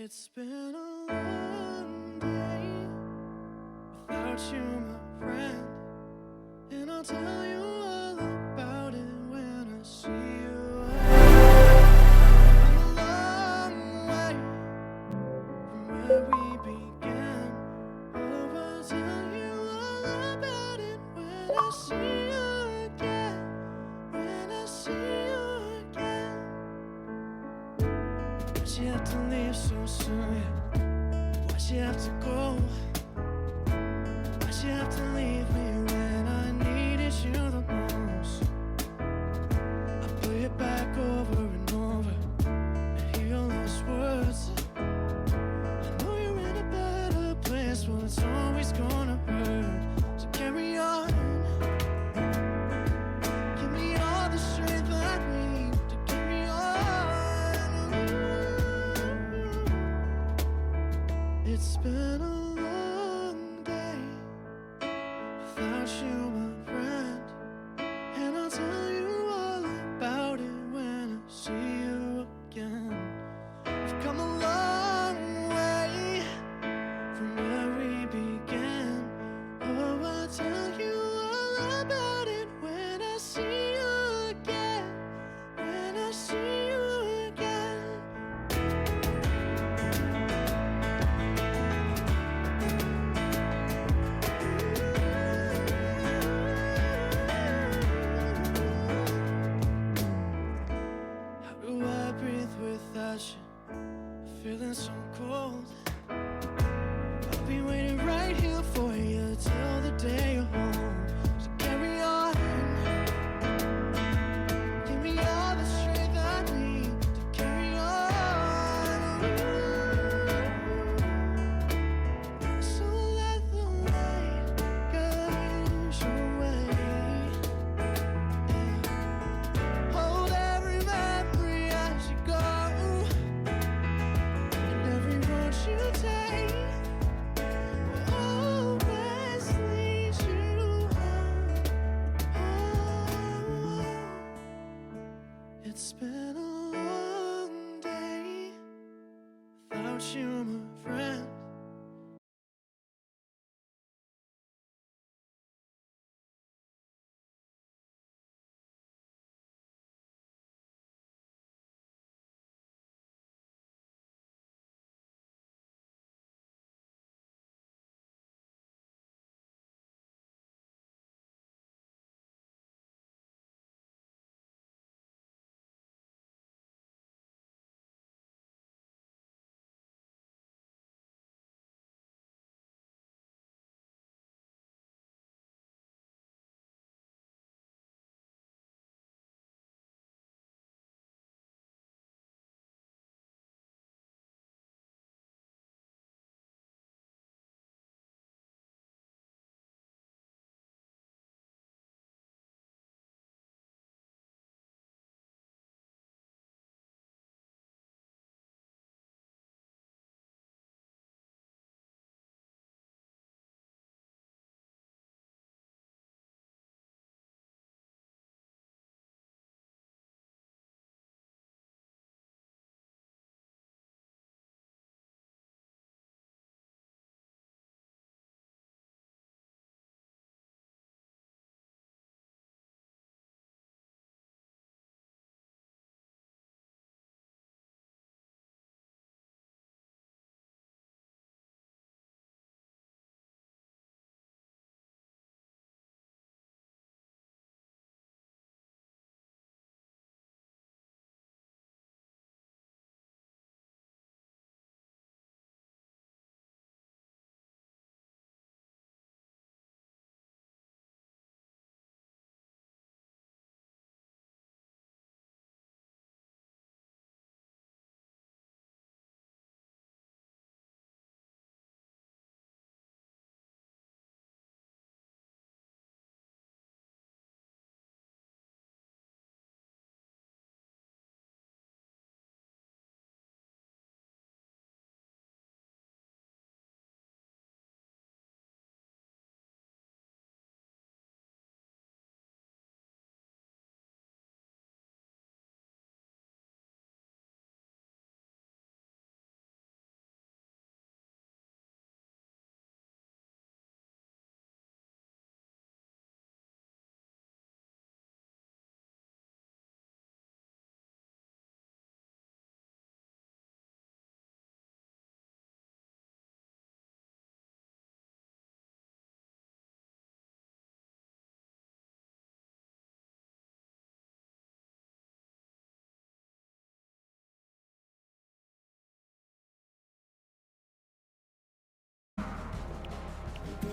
It's been a long day without you, my friend, and I'll tell you all about it when I see you again. I'm a long way from where we began. Oh, I'll tell you all about it when I see you again. When I see you again. Why'd you have to leave so soon? Why'd you have to go? Why'd you have to leave me when I needed you the most? I play it back over and over and hear your last words. I know you're in a better place, well it's always gonna hurt. So carry on. Give me all the strength I need to carry on. It's been a long day without you, my friend, and I'll tell you all about it when I see you again. We've come a long way from where we began. Oh, I'll tell you all about it when I see you again. When I see you again.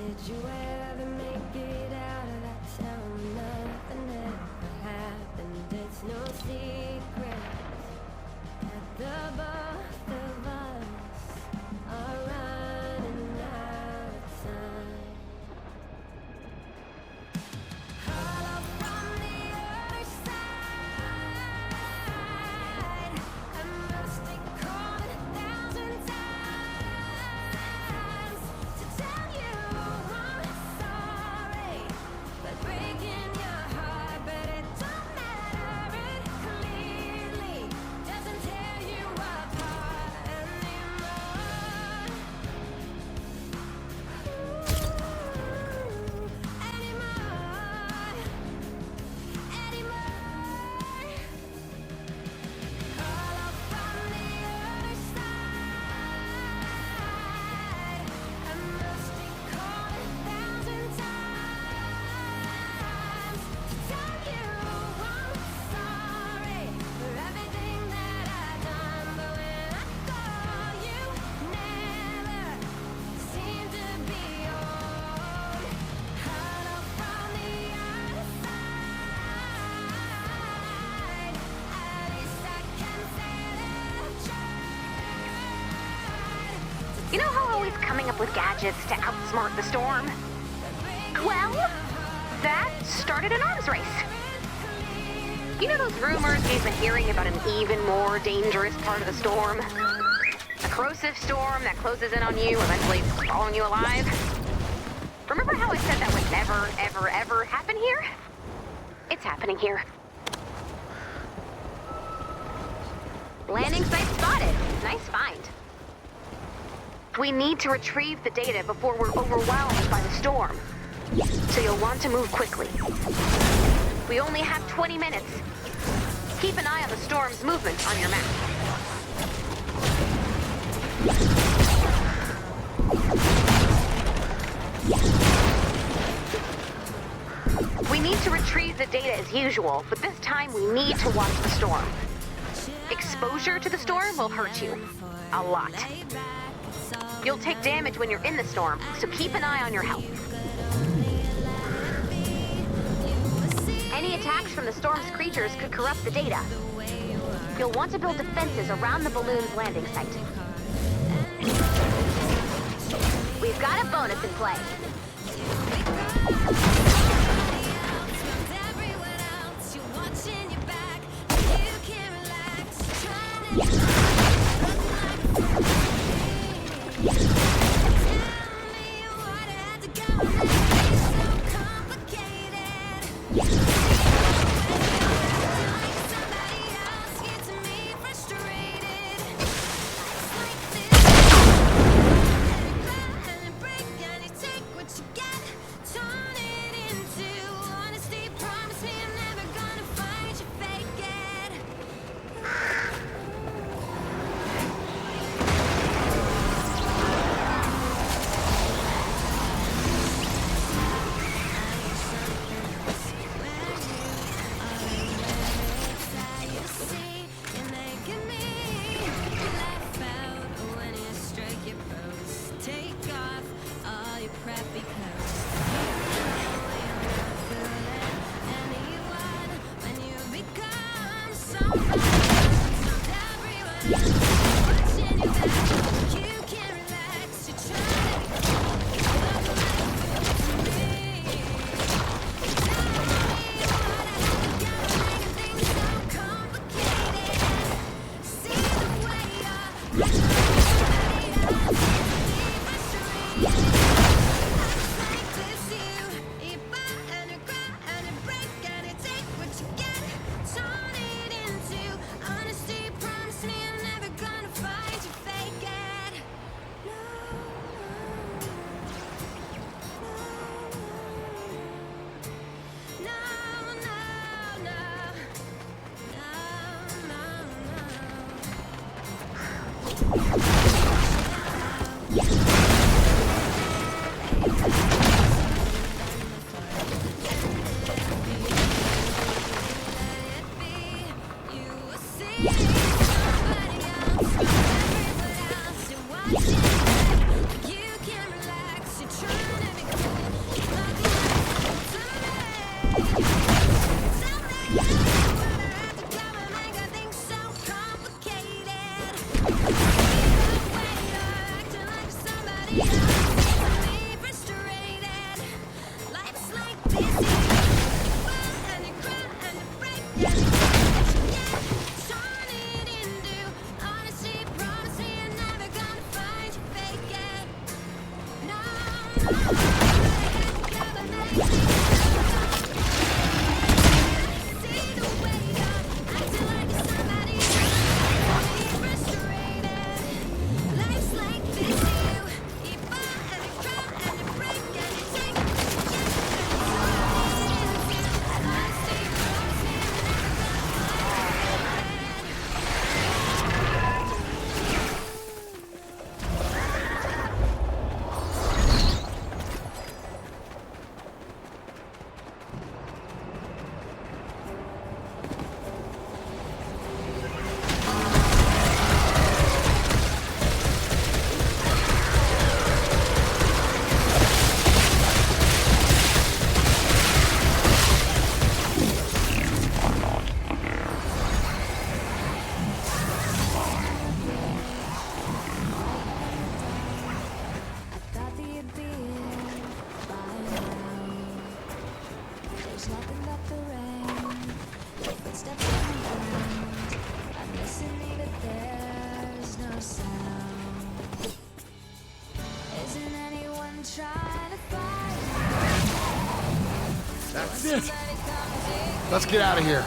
Did you ever make it out of that town when nothing ever happened? It's no secret that the both of us are running out of time. Hollow from the other side, I must have called 1,000 times to tell you I'm sorry for breaking your heart, but it don't matter. It clearly doesn't tear you apart anymore. Hollow from the other side, I must have called 1,000 times to tell you I'm sorry for everything that I've done. But when I call, you never seem to be on. Hollow from the other side, at least I can say that I've tried. You know how always coming up with gadgets to outsmart the storm? Well, that started an arms race. You know those rumors we've been hearing about an even more dangerous part of the storm? A corrosive storm that closes in on you, eventually swallowing you alive? Remember how I said that would never, ever, ever happen here? It's happening here. Landing site spotted. Nice find. We need to retrieve the data before we're overwhelmed by the storm. So you'll want to move quickly. We only have 20 minutes. Keep an eye on the storm's movement on your map. We need to retrieve the data as usual, but this time we need to watch the storm. Exposure to the storm will hurt you. A lot. You'll take damage when you're in the storm, so keep an eye on your health. Any attacks from the storm's creatures could corrupt the data. You'll want to build defenses around the balloon's landing site. We've got a bonus in play. That's it. Let's get out of here.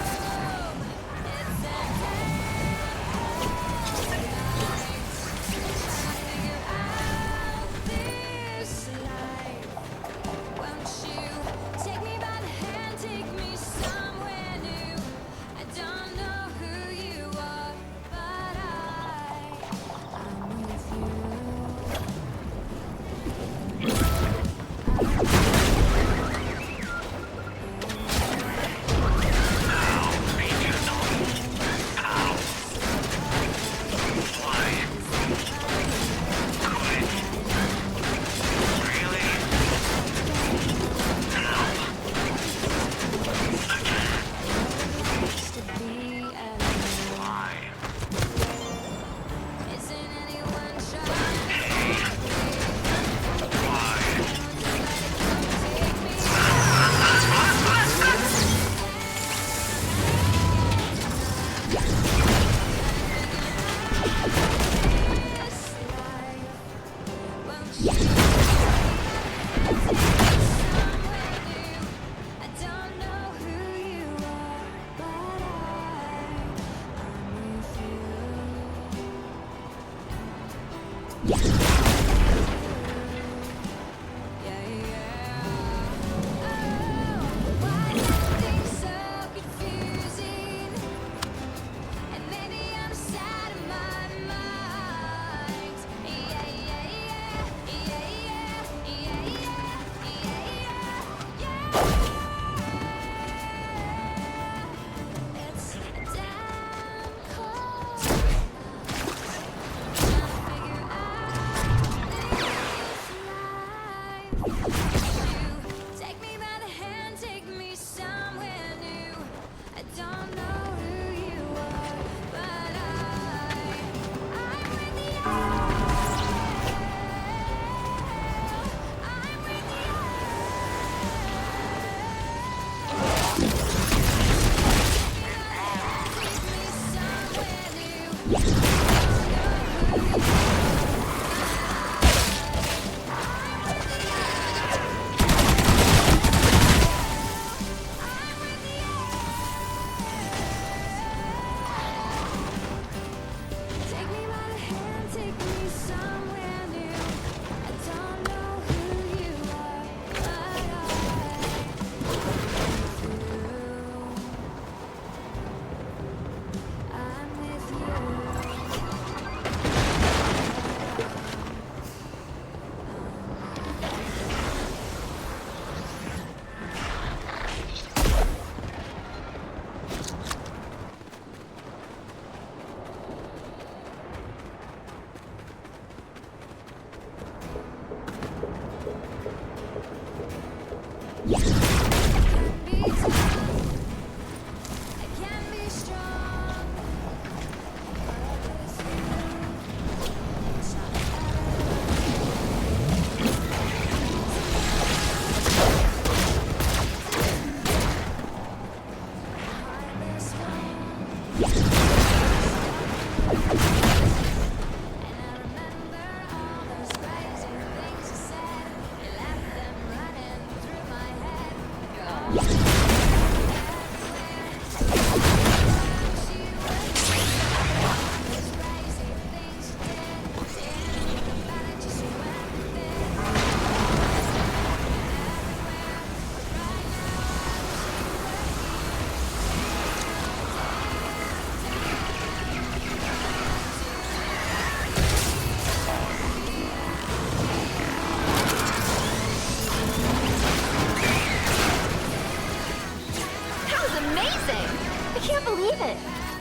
believe it.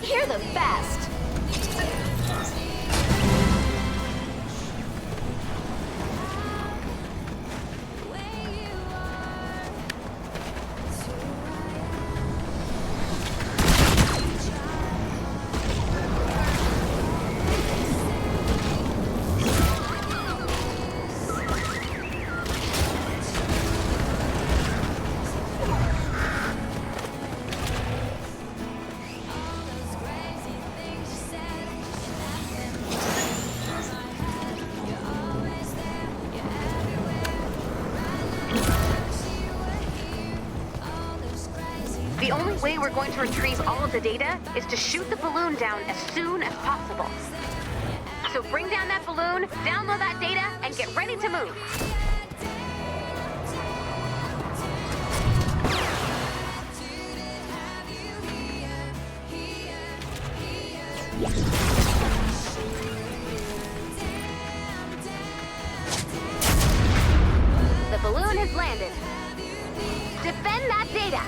You're the best. The only way we're going to retrieve all of the data is to shoot the balloon down as soon as possible. So bring down that balloon, download that data, and get ready to move. The balloon has landed. Defend that data.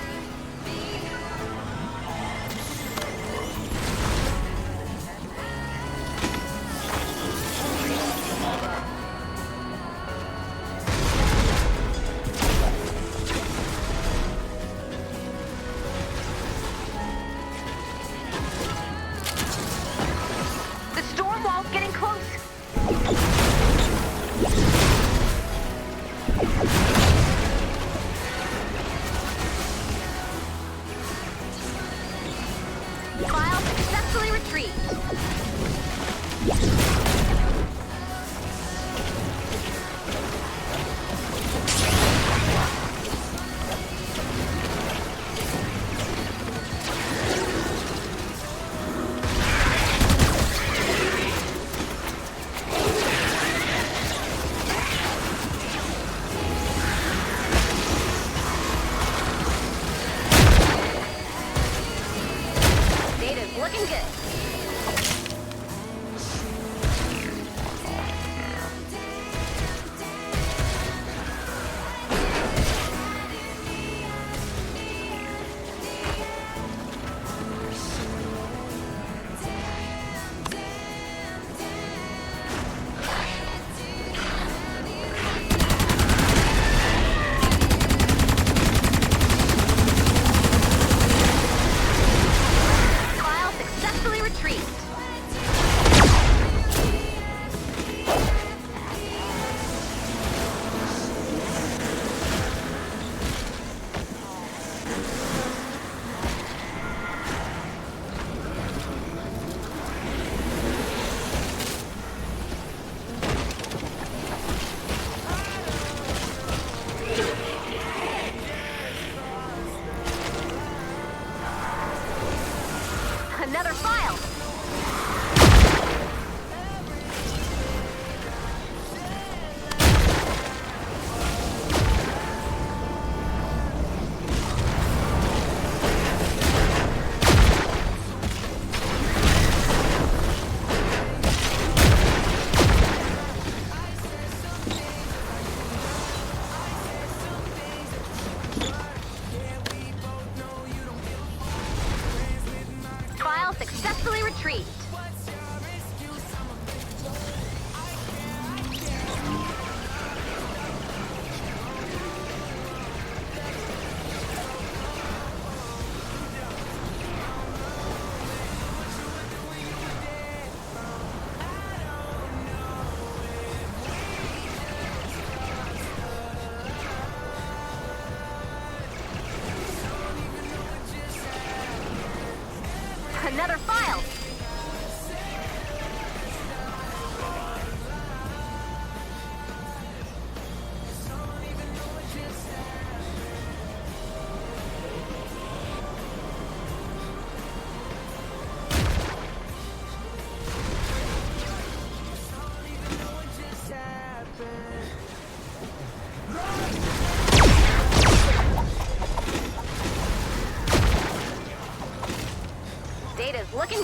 The storm wall's getting close. File successfully retrieved. Data's looking good. File successfully retrieved. Another file. File successfully retrieved. Another file. Data's looking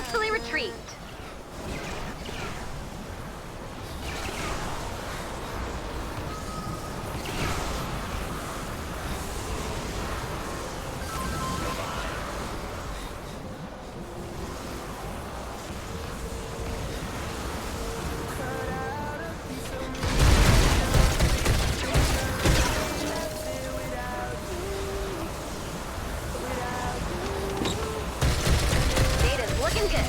successfully retrieved. Data's looking good.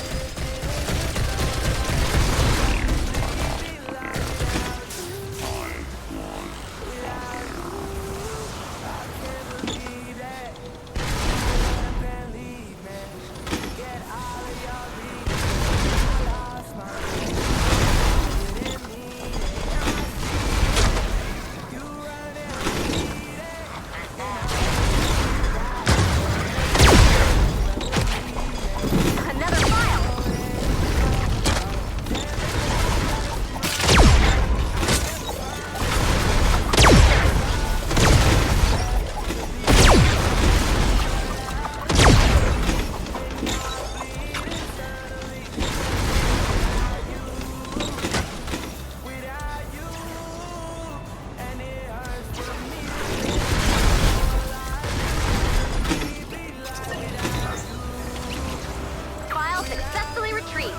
Another file. File successfully retrieved.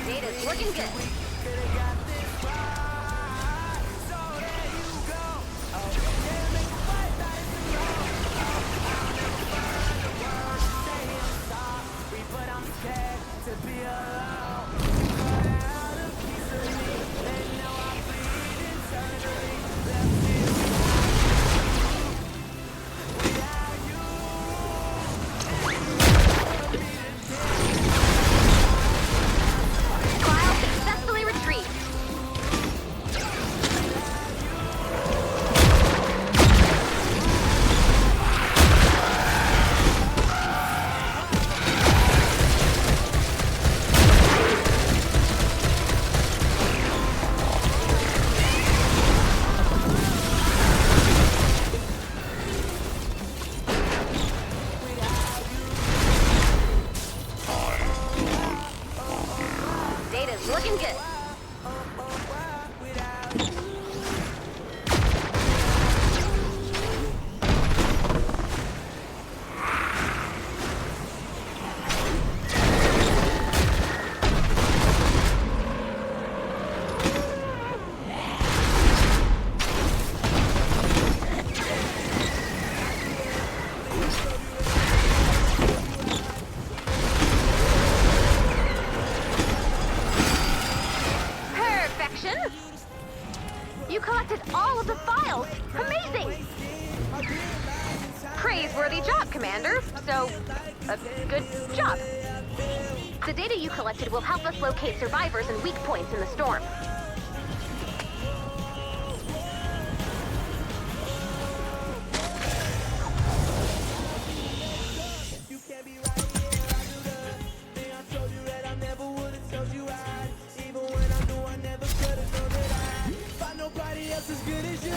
Data's looking good. File successfully retrieved. Data's looking good. Perfection! You collected all of the files! Amazing! Praiseworthy job, Commander. So, a good job. The data you collected will help us locate survivors and weak points in the storm. Nobody else as good as you.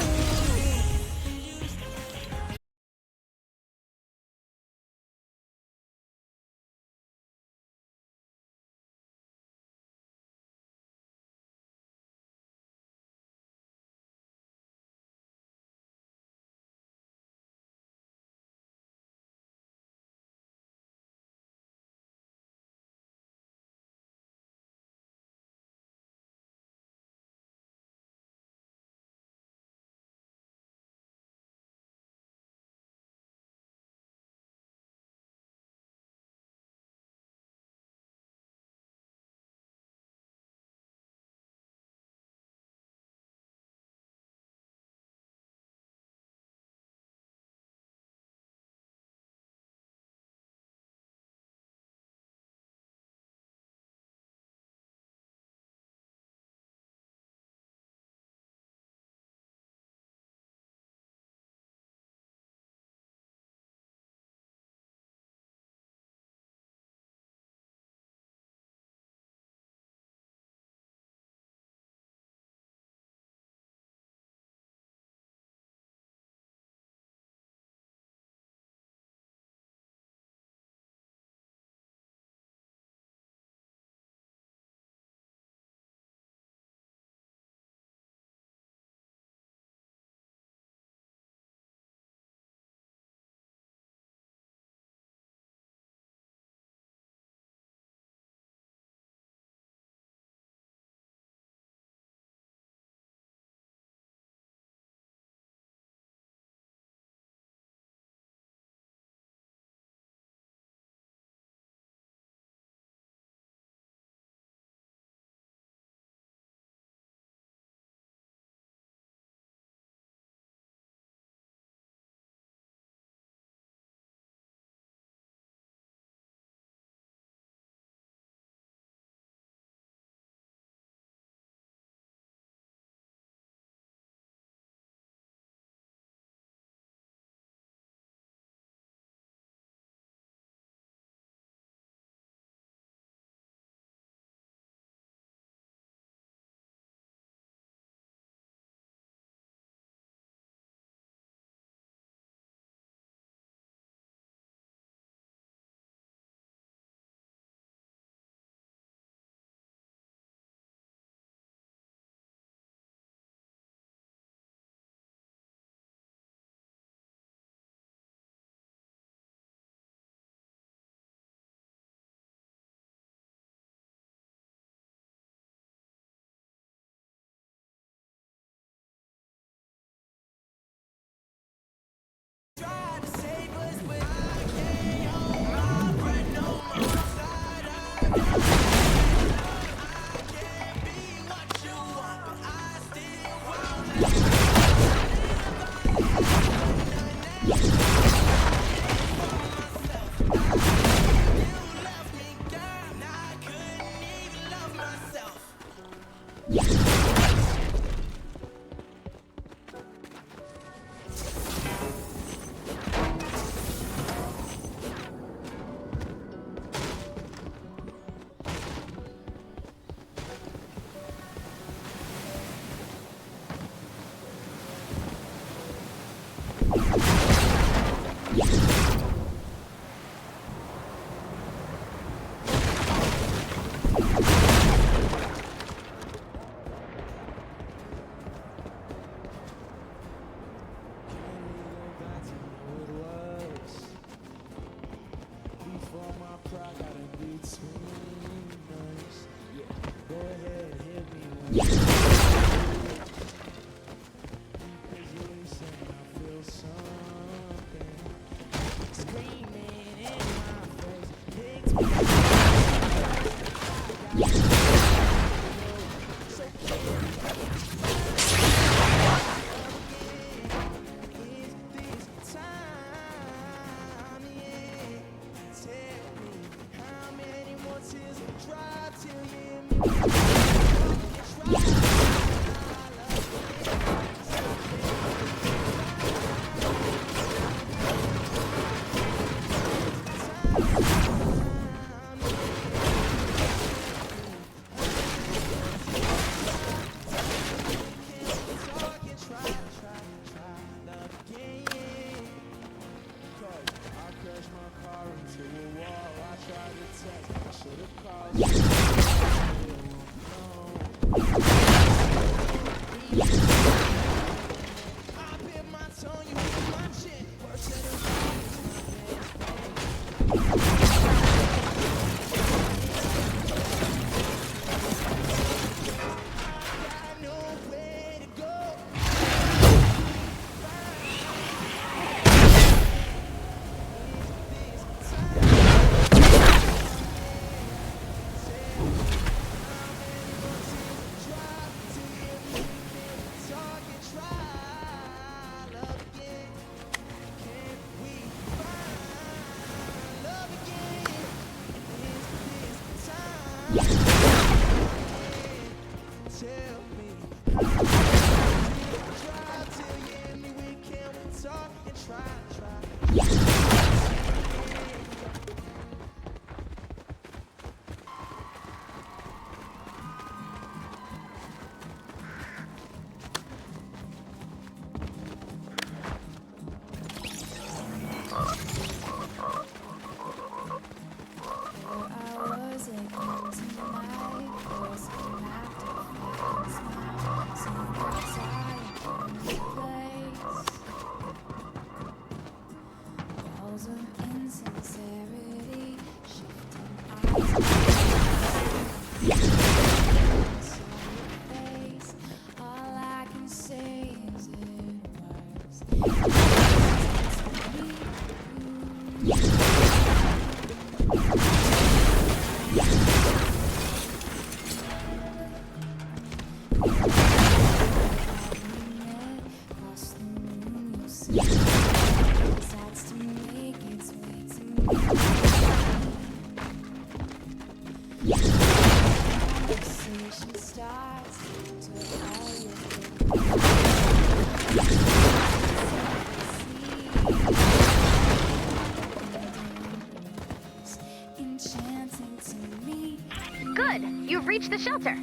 Good. You've reached the shelter.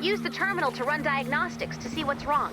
Use the terminal to run diagnostics to see what's wrong.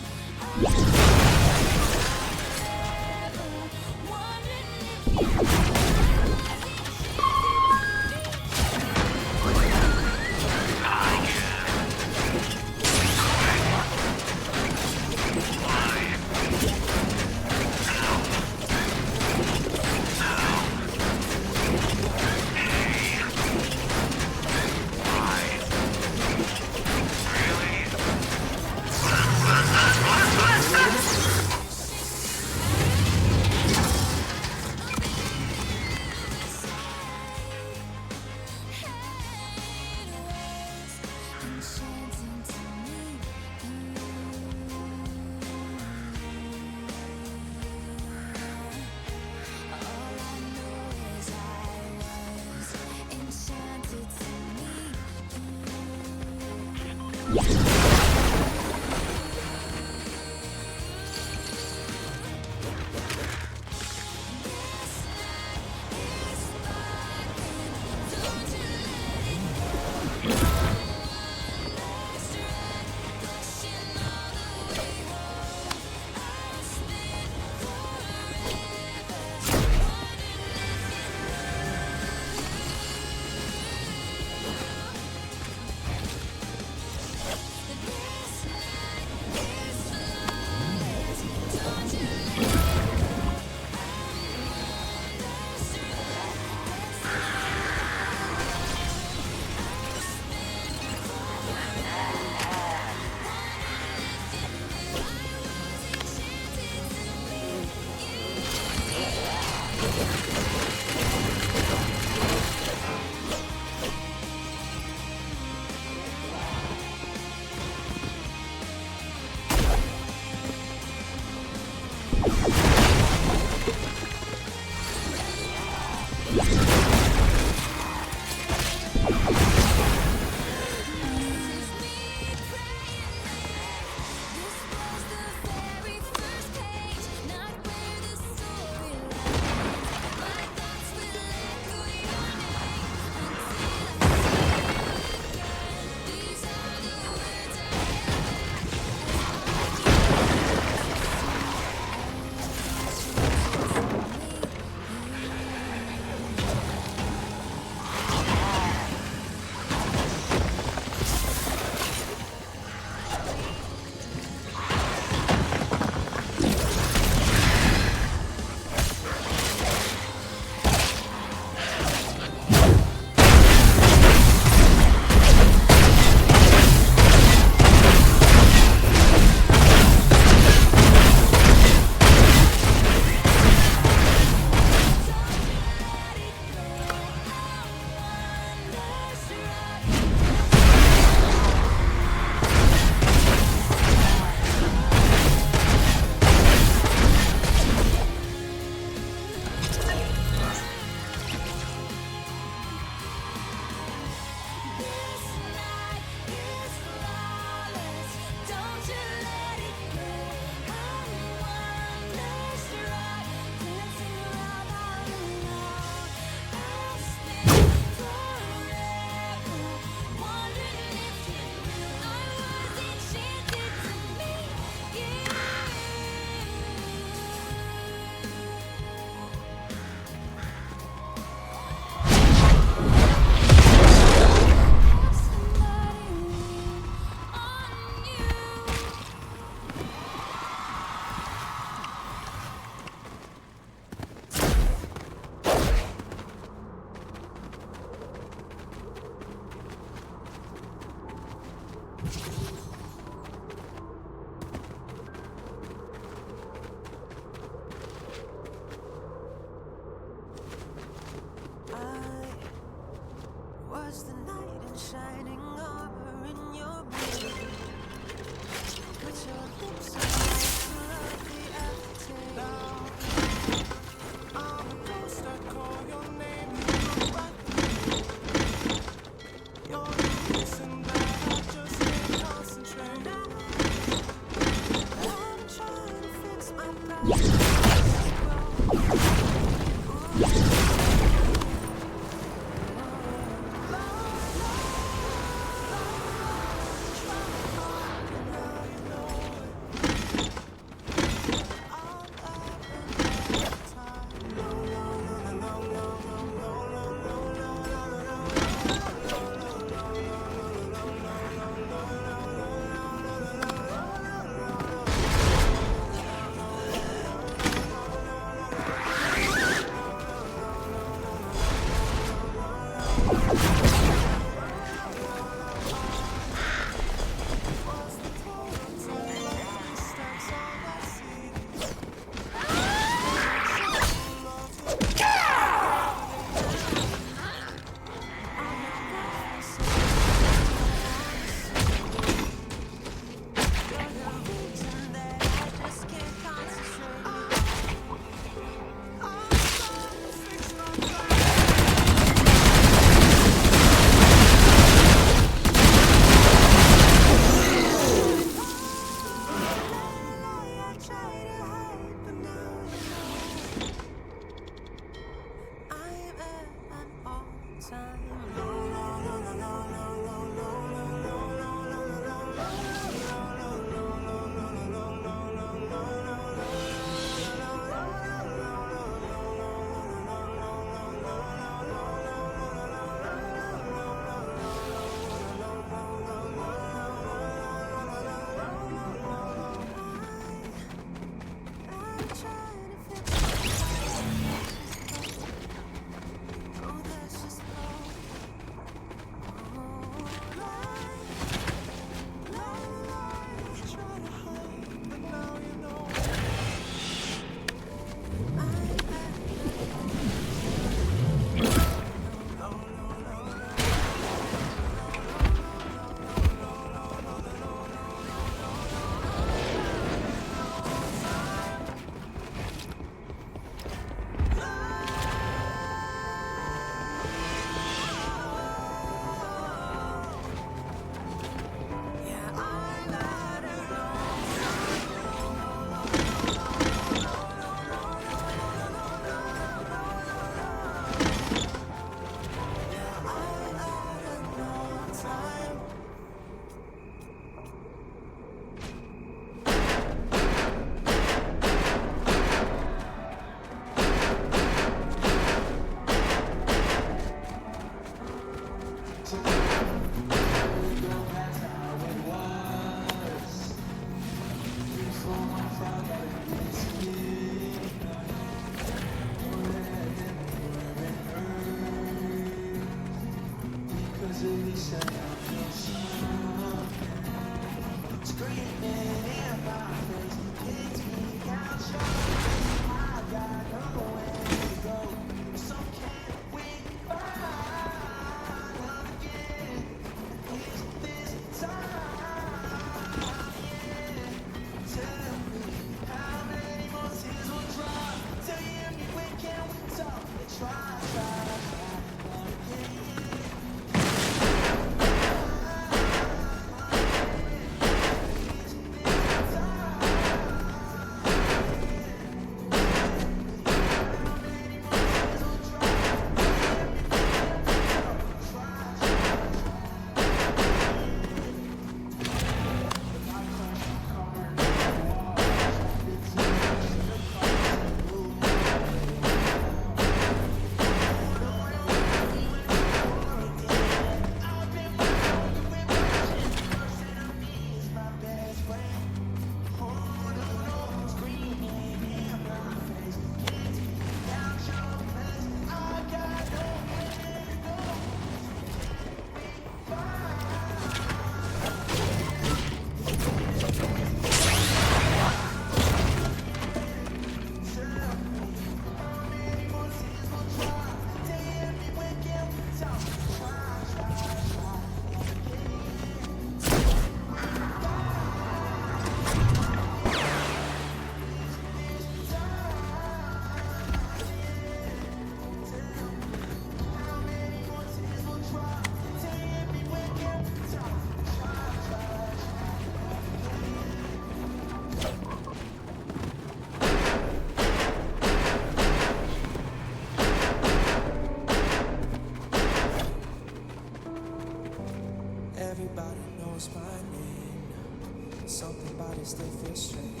Still feel strange,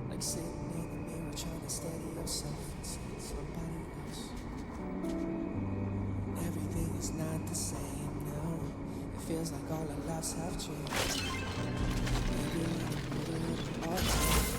like sitting in the mirror trying to steady yourself and see somebody else. Everything is not the same now. It feels like all our lives have changed. Maybe a little more time.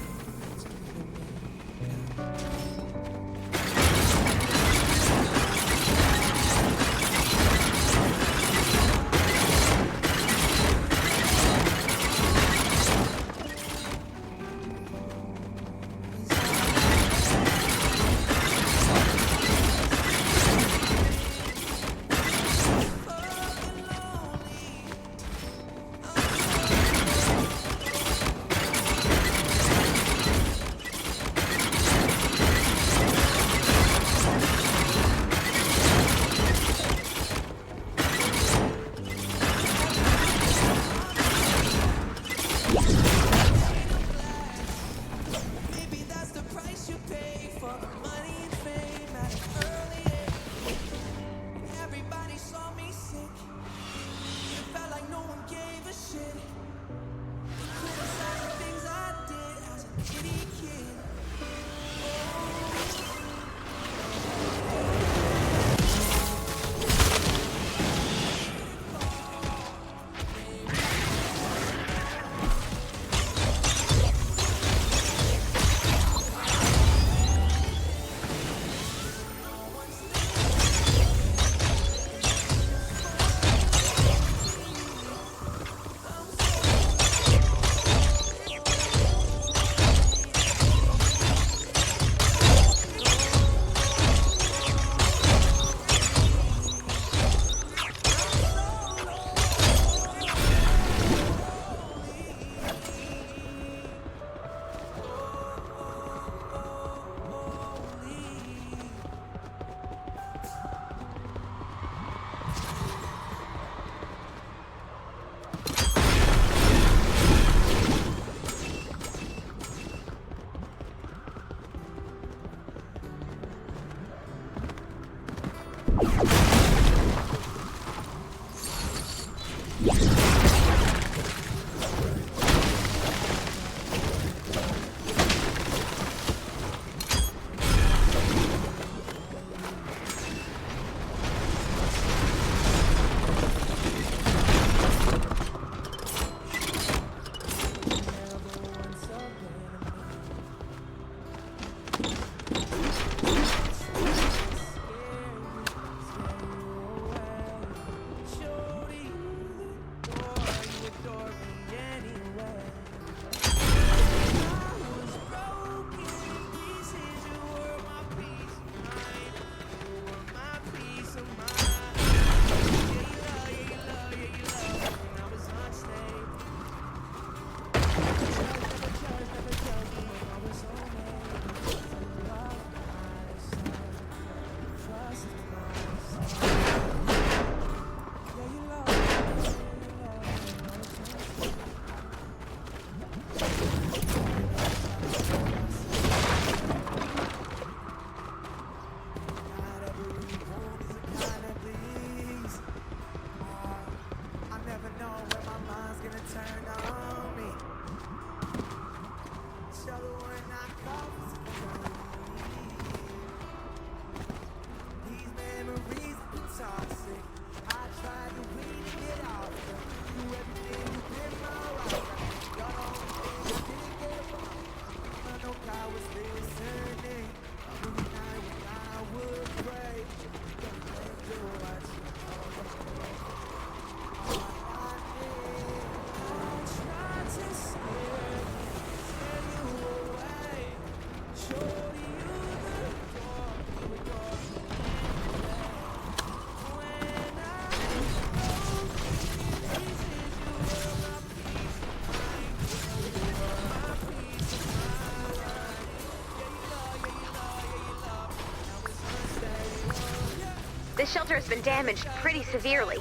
This shelter has been damaged pretty severely.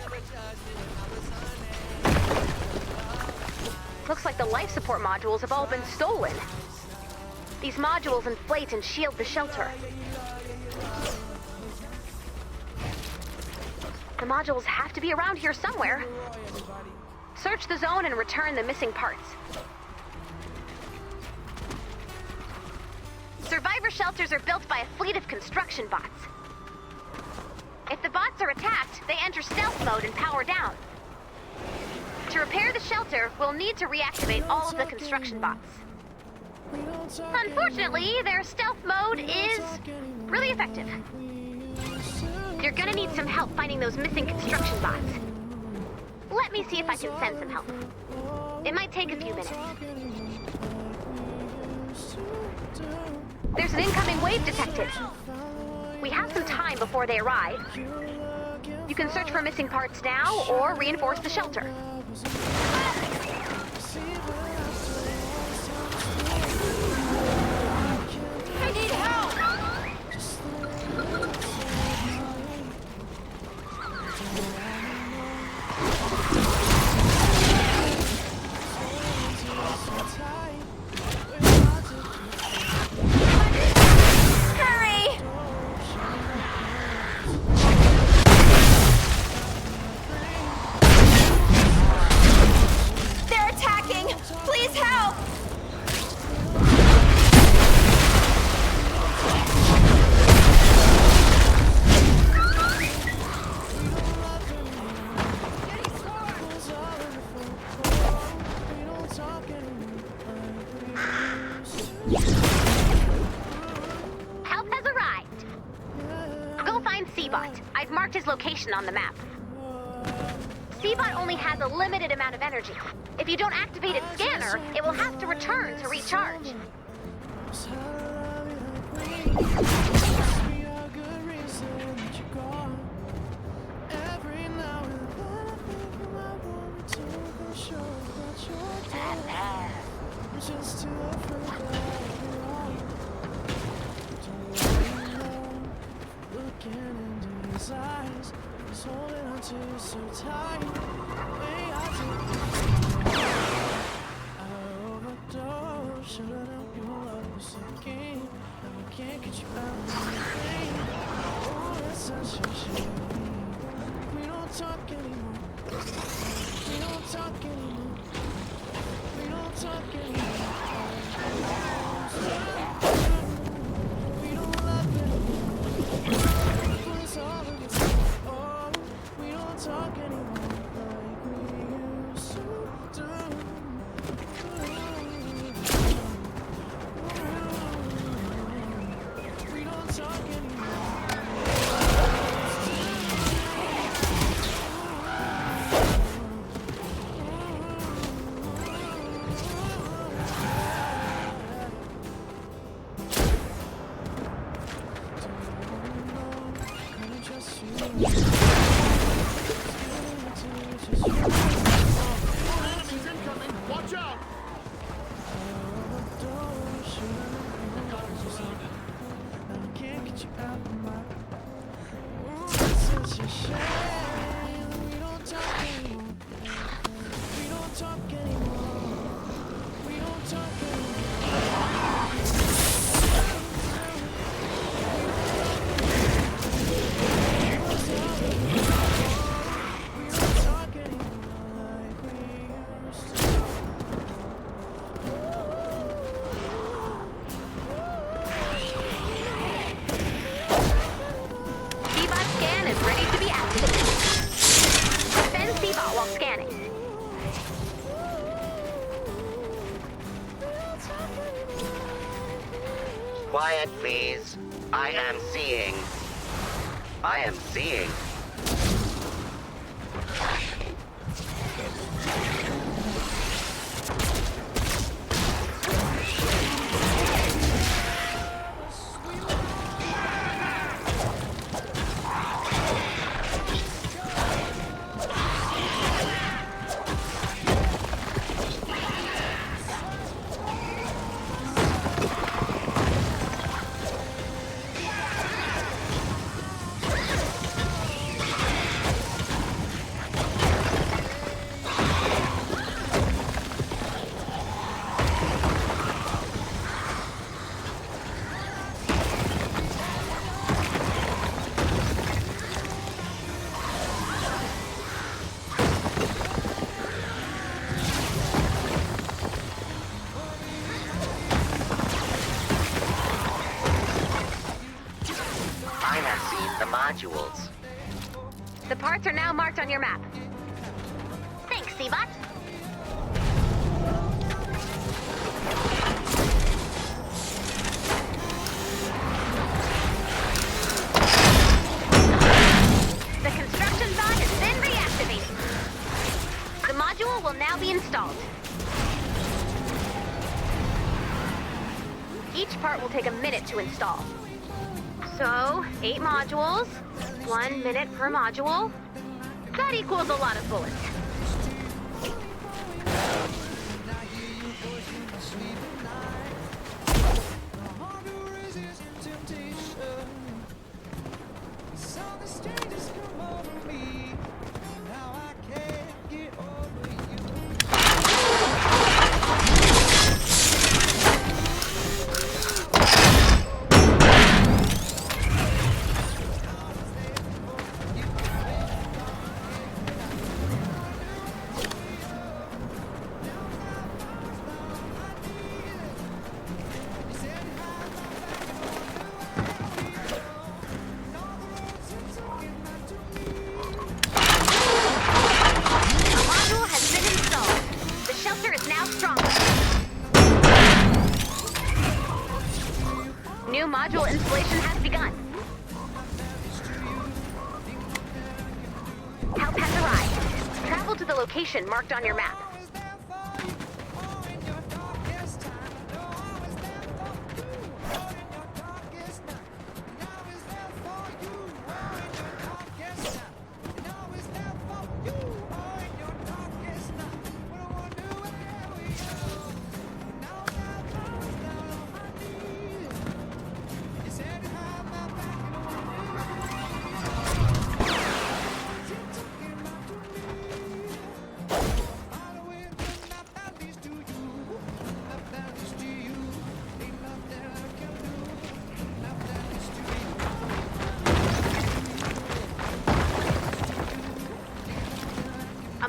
Looks like the life support modules have all been stolen. These modules inflate and shield the shelter. The modules have to be around here somewhere. Search the zone and return the missing parts. Survivor shelters are built by a fleet of construction bots. If the bots are attacked, they enter stealth mode and power down. To repair the shelter, we'll need to reactivate all of the construction bots. Unfortunately, their stealth mode is really effective. You're gonna need some help finding those missing construction bots. Let me see if I can send some help. It might take a few minutes. There's an incoming wave detected. We have some time before they arrive. You can search for missing parts now or reinforce the shelter. I need help! Hurry! They're attacking! Please help! Help has arrived. Go find Seabot. I've marked his location on the map. Seabot only has a limited amount of energy. If you don't activate its scanner, it will have to return to recharge. Just too afraid that you're wrong. Looking into his eyes, he's holding on to you so tight. Way I overdosed. Should've known your love was sinking. I can't get you out of my brain. Oh, that's such a shame. We don't talk anymore. We don't talk anymore. We don't talk anymore. We don't love anymore. It's all of it. Oh, we don't talk anymore like we used to do. We don't talk anymore. Couldn't trust you. Enemies incoming! Watch out! I can't get you out of my. Oh, it's such a shame. We don't talk anymore. We don't talk anymore. We don't talk anymore. We don't talk anymore like we used to. C-bot scan is ready to be activated. Defend C-bot while scanning. Quiet, please. I am seeing. I am seeing. I have seen the modules. The parts are now marked on your map. Thanks, C-bot. The construction bot has been reactivated. The module will now be installed. Each part will take a minute to install. So, 8 modules, 1 minute per module. That equals a lot of bullets. New module installation has begun. Help has arrived. Travel to the location marked on your map.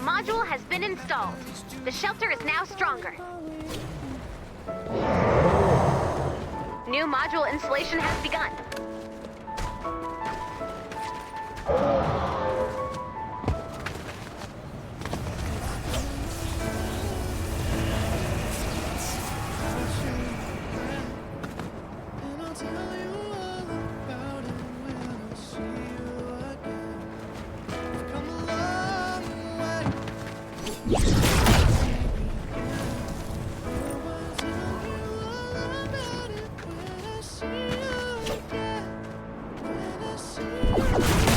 A module has been installed. The shelter is now stronger. New module installation has begun. And I'll tell you all about it when I see you again. We've come a long way. Oh, I'll tell you all about it when I see you again. When I see you again.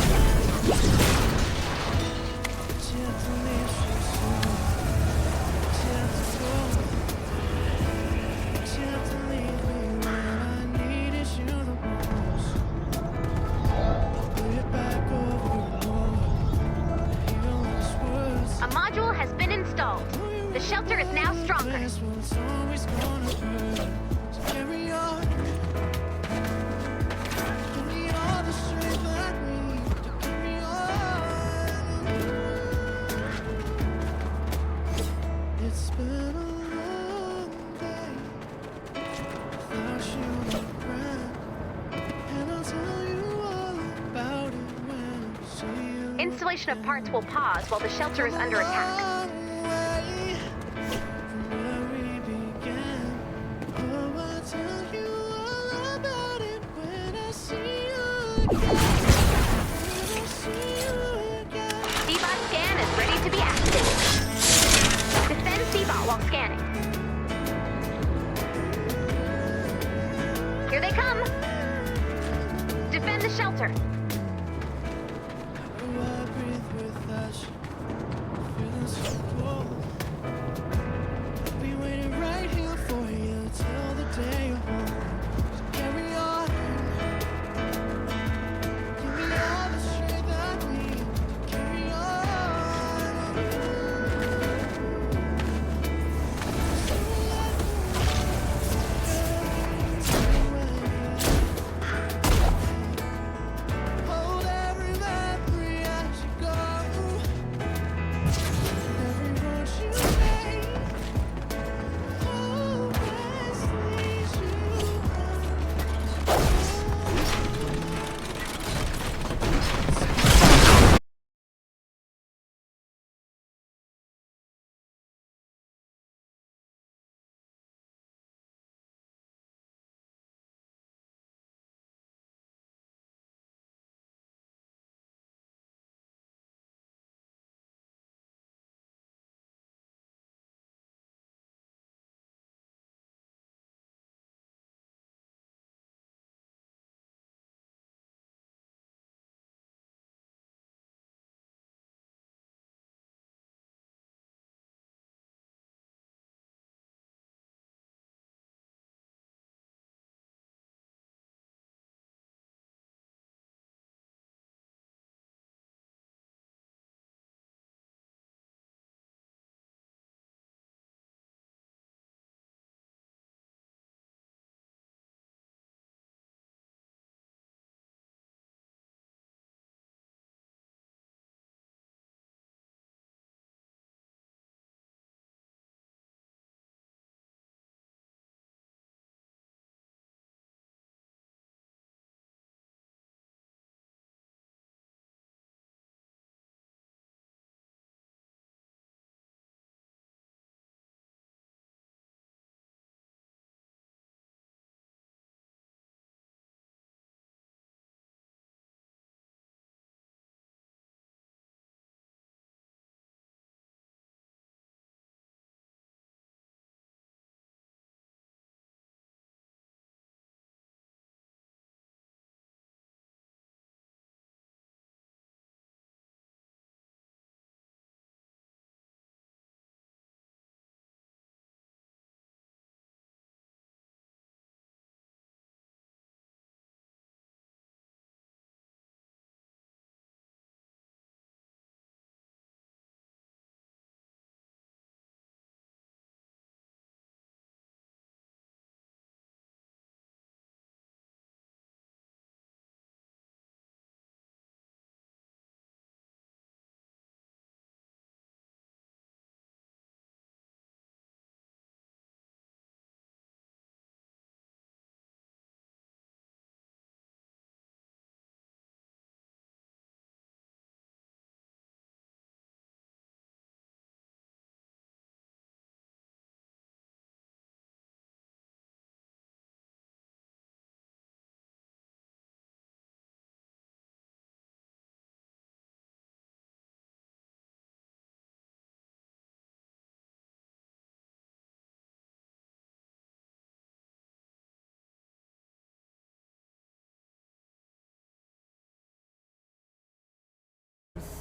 Gentle leaves you soon. Gentle go. Gentle leave me when I needed you the most. Lay it back over and over. Heal these words. A module has been installed. The shelter is now stronger. This one's always gonna hurt. So carry on. Give me all the strength I need to carry on. It's been a long day without you, my friend. And I'll tell you all about it when I see you. Installation of parts will pause while the shelter is under attack. Long way from where we began. Oh, I'll tell you all about it when I see you again. When I see you again. C-bot scan is ready to be activated. Defend C-bot while scanning. Here they come. Defend the shelter. Oh, I breathe without you. Feeling so cold. I'll be waiting right here for you till the day you're home. So carry on. Give me all the strength I need to carry on. So let me go away.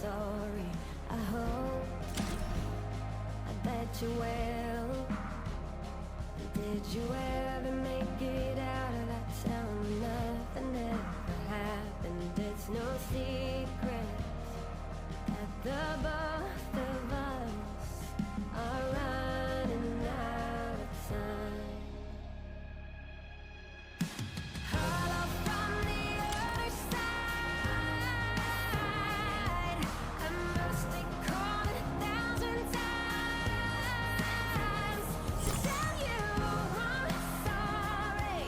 sorry. I hope, I bet you will. Did you ever make it out of that town when nothing ever happened? It's no secret that the both of us are running out of time. Hello from the other side. I must have called 1,000 times to tell you I'm sorry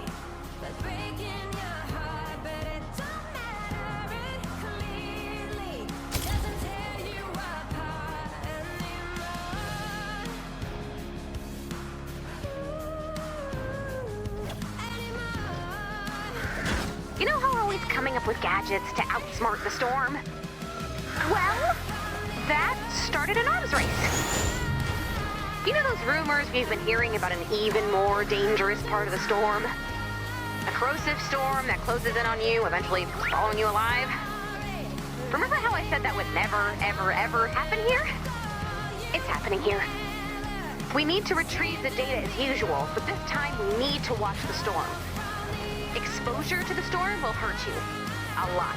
for breaking your heart, but it don't matter. It clearly doesn't tear you apart anymore. You know how we're always coming up with gadgets to outsmart the storm? Well, that started an arms race. You know those rumors we've been hearing about an even more dangerous part of the storm? A corrosive storm that closes in on you, eventually swallowing you alive? Remember how I said that would never, ever, ever happen here? It's happening here. We need to retrieve the data as usual, but this time we need to watch the storm. Exposure to the storm will hurt you. A lot.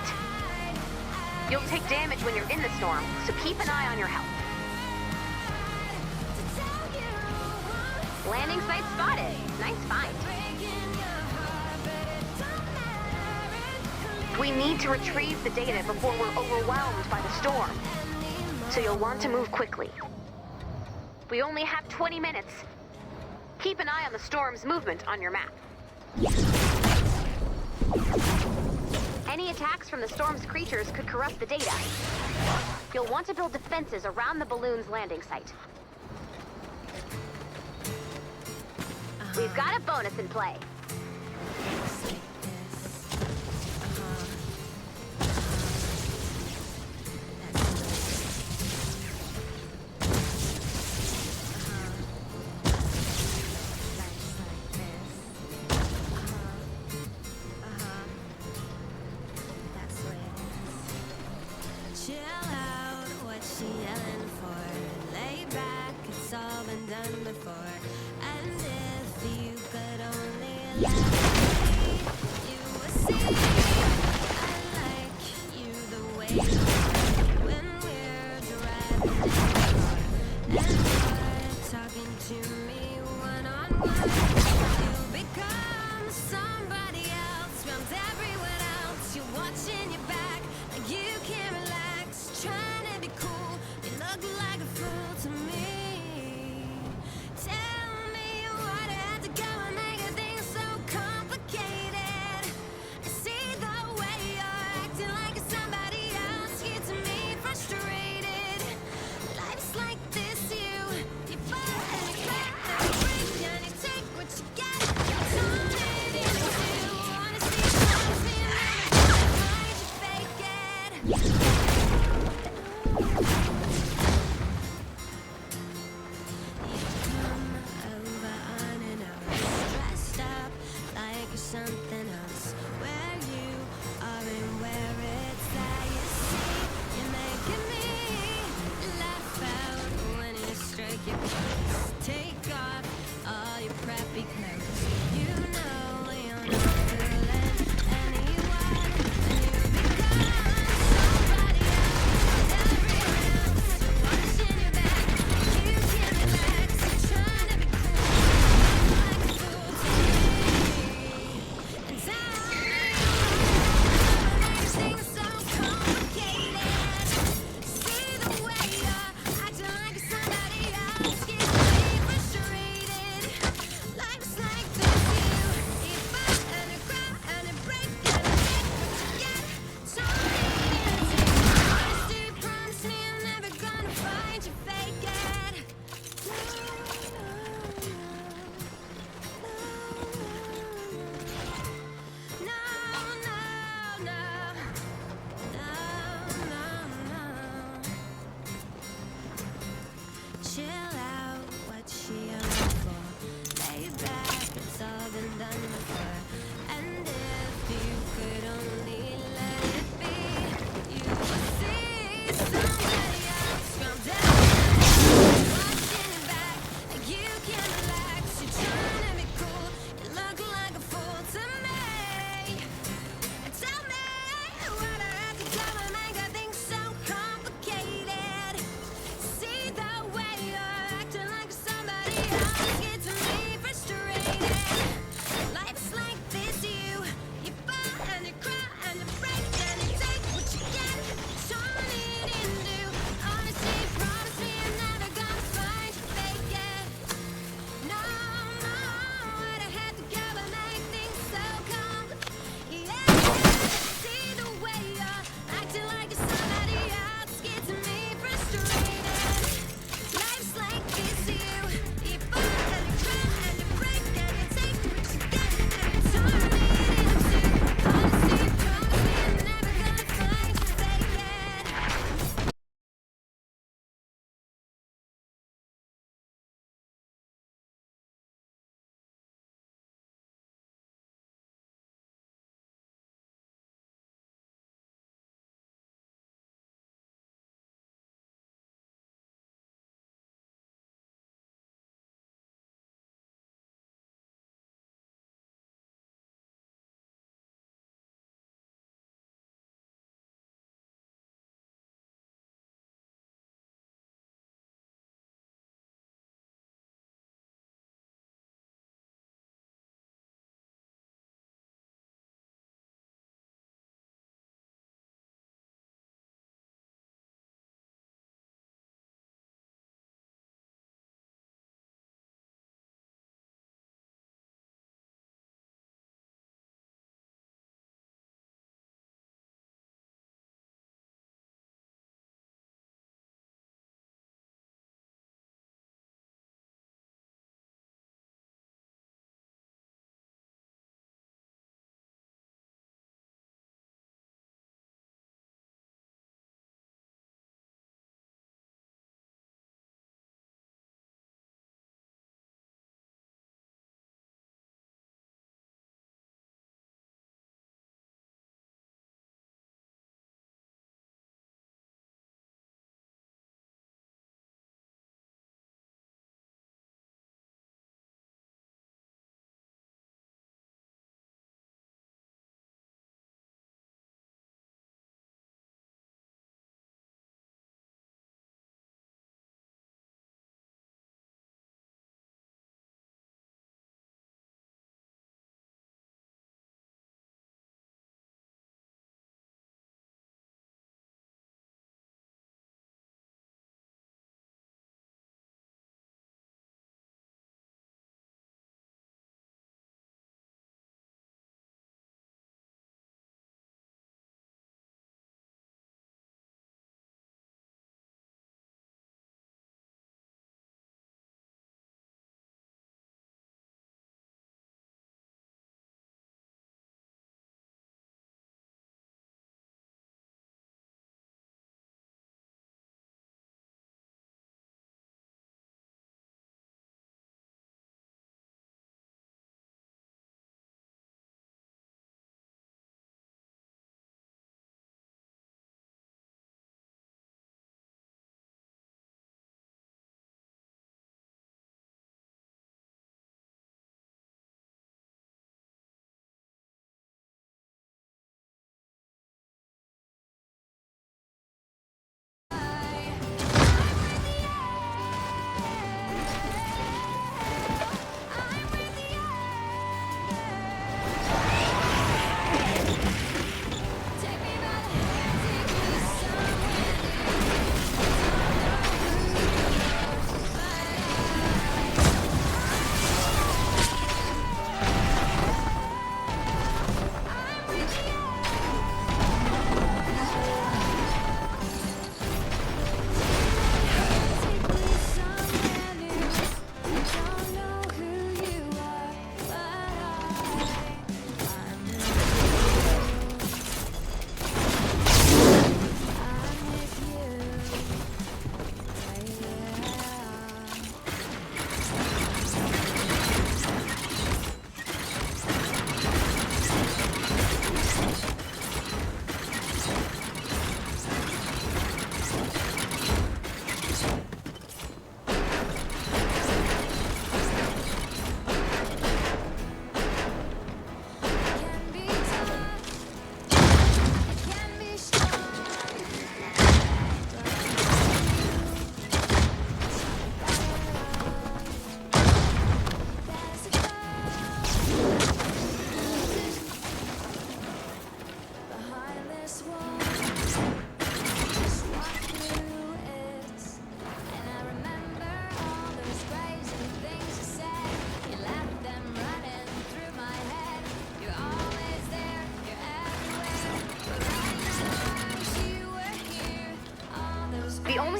You'll take damage when you're in the storm, so keep an eye on your health. Landing site spotted. Nice find. We need to retrieve the data before we're overwhelmed by the storm. So you'll want to move quickly. We only have 20 minutes. Keep an eye on the storm's movement on your map. Any attacks from the storm's creatures could corrupt the data. You'll want to build defenses around the balloon's landing site. We've got a bonus in play. Chill out, what's she yelling for? Lay back, it's all been done before. And if you could only allow me, you would see I like you the way you are when we're driving in the car. And you're talking to me one-on-one. You become somebody else, round everyone else. You're watching your back, like you can't relax. Trying to be cool, you look like a fool to me. Tell me what I had to go and make things so complicated. I see the way you're acting like it's somebody else. Gets me frustrated. Life's like this, you fall and you cry and you break and you take what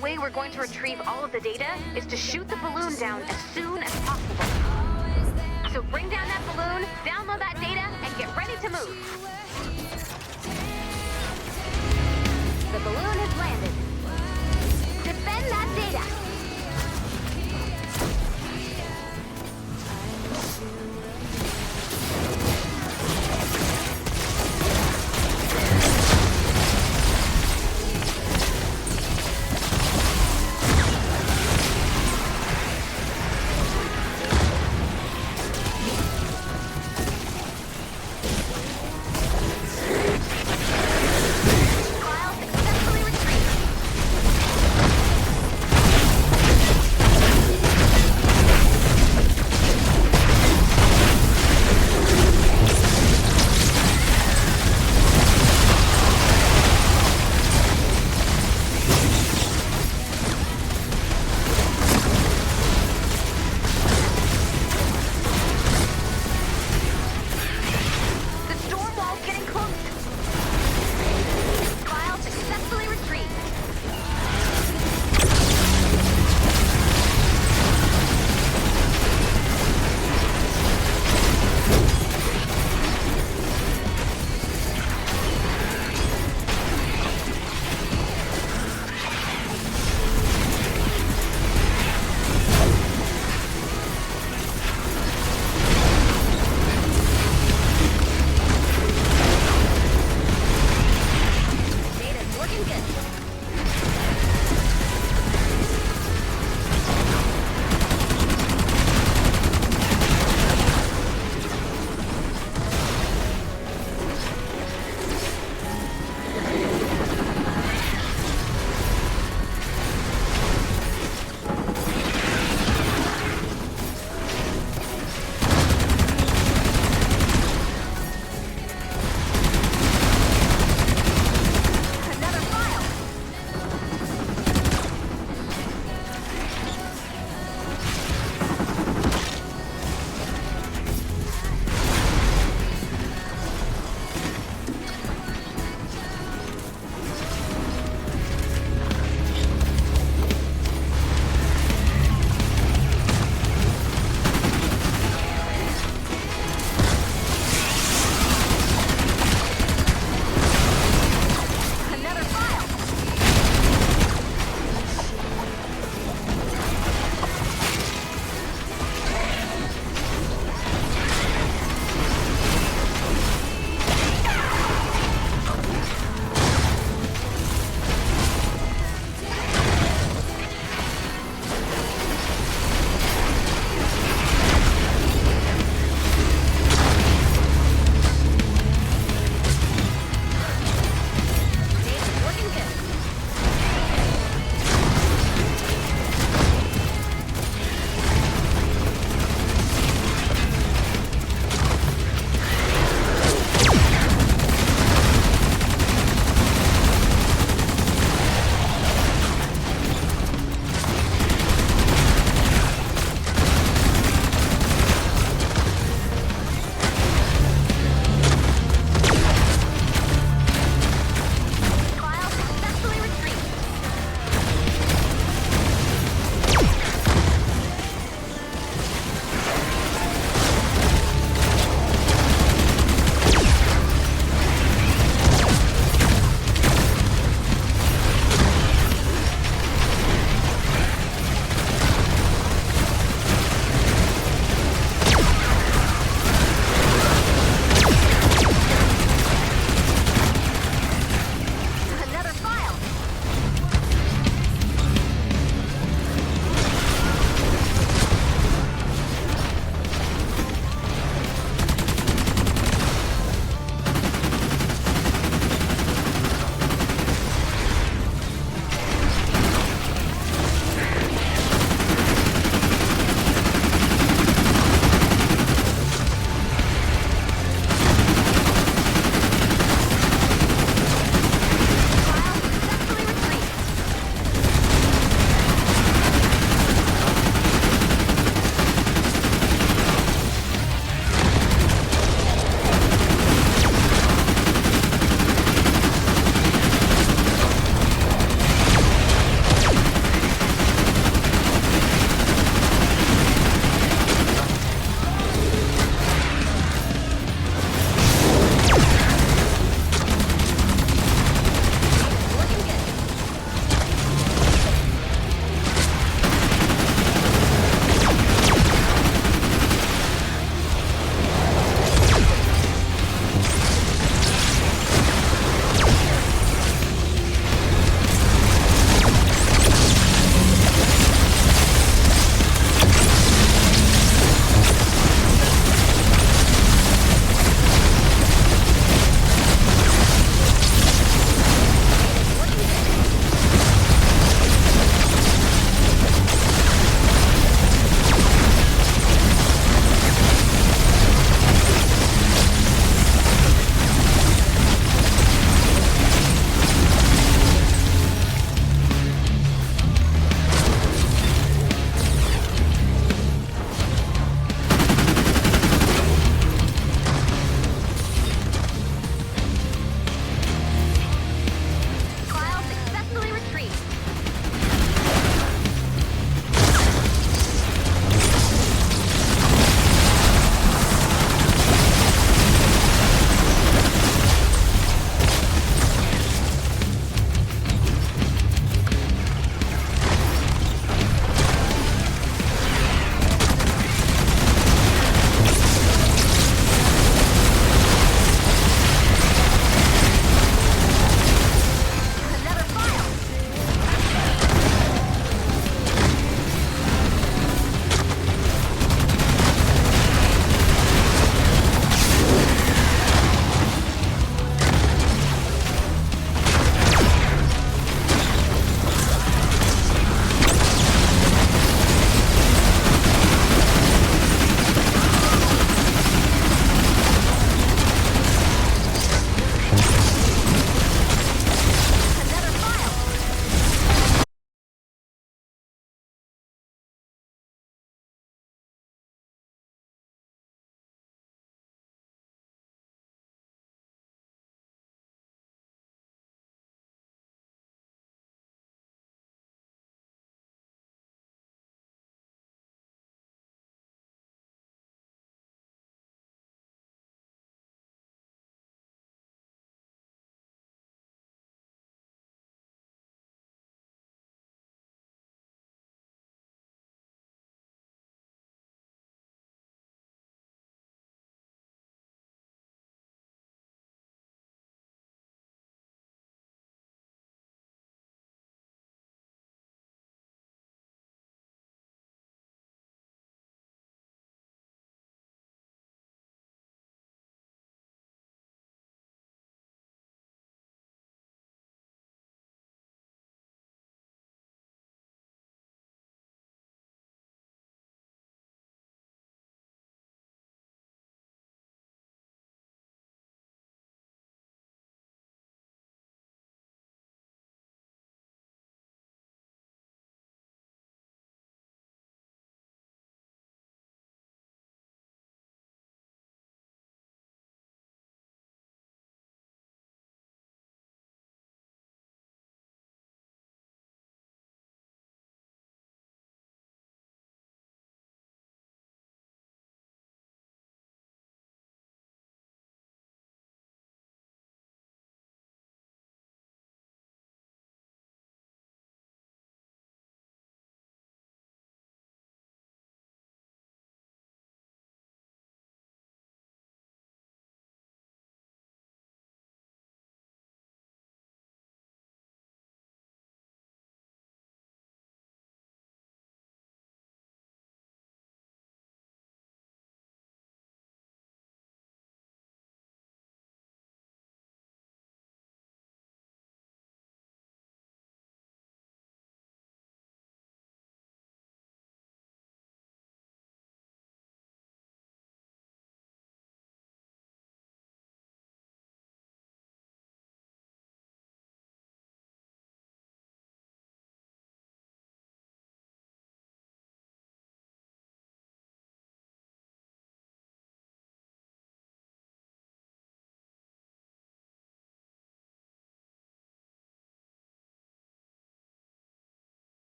way we're going to retrieve all of the data is to shoot the balloon down as soon as possible. So bring down that balloon, download that data, and get ready to move. The balloon has landed. Defend that data. Trial successfully retrieved.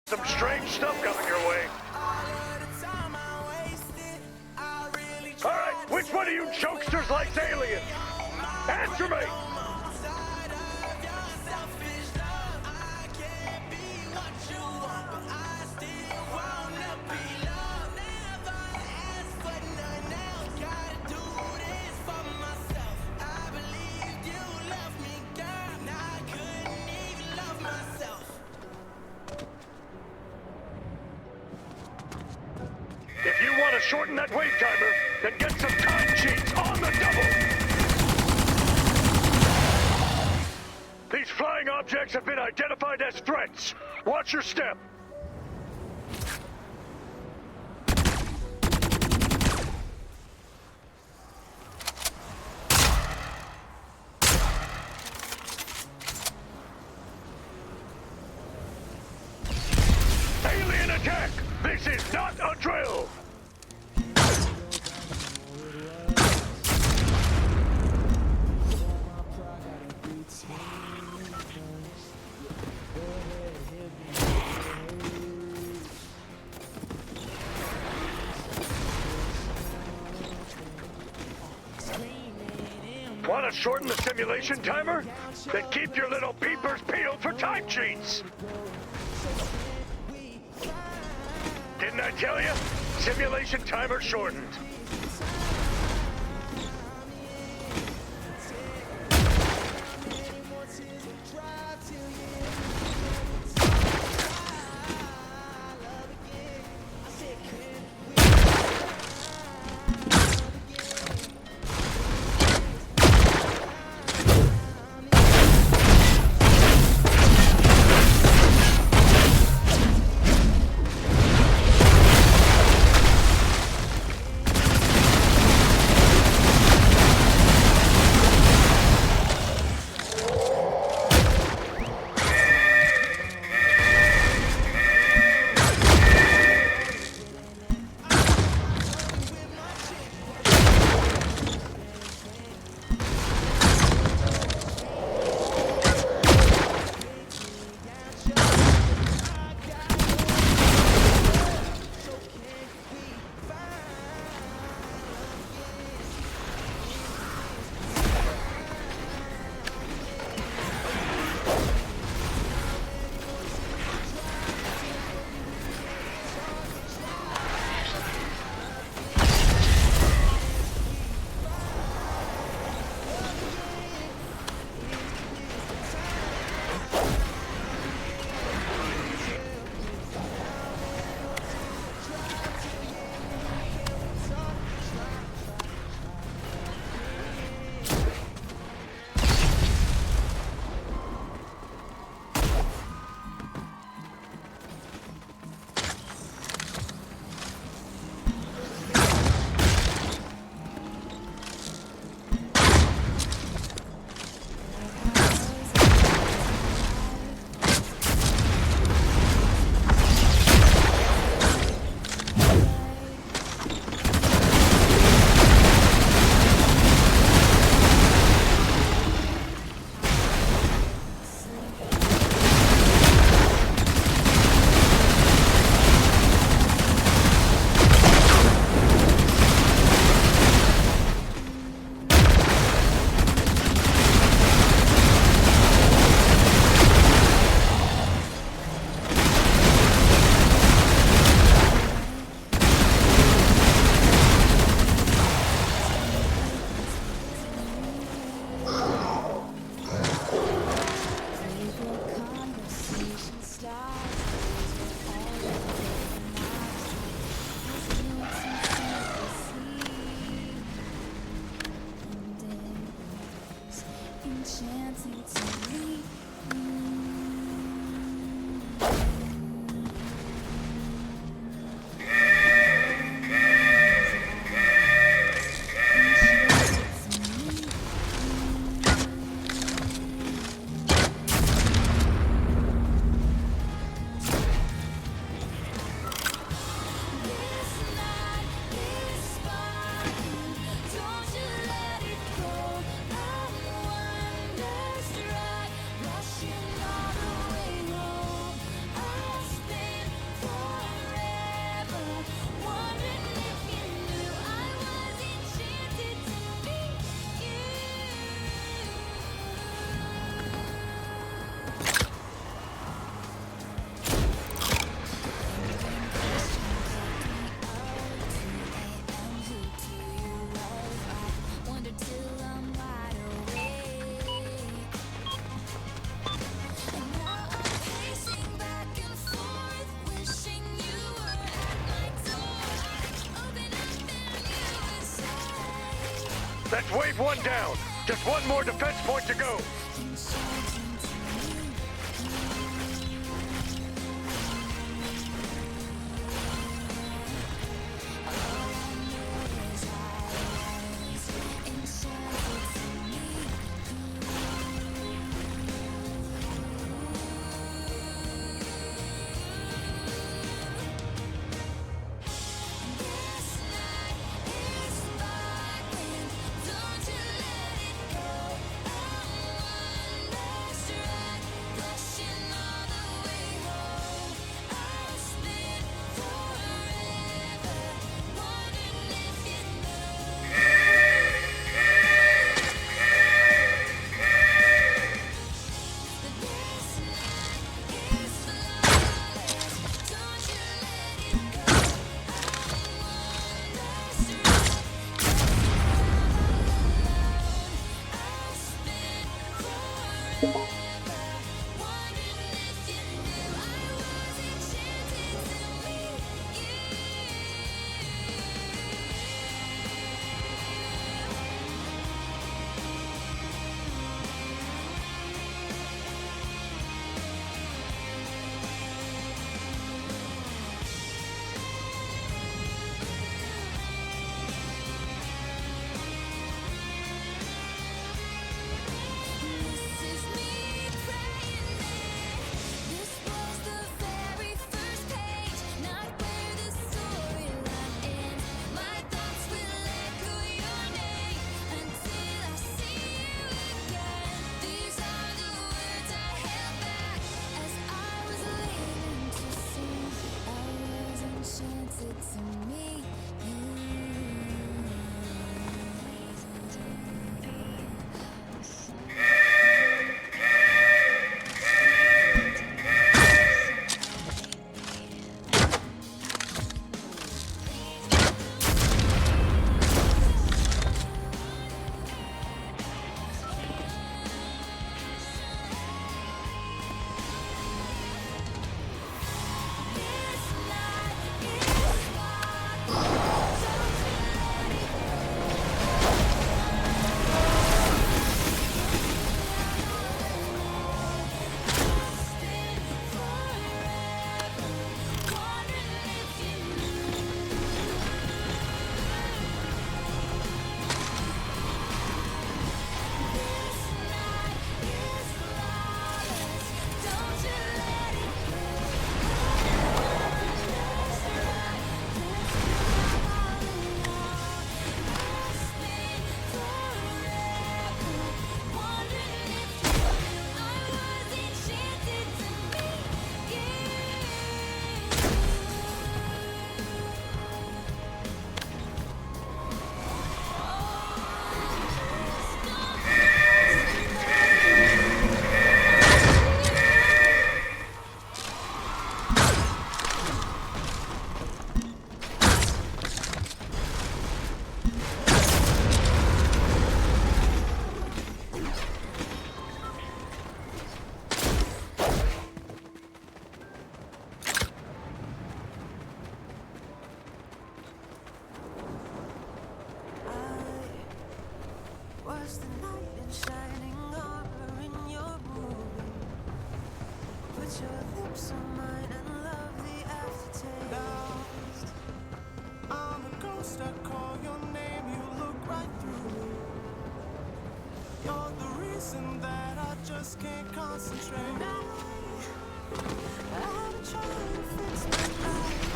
Some strange stuff coming your way. Alright, which one of you jokesters likes aliens? Answer me! If you want to shorten that wait timer, then get some time cheats on the double! These flying objects have been identified as threats. Watch your step. Alien attack! This is not a drill! Want to shorten the simulation timer? Then keep your little beepers peeled for time cheats! Didn't I tell you? Simulation timer shortened. That's wave one down. Just one more defense point to go. Was the night in shining armor in your movie? Put your lips on mine and love the aftertaste. Lost, I'm a ghost, I call your name, you look right through me. You're the reason that I just can't concentrate. I'm trying to fix my life.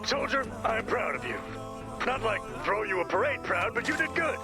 Soldier, I'm proud of you. Not like throw you a parade proud, but you did good.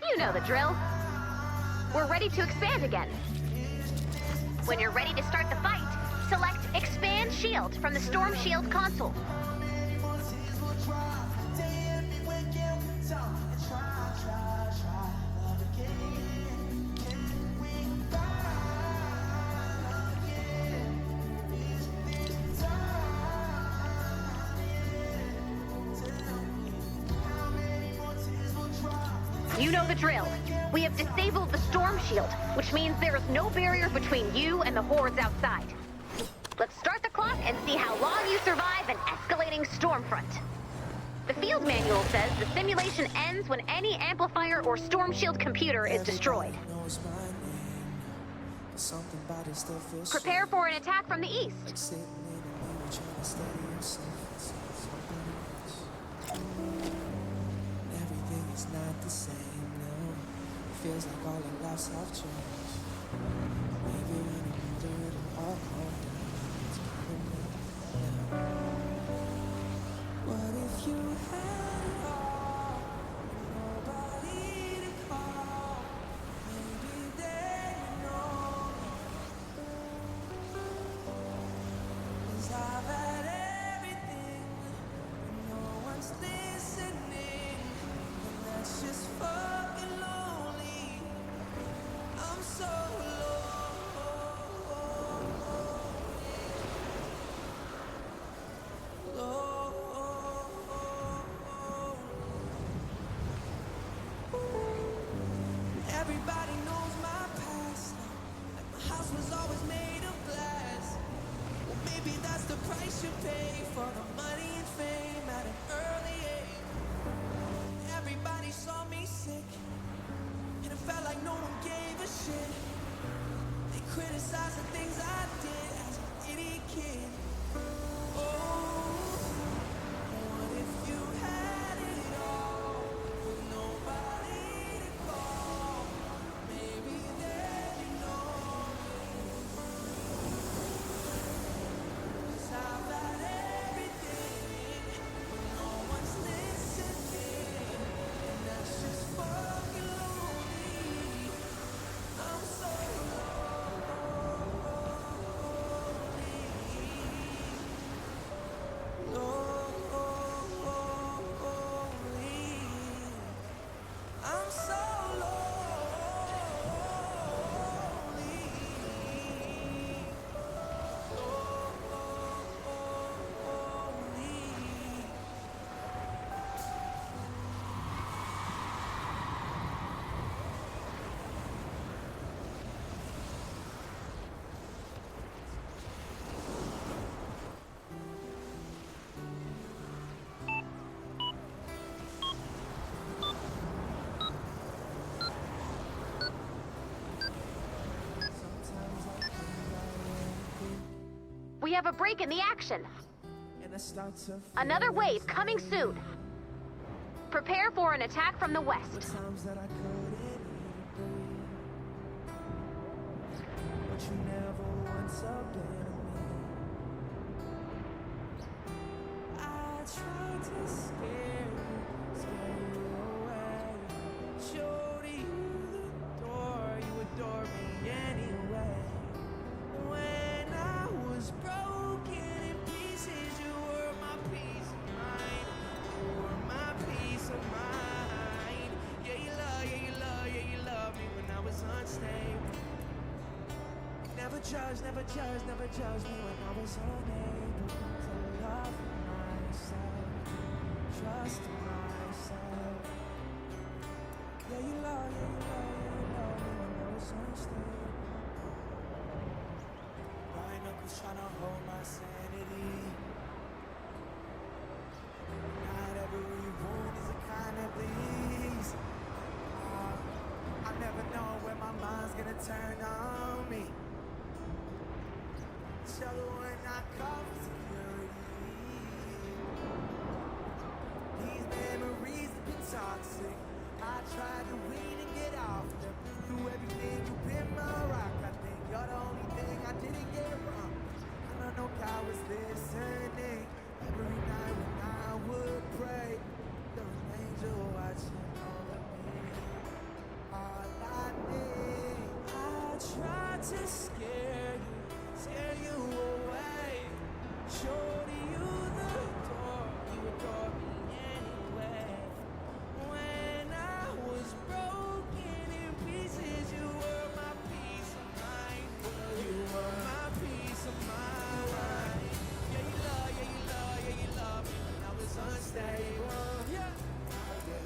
You know the drill. We're ready to expand again. When you're ready to start the fight, select Expand Shield from the Storm Shield console. You know the drill. We have disabled the Storm Shield, which means there is no barrier between you and the hordes outside. Let's start the clock and see how long you survive an escalating storm front. The field manual says the simulation ends when any amplifier or Storm Shield computer is destroyed. Prepare for an attack from the east. Everything is not the same now. It feels like all our lives have changed. Maybe when I'm older, it'll all calm down. It's coming now. What if you had it all? Nobody to call. Maybe they know. 'Cause I've had everything, but no one's listening. That's just fucking lonely. I'm so lonely. Everybody knows my past. Like my house was always made of glass. Well, maybe that's the price you pay for the money and fame at an early age. Everybody saw me sick, and it felt like no one gave a shit. They criticized the things I did as an idiot kid. Oh, what if you had it all with nobody to call? Maybe they'd know me. 'Cause I've had everything, but no one's listening. And that's just fucking lonely. I'm so lonely. We have a break in the action. and I start to feel Another wave coming soon. Prepare for an attack from the the west. times that I couldn't even breathe, but you never once abandoned me. I tried to scare you away, showed you the door, you adore me anyway. When I was broken in pieces, you were my peace of mind. You were my peace of mind. Yeah, you love me when I was unstable. Never judge me when I was unable to love myself, trust myself. Yeah, you love me when I was unstable. Right knuckles trying to hold my sanity. Not every wound is a kind that bleeds. I never know when my mind's gonna turn on me. Trouble when I call for security. These memories have been toxic. I tried to wean and get off them. Through everything you've been my rock. I think you're the only thing I didn't get wrong. I don't know God was listening. Every night when I would pray, there was an angel watching over me. All I need. I tried to scare you away. Showed you the door, you adore me anyway. When I was broken in pieces, you were my peace of mind. You were my peace of mind. Yeah, you love me when I was unstable. Yeah.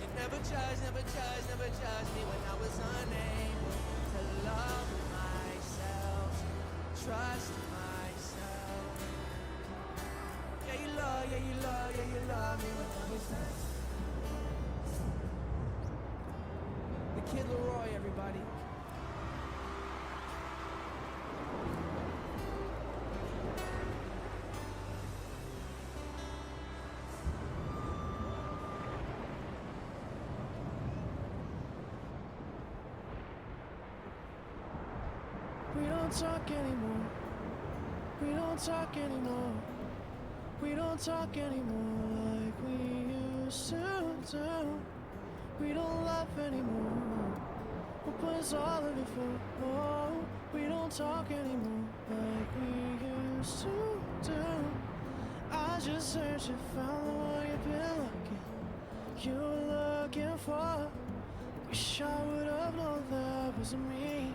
You never judge me when I was unable to love myself, trust myself. Yeah, you love me when I was unstable. The Kid Leroy, everybody. We don't talk anymore. We don't talk anymore. We don't talk anymore like we used to do. We don't laugh anymore. What was all of it for? Oh, we don't talk anymore like we used to do. I just heard you found the one you've been looking. You were looking for. Wish I would have known that wasn't me.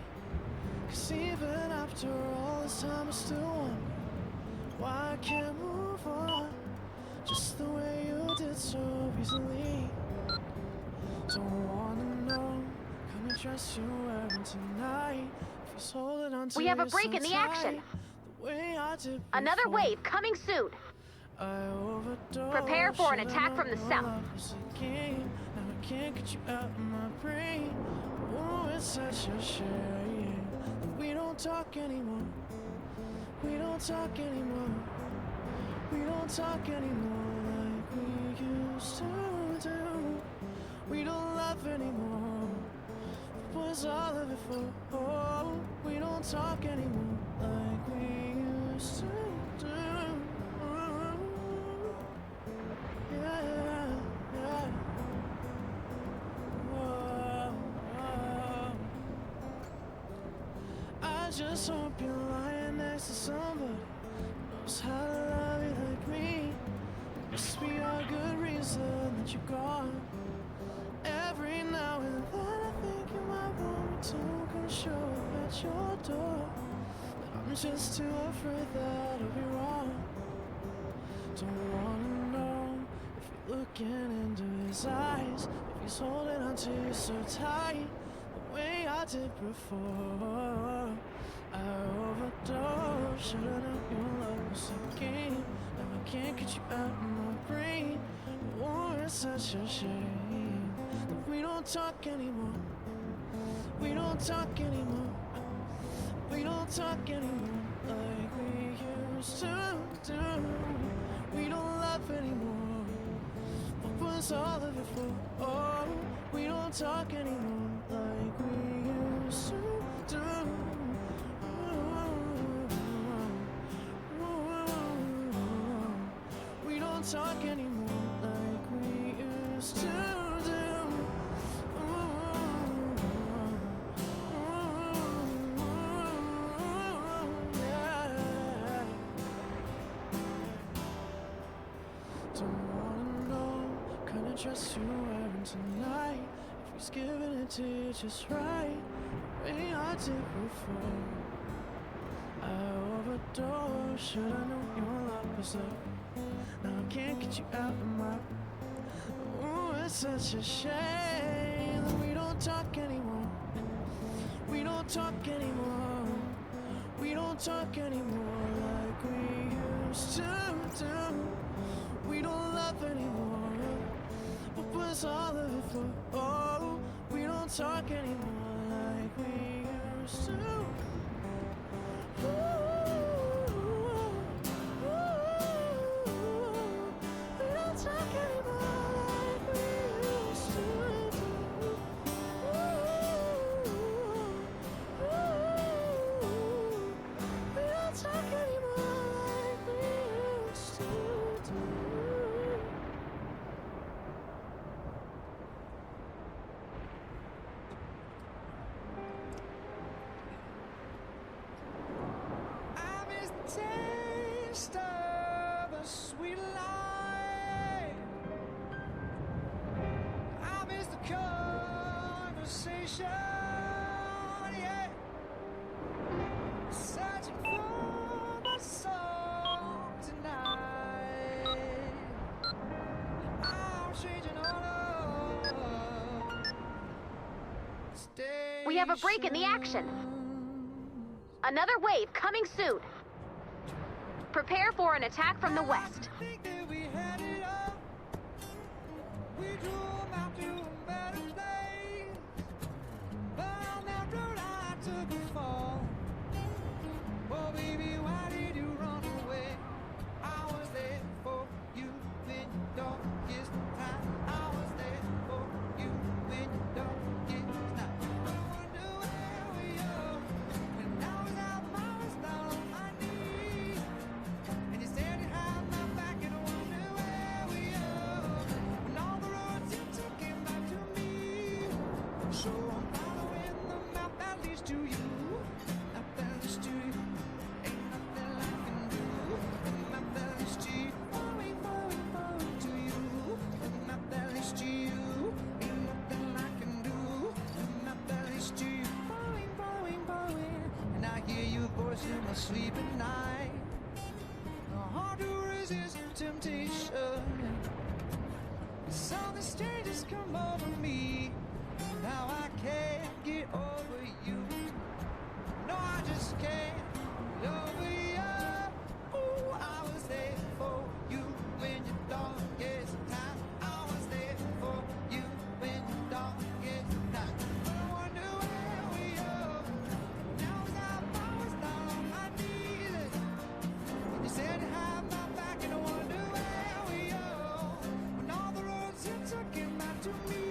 'Cause even after all this time I still wonder why I can't move on just the way you did so recently. Don't wanna know kind of dress you're wearing tonight. If he's holding on to We have a you break so in the tight, action. the way I did Another before. wave coming soon. I overdosed. Prepare for an Should've attack from the known south. love was a game. Now I can't get you out of my brain. Oh, it's such a shame that we don't talk anymore. We don't talk anymore. We don't talk anymore like we used to do. We don't laugh anymore. What was all of it for? Oh, we don't talk anymore like we used to do. Yeah, yeah. Whoa, whoa. I just hope you're lying next to somebody who knows how to love you like me. Must be a good reason that you're gone. Every now and then I think you might want me to come show up at your door, but I'm just too afraid that I'll be wrong. Don't wanna know if you're looking into his eyes, if he's holding on to you so tight, the way I did before. I overdosed, should've known your love was a game. Now I can't get you out of my brain. Oh, it's such a shame that we don't talk anymore. We don't talk anymore. We don't talk anymore like we used to was all of it for? Oh, we don't talk anymore like we used to do. We don't talk anymore like we used to do. Yeah. Don't wanna know kind of dress you're wearing tonight. If he's giving it to you just right, the way I did before. I overdosed, should've known your love was up. Now I can't get you out of my. Ooh, it's such a shame that we don't talk anymore. We don't talk anymore. We don't talk anymore like we used to do. We don't love anymore. What was all of it for? Oh, we don't talk anymore like we used to. We don't talk anymore like we used to. We don't talk anymore like we used to do. I miss the taste of a sweet life. I miss the conversation, yeah. Searching for my song tonight. I'm changing all of. We have a break in the action. Another wave coming soon. Prepare for an attack from the west. Think that we had it all. We drove out to a better place. But on that road I took a fall. Oh baby, why did you run away? I was there for you in your darkest time. I was there for you in your darkest night. I wonder where we are. When I was out, I was down on my knees. And you said you had my back, and I wonder where we are. When all the roads you took came back to me. So I'm following the map that leads to you. Map that leads to you. Ain't nothing I can do. The map that leads to you. Following, following, following to you. The map that leads to you. Ain't nothing I can do. The map that leads to you. Following, following, following. And I hear your voice in my sleep at night. Hard to resist temptation. Something strange has come over me. Now I can't get over you. No, I just can't get over you. Ooh, I was there for you when your darkest time. I was there for you when your darkest night. But I wonder where we are. Now I was down on my knees. You said you had my back, and I wonder where we are. When all the roads you took came back to me.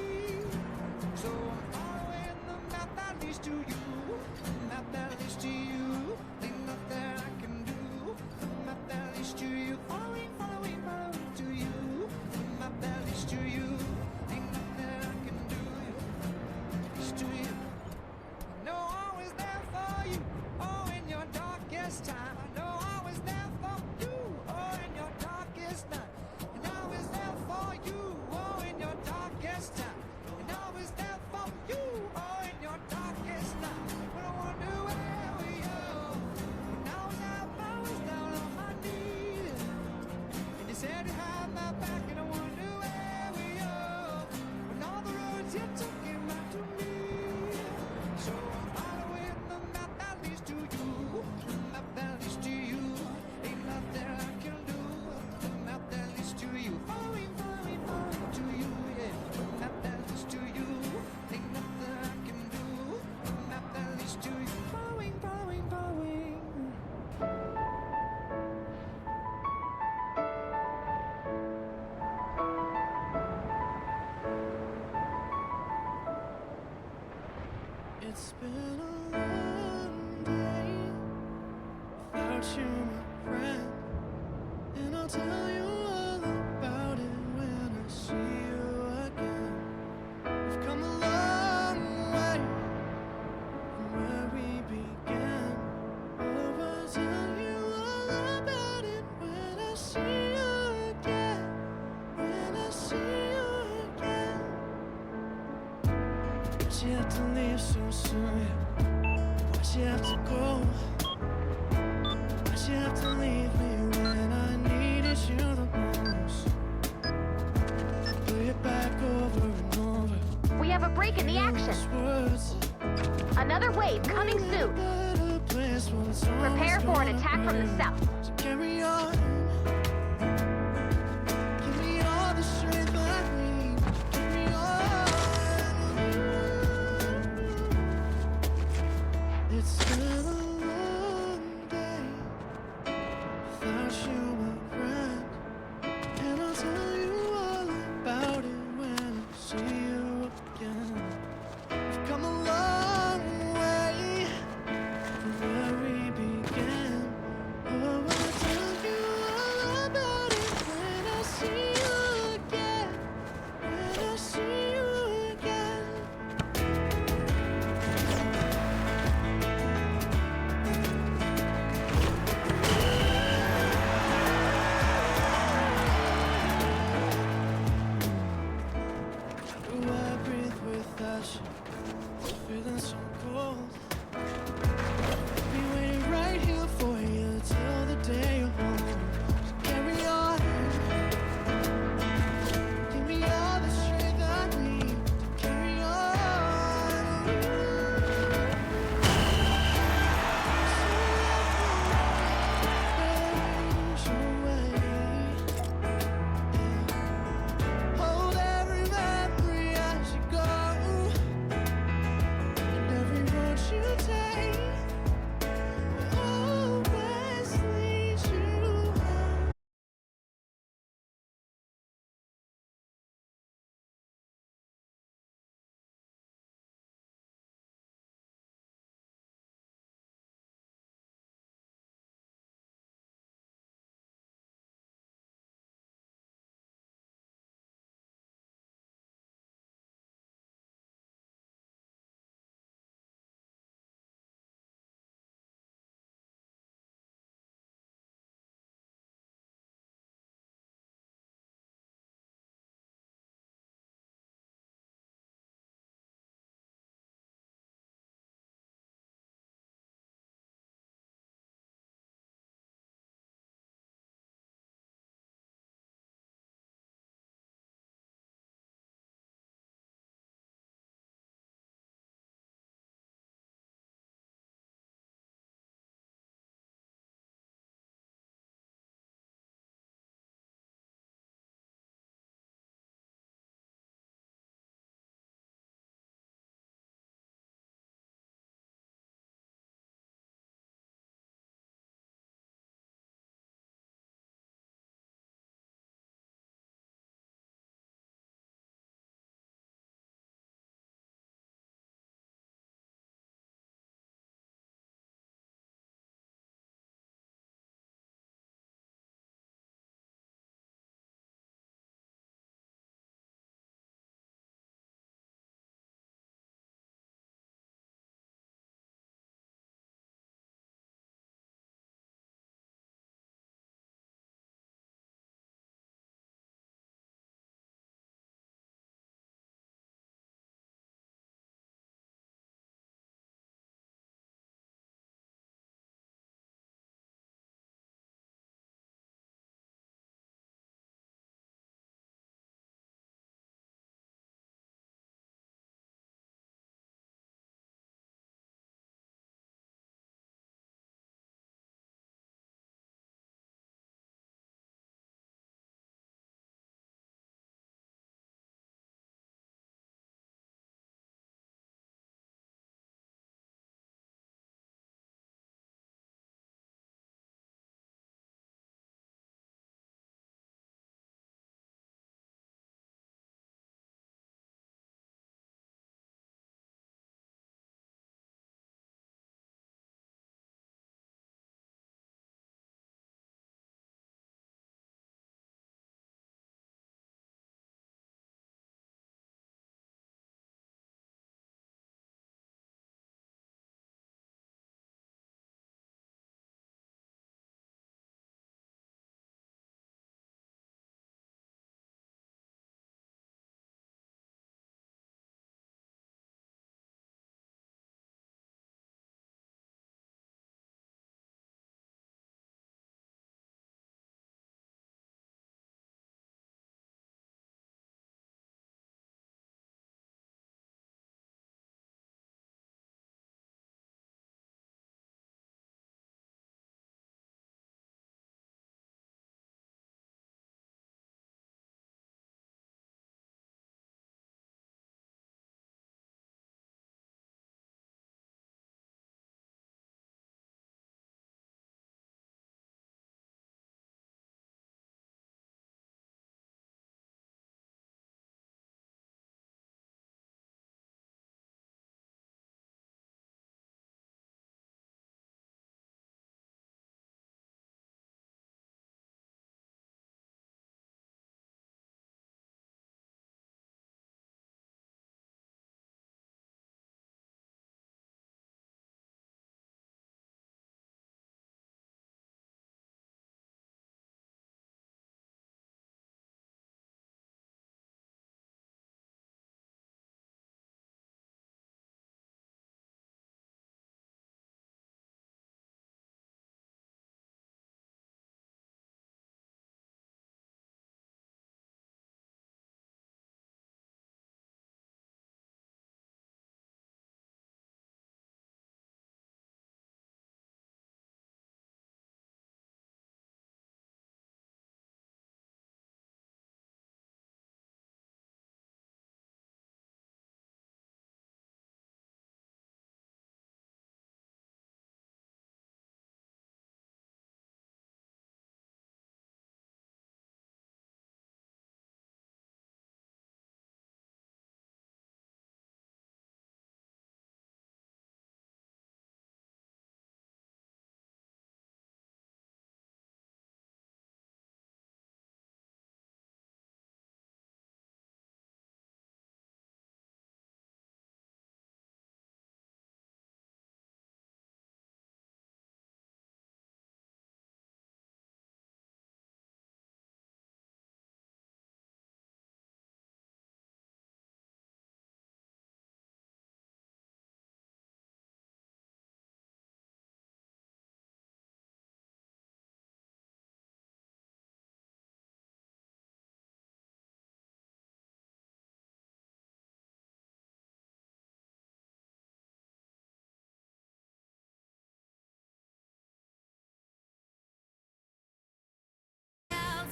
So I'm following the map that leads to you. The map that leads to you. Ain't nothing I can do. The map that leads to you. Following, following, following to you. The map that leads to you. Ain't nothing I can do. Leads to you. No, I was there for you. Oh, in your darkest time. I know I was there for you. Oh, in your darkest night. And I was there for you. Oh, in your darkest time. And I was there for you. Oh, in your darkest night. But I wonder where we are. When I was out, I was down on my knees. And you said you had my back, and I wonder where we are. When all the roads you took came back to me. So I'm following the map that leads to you. The map that leads to you. Ain't nothing I can do. The map that leads to you. Following, following, following to you. Yeah. The map that leads to you. Ain't nothing I can do. The map that leads to you. Following, following, following. It's been a long day without you, my friend. And I'll tell you all about it when I see you again. We've come a long way from where we began. Oh, I'll tell you all about it when I see you again. When I see you again. Why'd you have to leave so soon? Why'd you have to go? Why'd you have to leave me when I needed you the most? Play it back over and over. We have a break in the action. Those words. Another wave coming soon. Better place when it's always Prepare for an gonna attack from the hurt. south. So carry on. Give me all the strength I need. Give me on. It's been a long day without you, my friend. And I'll tell you all about it when I see you again. We've come a long way from where we began. Oh,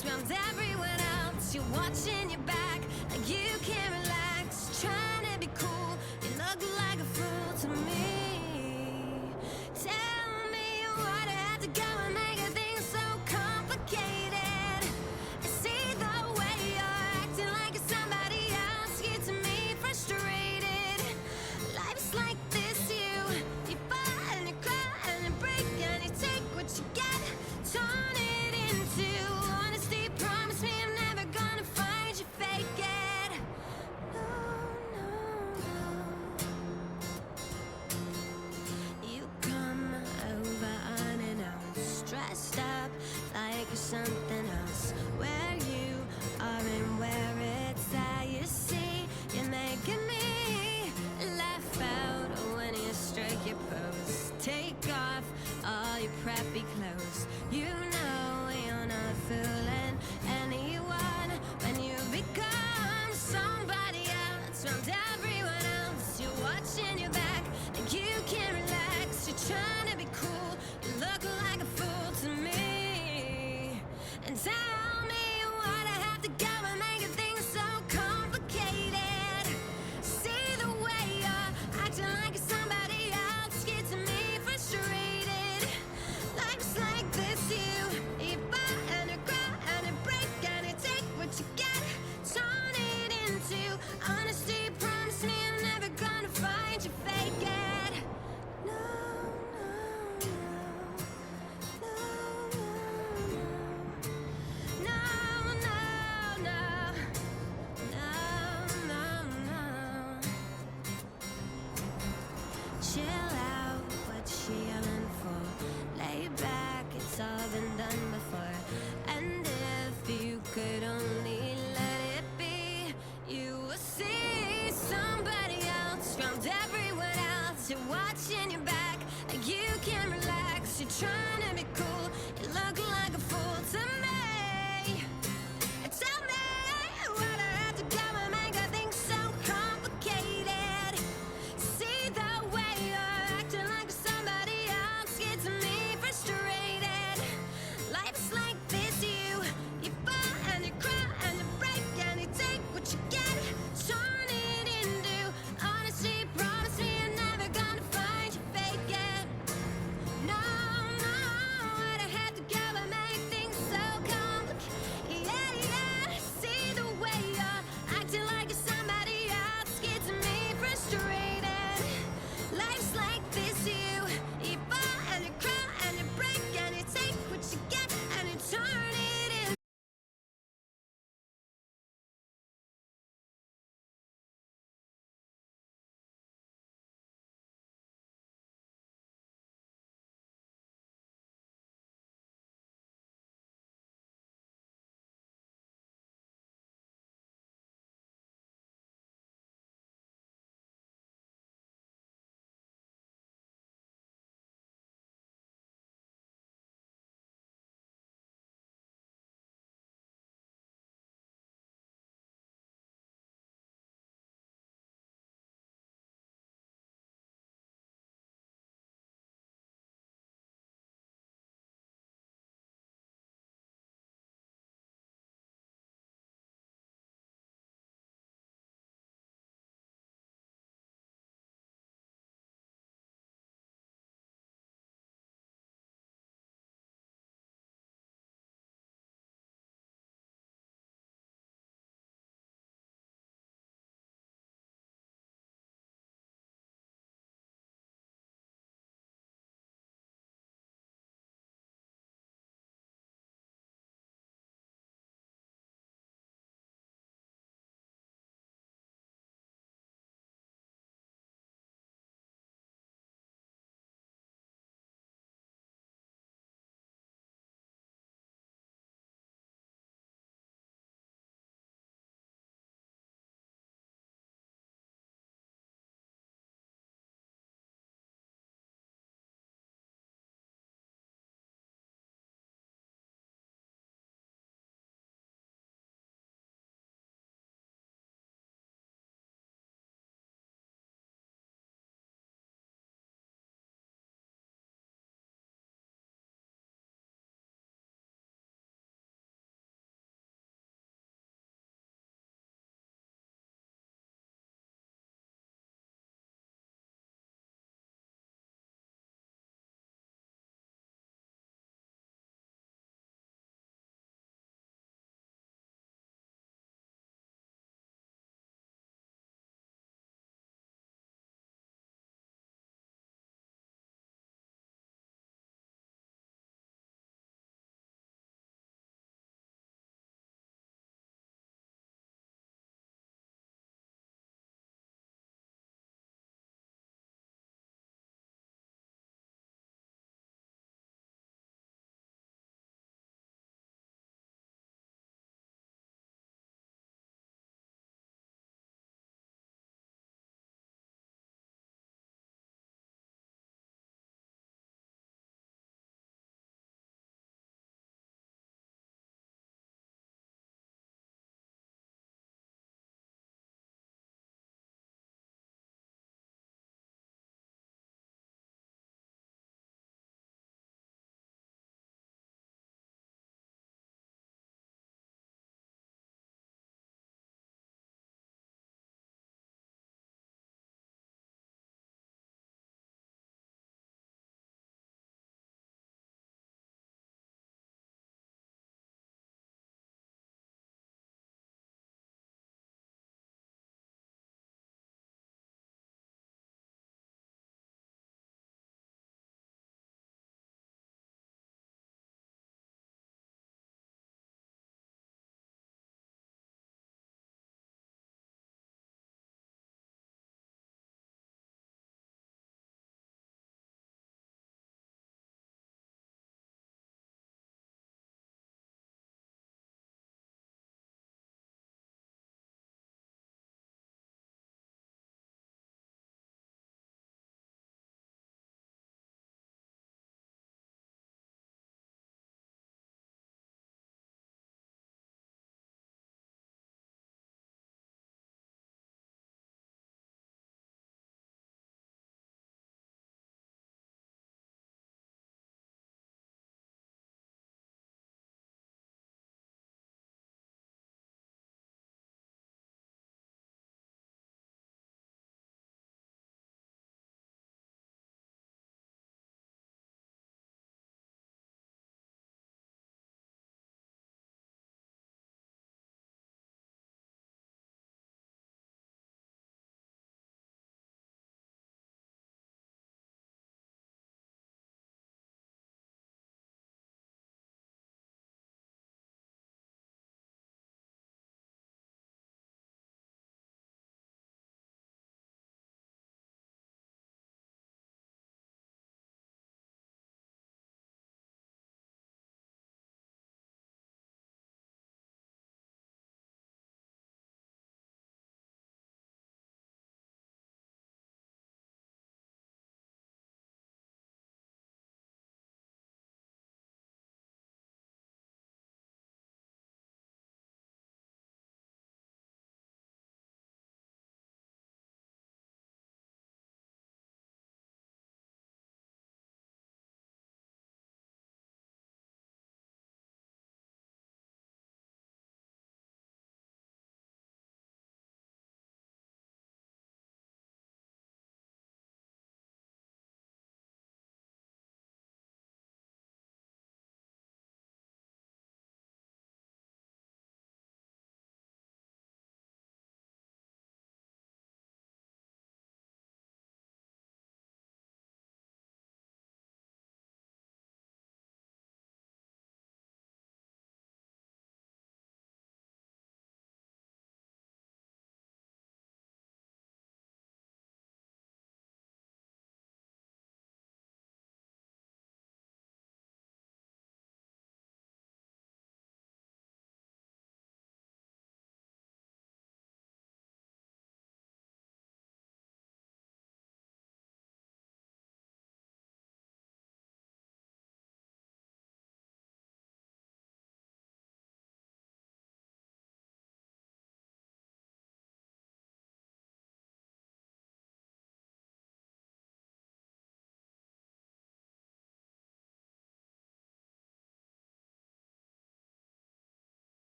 surround everyone else. You're watching your back, like you can't relax. Trying to be cool, you look like a fool to me. Tell me why I have to go and make things so complicated. I see the way you're acting like it's somebody else. Gets me frustrated. Life's like this, you fall and you cry and you break and you take what you get, turn it into honesty. Promise me I'm never gonna find you fake it. No, no, no. You come over unannounced, dressed up like you're something else. Where you are and where it's at, you see, you're making me laugh out when you strike your pose. Take off all your preppy clothes. You know you're not fooling anyone when you become somebody else. Around everyone else, you're watching your back, and you can't relax. You're trying to be cool, you look like a fool to me. And tell me what I have to go and make things so complicated. See the way you're acting like it's somebody else. Gets me frustrated. Life's like this, you fall and you cry and you break and you take what you get, turn it into honesty. Promise me I'm never gonna find you fake it. No, no, no, no, no, no.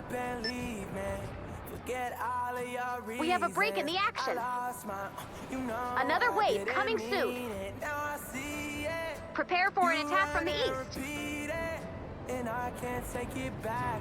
up and leave me. Forget all of your reasons. We have a break in the action. Another wave coming soon. Prepare for an attack from the east. And I can't take it back.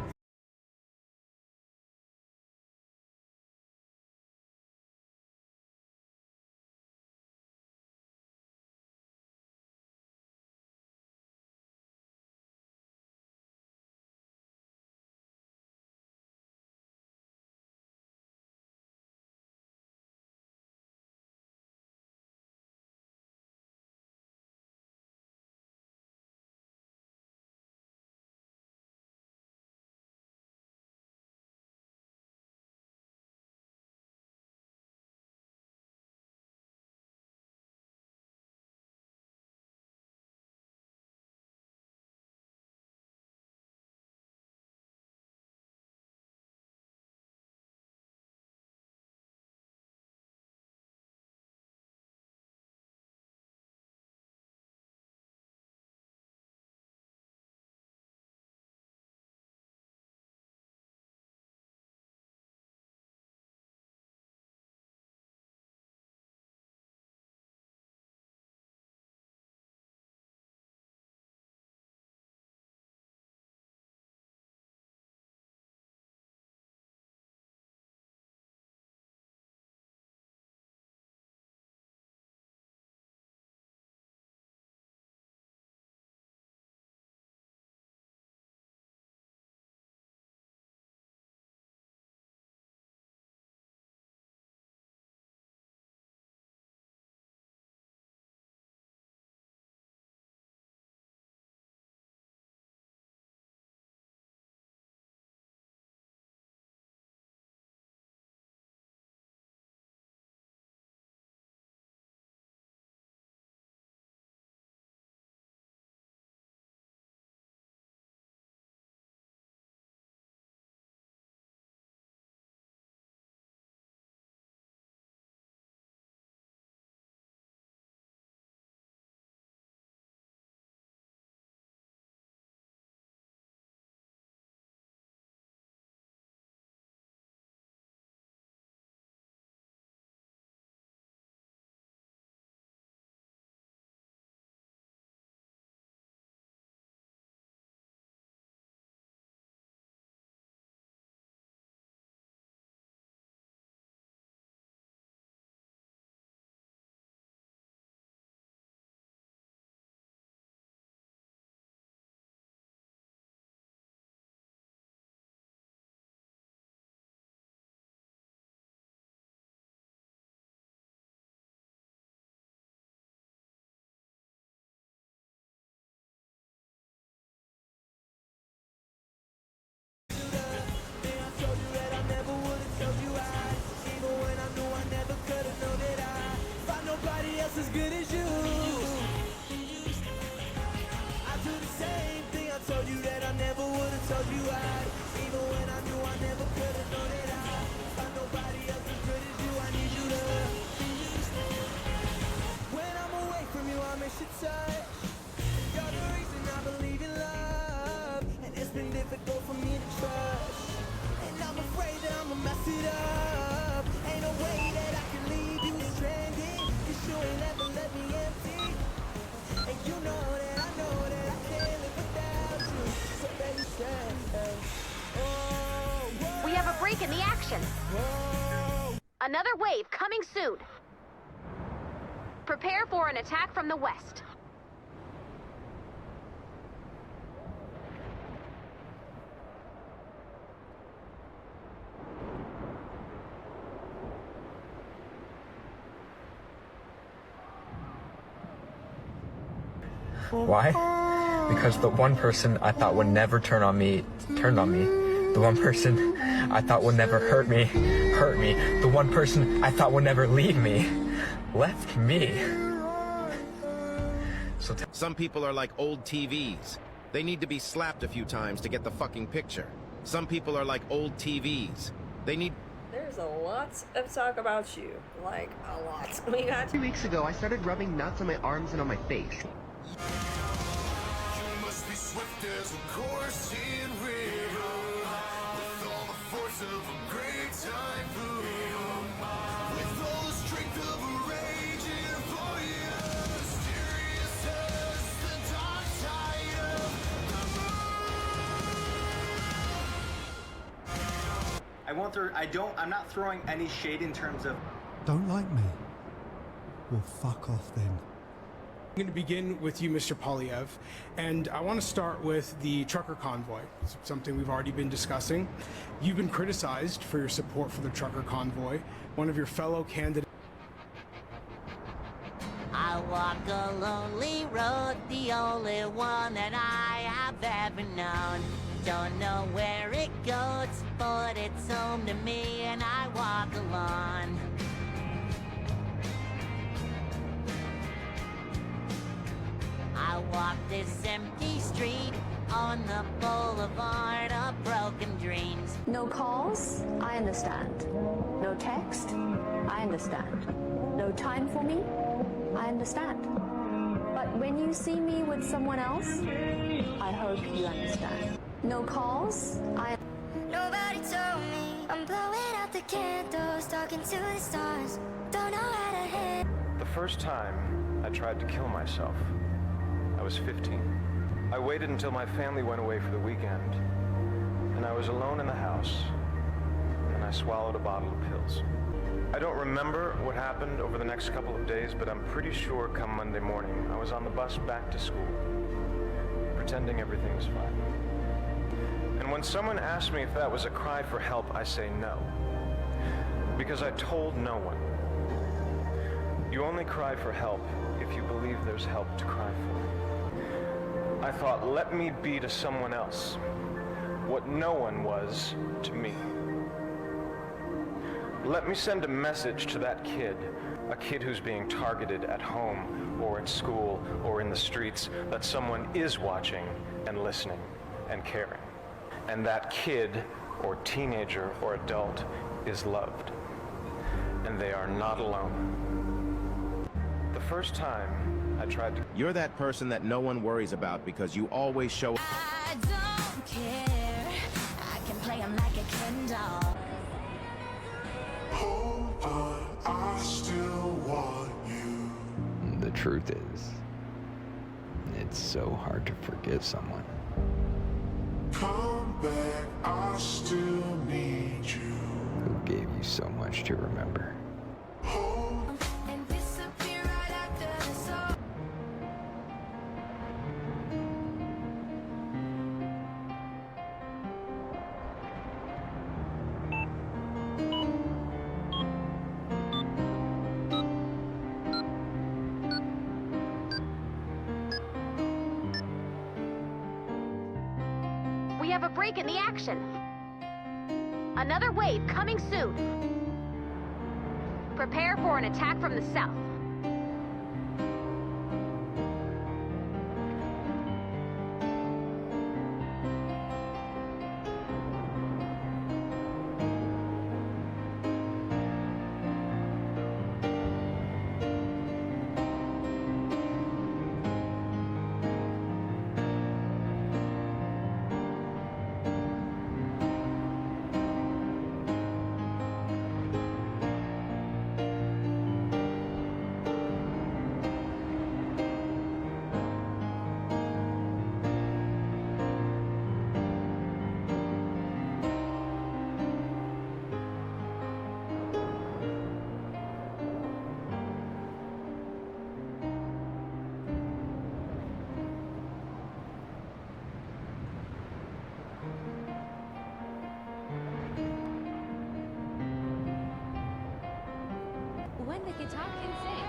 As good as you. I do the same thing. I told you that I never would have told you I. Even when I knew I never could have known it. I find nobody else as good as you. I need you to. When I'm away from you, I miss your touch. You're the reason I believe in love, and it's been difficult for me to trust. And I'm afraid that I'ma mess it up. Ain't no way that I can leave you stranded. You ain't never let me empty. And you know that I can't live without you. So baby, say, oh, We have a break in the action. Another wave coming soon. Prepare for an attack from the west. Why? Because the one person I thought would never turn on me, turned on me. The one person I thought would never hurt me, hurt me. The one person I thought would never leave me, left me. So some people are like old TVs. They need to be slapped a few times to get the fucking picture. Some people are like old TVs. They need... There's a lot of talk about you. Like, a lot. We got 2 weeks ago, I started rubbing nuts on my arms and on my face. You must be swift as a coursing river, with all I'm not throwing any shade in terms of... Don't like me? Well, fuck off then. I'm going to begin with you, Mr. Polyev, and I want to start with the trucker convoy. It's something we've already been discussing. You've been criticized for your support for the trucker convoy. One of your fellow candidates... I walk a lonely road, the only one that I have ever known. Don't know where it goes, but it's home to me, and I walk alone. I walk this empty street on the boulevard of broken dreams. No calls? I understand. No text? I understand. No time for me? I understand. But when you see me with someone else, I hope you understand. No calls? Nobody told me I'm blowing out the candles, talking to the stars. Don't know how to handle. The first time I tried to kill myself, I was 15. I waited until my family went away for the weekend, and I was alone in the house, and I swallowed a bottle of pills. I don't remember what happened over the next couple of days, but I'm pretty sure come Monday morning, I was on the bus back to school, pretending everything was fine. And when someone asked me if that was a cry for help, I say no, because I told no one. You only cry for help if you believe there's help to cry for. I thought, let me be to someone else what no one was to me. Let me send a message to that kid, a kid who's being targeted at home or at school or in the streets, that someone is watching and listening and caring. And that kid or teenager or adult is loved. And they are not alone. The first time I tried to... You're that person that no one worries about because you always show... I don't care. I can play him like a Ken doll. Hold on, I still want you. The truth is, it's so hard to forget someone. Come back, I still need you. Who gave you so much to remember. And disappear right after the song. We have a break in the action. Another wave coming soon. Prepare for an attack from the south. When the guitar can sing.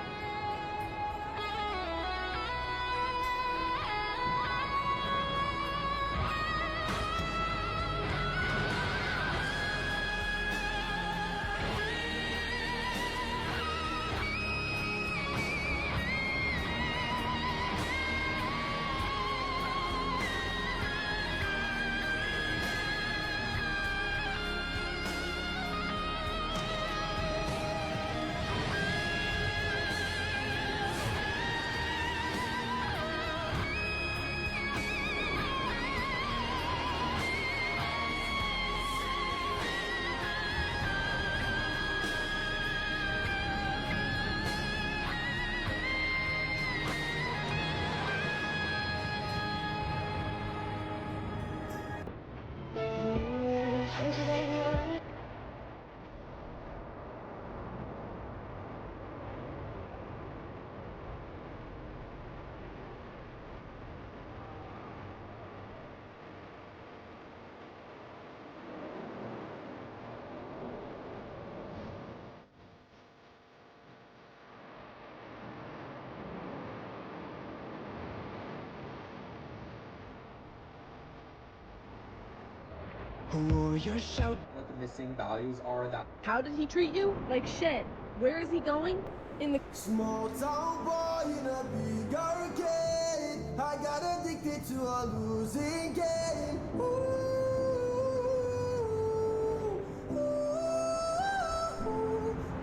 Your shout. What the missing values are that. How did he treat you? Like shit. Where is he going? In the small town boy in a big arcade. I got addicted to a losing game.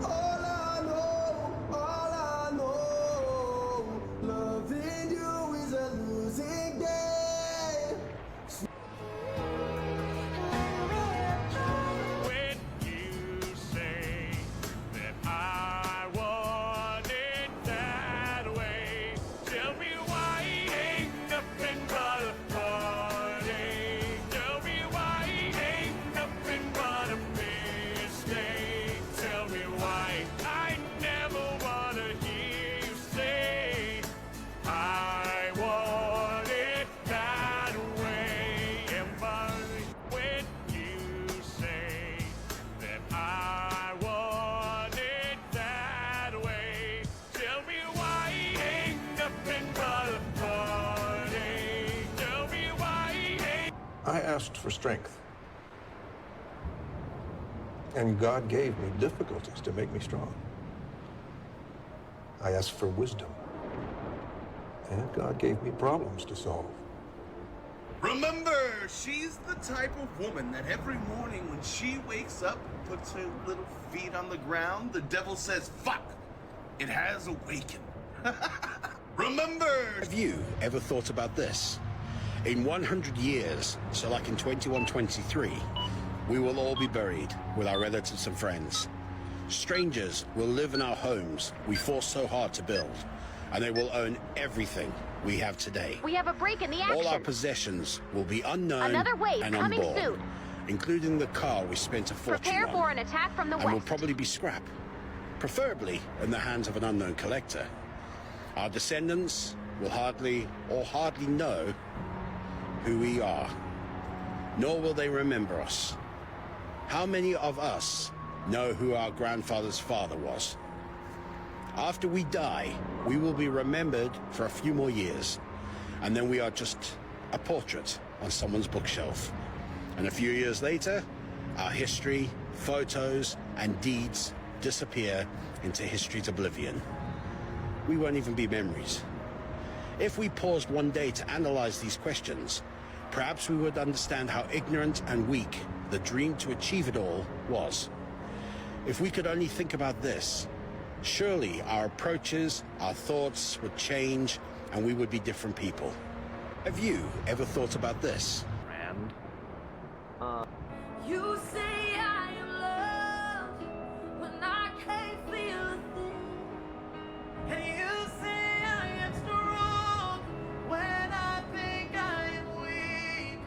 All I know, loving you is a losing game. When you say that I want it that way, tell me why ain't nothing but a party. Tell me why ain't nothing but a mistake. Tell me why I never wanna hear you say I want it that way. Am I when you say that I want it that way? Tell me why ain't nothing but a party. Tell me why ain't. I asked for strength. And God gave me difficulties to make me strong. I asked for wisdom. And God gave me problems to solve. Remember, she's the type of woman that every morning when she wakes up and puts her little feet on the ground, the devil says, fuck, it has awakened. Remember! Have you ever thought about this? In 100 years, so like in 2123, we will all be buried with our relatives and friends. Strangers will live in our homes we fought so hard to build, and they will own everything we have today. We have a break in the action. All our possessions will be unknown Another wave and coming unborn, soon. including the car we spent a fortune Prepare on, for an attack from the and will west. probably be scrap, preferably in the hands of an unknown collector. Our descendants will hardly know who we are, nor will they remember us. How many of us know who our grandfather's father was? After we die, we will be remembered for a few more years, and then we are just a portrait on someone's bookshelf. And a few years later, our history, photos, and deeds disappear into history's oblivion. We won't even be memories. If we paused one day to analyze these questions, perhaps we would understand how ignorant and weak the dream to achieve it all was. If we could only think about this, surely our approaches, our thoughts would change, and we would be different people. Have you ever thought about this? Rand. You say I am loved when I can't feel a thing. And you say I am strong when I think I am weak.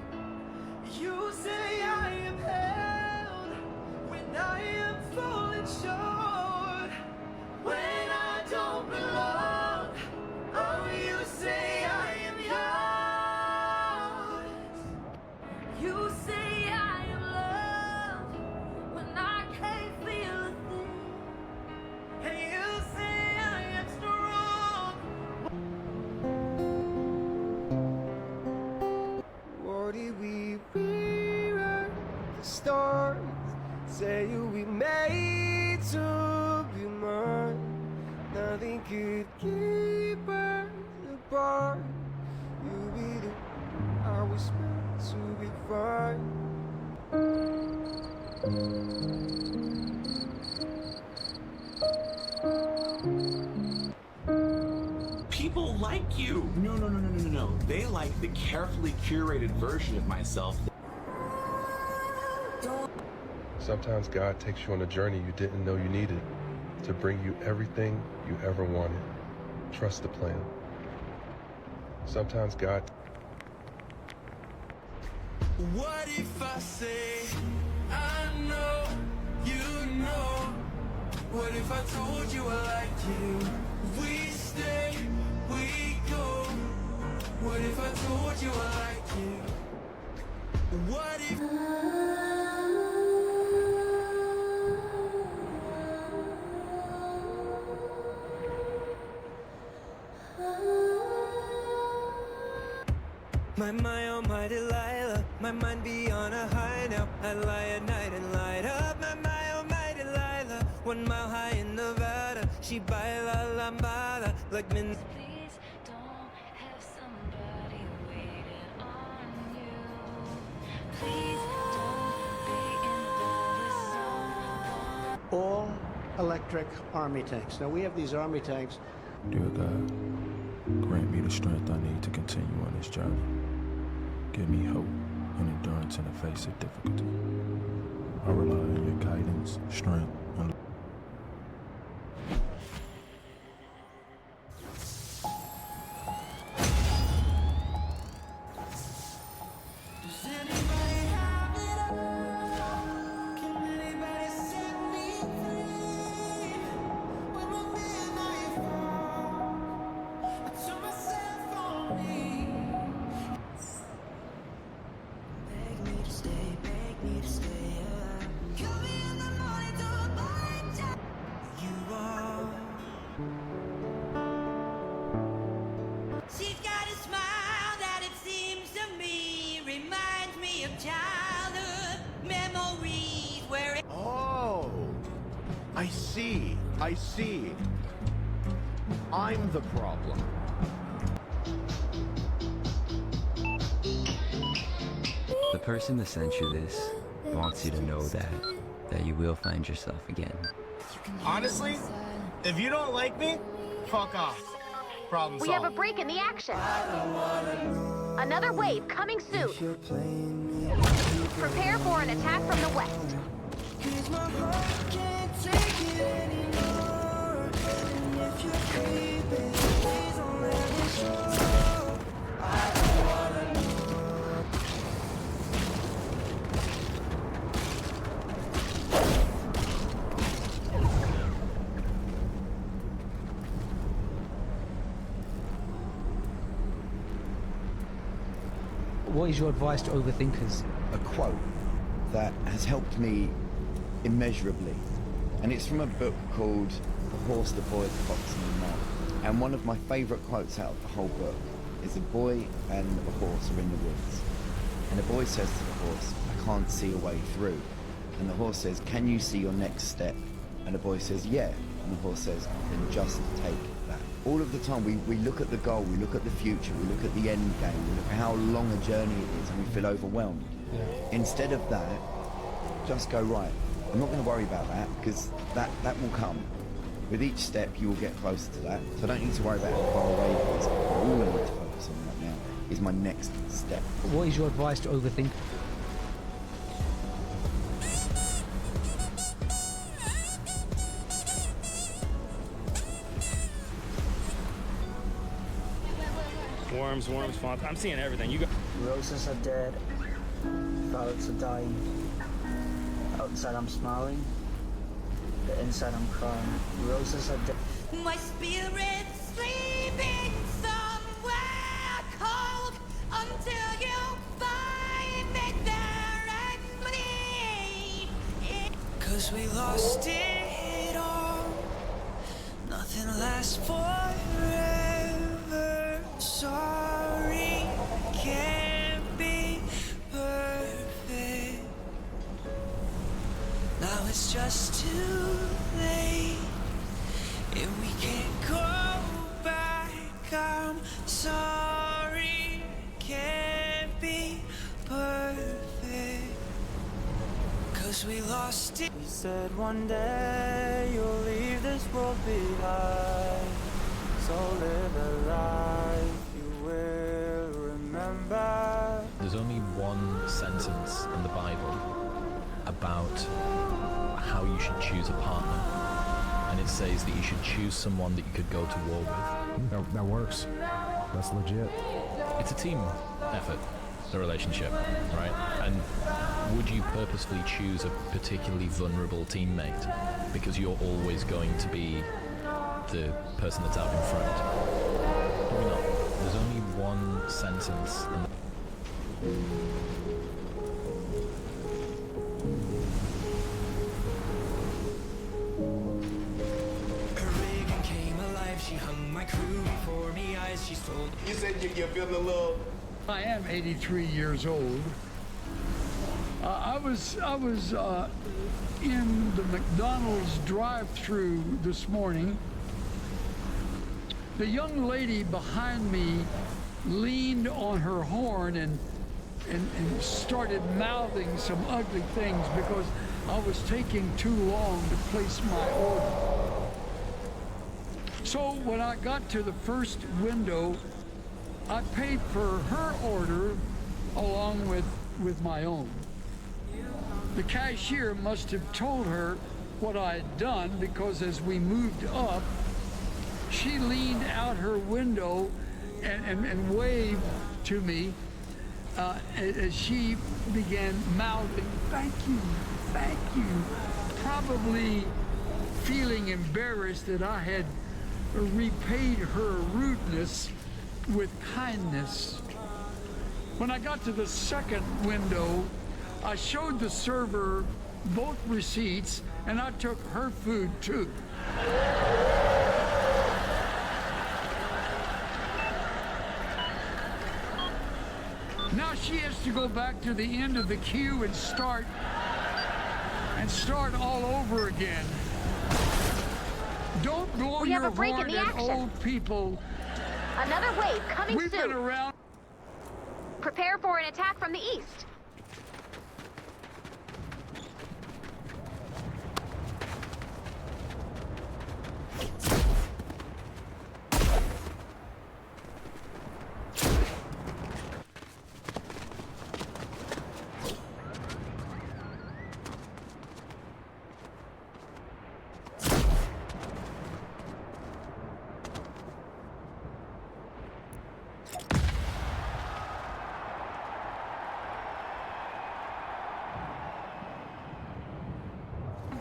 You say I am held when I am falling short. When I don't belong, oh, you say I am yours. You say I am loved when I can't feel a thing. And you say I am strong. What did we rewrite the stars? Say you'll be made to be mine. Nothing could keep us apart. You'll be the I was meant to be fine. People like you. No. They like the carefully curated version of myself. Sometimes God takes you on a journey you didn't know you needed to bring you everything you ever wanted. Trust the plan. Sometimes God... What if I say I know you know? What if I told you I liked you? We stay, we go. What if I told you I liked you? What if My oh my Delilah, My mind be on a high now. I lie at night and light up my almighty Lila. 1 mile high in Nevada. She baila lambada like min. Please don't have somebody waiting on you. Please don't be in love with someone. All electric army tanks. Now we have these army tanks. Dear God, grant me the strength I need to continue on this journey. Give me hope and endurance in the face of difficulty. I rely on your guidance, strength, and She's got a smile that it seems to me reminds me of childhood memories where it. Oh, I see. I see. I'm the problem. The person that sent you this wants you to know that you will find yourself again. Honestly, if you don't like me, fuck off. Problem We solved. have a break in the action. Another wave coming soon. Prepare for an attack from the west. What is your advice to overthinkers? A quote that has helped me immeasurably, and it's from a book called The Horse, the Boy, the Fox and the Man. And one of my favourite quotes out of the whole book is a boy and a horse are in the woods, and the boy says to the horse, "I can't see a way through," and the horse says, "Can you see your next step?" And the boy says, "Yeah," and the horse says, "Then just take that." All of the time we look at the goal, we look at the future, we look at the end game, we look at how long a journey it is, and we feel overwhelmed. Yeah. Instead of that, just go, right, I'm not going to worry about that, because that will come. With each step you will get closer to that, so I don't need to worry about how far away it is. All I need to focus on right now is my next step. What is your advice to overthinkers? Worms, fonts. I'm seeing everything. You go. Roses are dead. Violets are dying. Outside I'm smiling. The inside I'm crying. Roses are dead. My spirit's sleeping somewhere cold until you find me there and bleed. 'Cause we lost it all. Nothing lasts forever. Sorry, can't be perfect. Now it's just too late, and we can't go back. I'm sorry, can't be perfect. 'Cause we lost it. We said one day you'll leave this world behind. So live a life you will remember. There's only one sentence in the Bible about how you should choose a partner, and it says that you should choose someone that you could go to war with. That works. That's legit. It's a team effort, the relationship, right? And would you purposefully choose a particularly vulnerable teammate because you're always going to be the person that's out in front? Probably not. There's only one sentence in the Reagan came alive, she hung my crew before me eyes, she told. You said you're feeling a little... I am 83 years old, was in the McDonald's drive-thru this morning. The young lady behind me leaned on her horn and started mouthing some ugly things because I was taking too long to place my order. So when I got to the first window, I paid for her order along with my own. The cashier must have told her what I had done because as we moved up, she leaned out her window and waved to me as she began mouthing, thank you, probably feeling embarrassed that I had repaid her rudeness with kindness. When I got to the second window, I showed the server both receipts and I took her food too. Now she has to go back to the end of the queue and start all over again. Don't blow We have your a break in horn the at action. old people. Another wave coming We've soon. been around. Prepare for an attack from the east.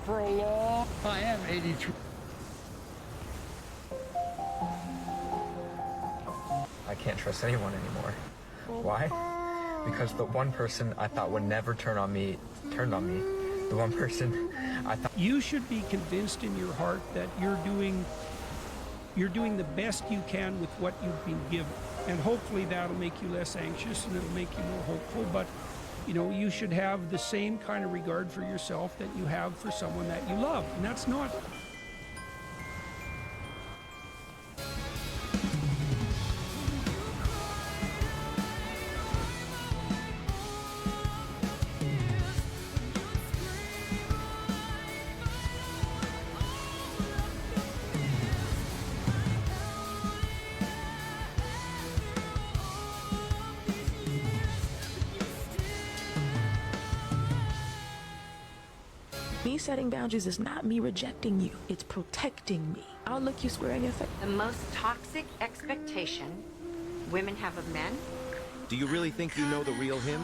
For a long, I am 83. I can't trust anyone anymore. Why? Because the one person I thought would never turn on me, turned on me. The one person I thought... You should be convinced in your heart that you're doing the best you can with what you've been given. And hopefully that'll make you less anxious and it'll make you more hopeful. But you know, you should have the same kind of regard for yourself that you have for someone that you love. And that's not... Me setting boundaries is not me rejecting you. It's protecting me. I'll look you square in your face. The most toxic expectation women have of men? Do you really think you know the real him?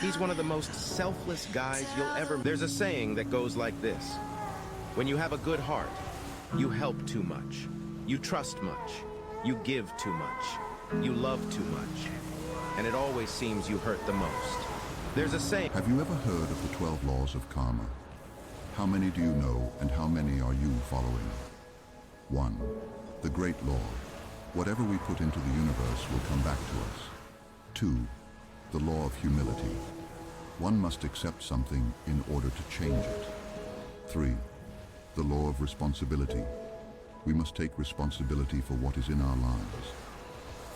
He's one of the most selfless guys you'll ever... There's a saying that goes like this. When you have a good heart, you help too much. You trust much. You give too much. You love too much. And it always seems you hurt the most. There's a saying... Have you ever heard of the 12 laws of karma? How many do you know, and how many are you following? 1. The great law. Whatever we put into the universe will come back to us. 2. The law of humility. One must accept something in order to change it. 3. The law of responsibility. We must take responsibility for what is in our lives.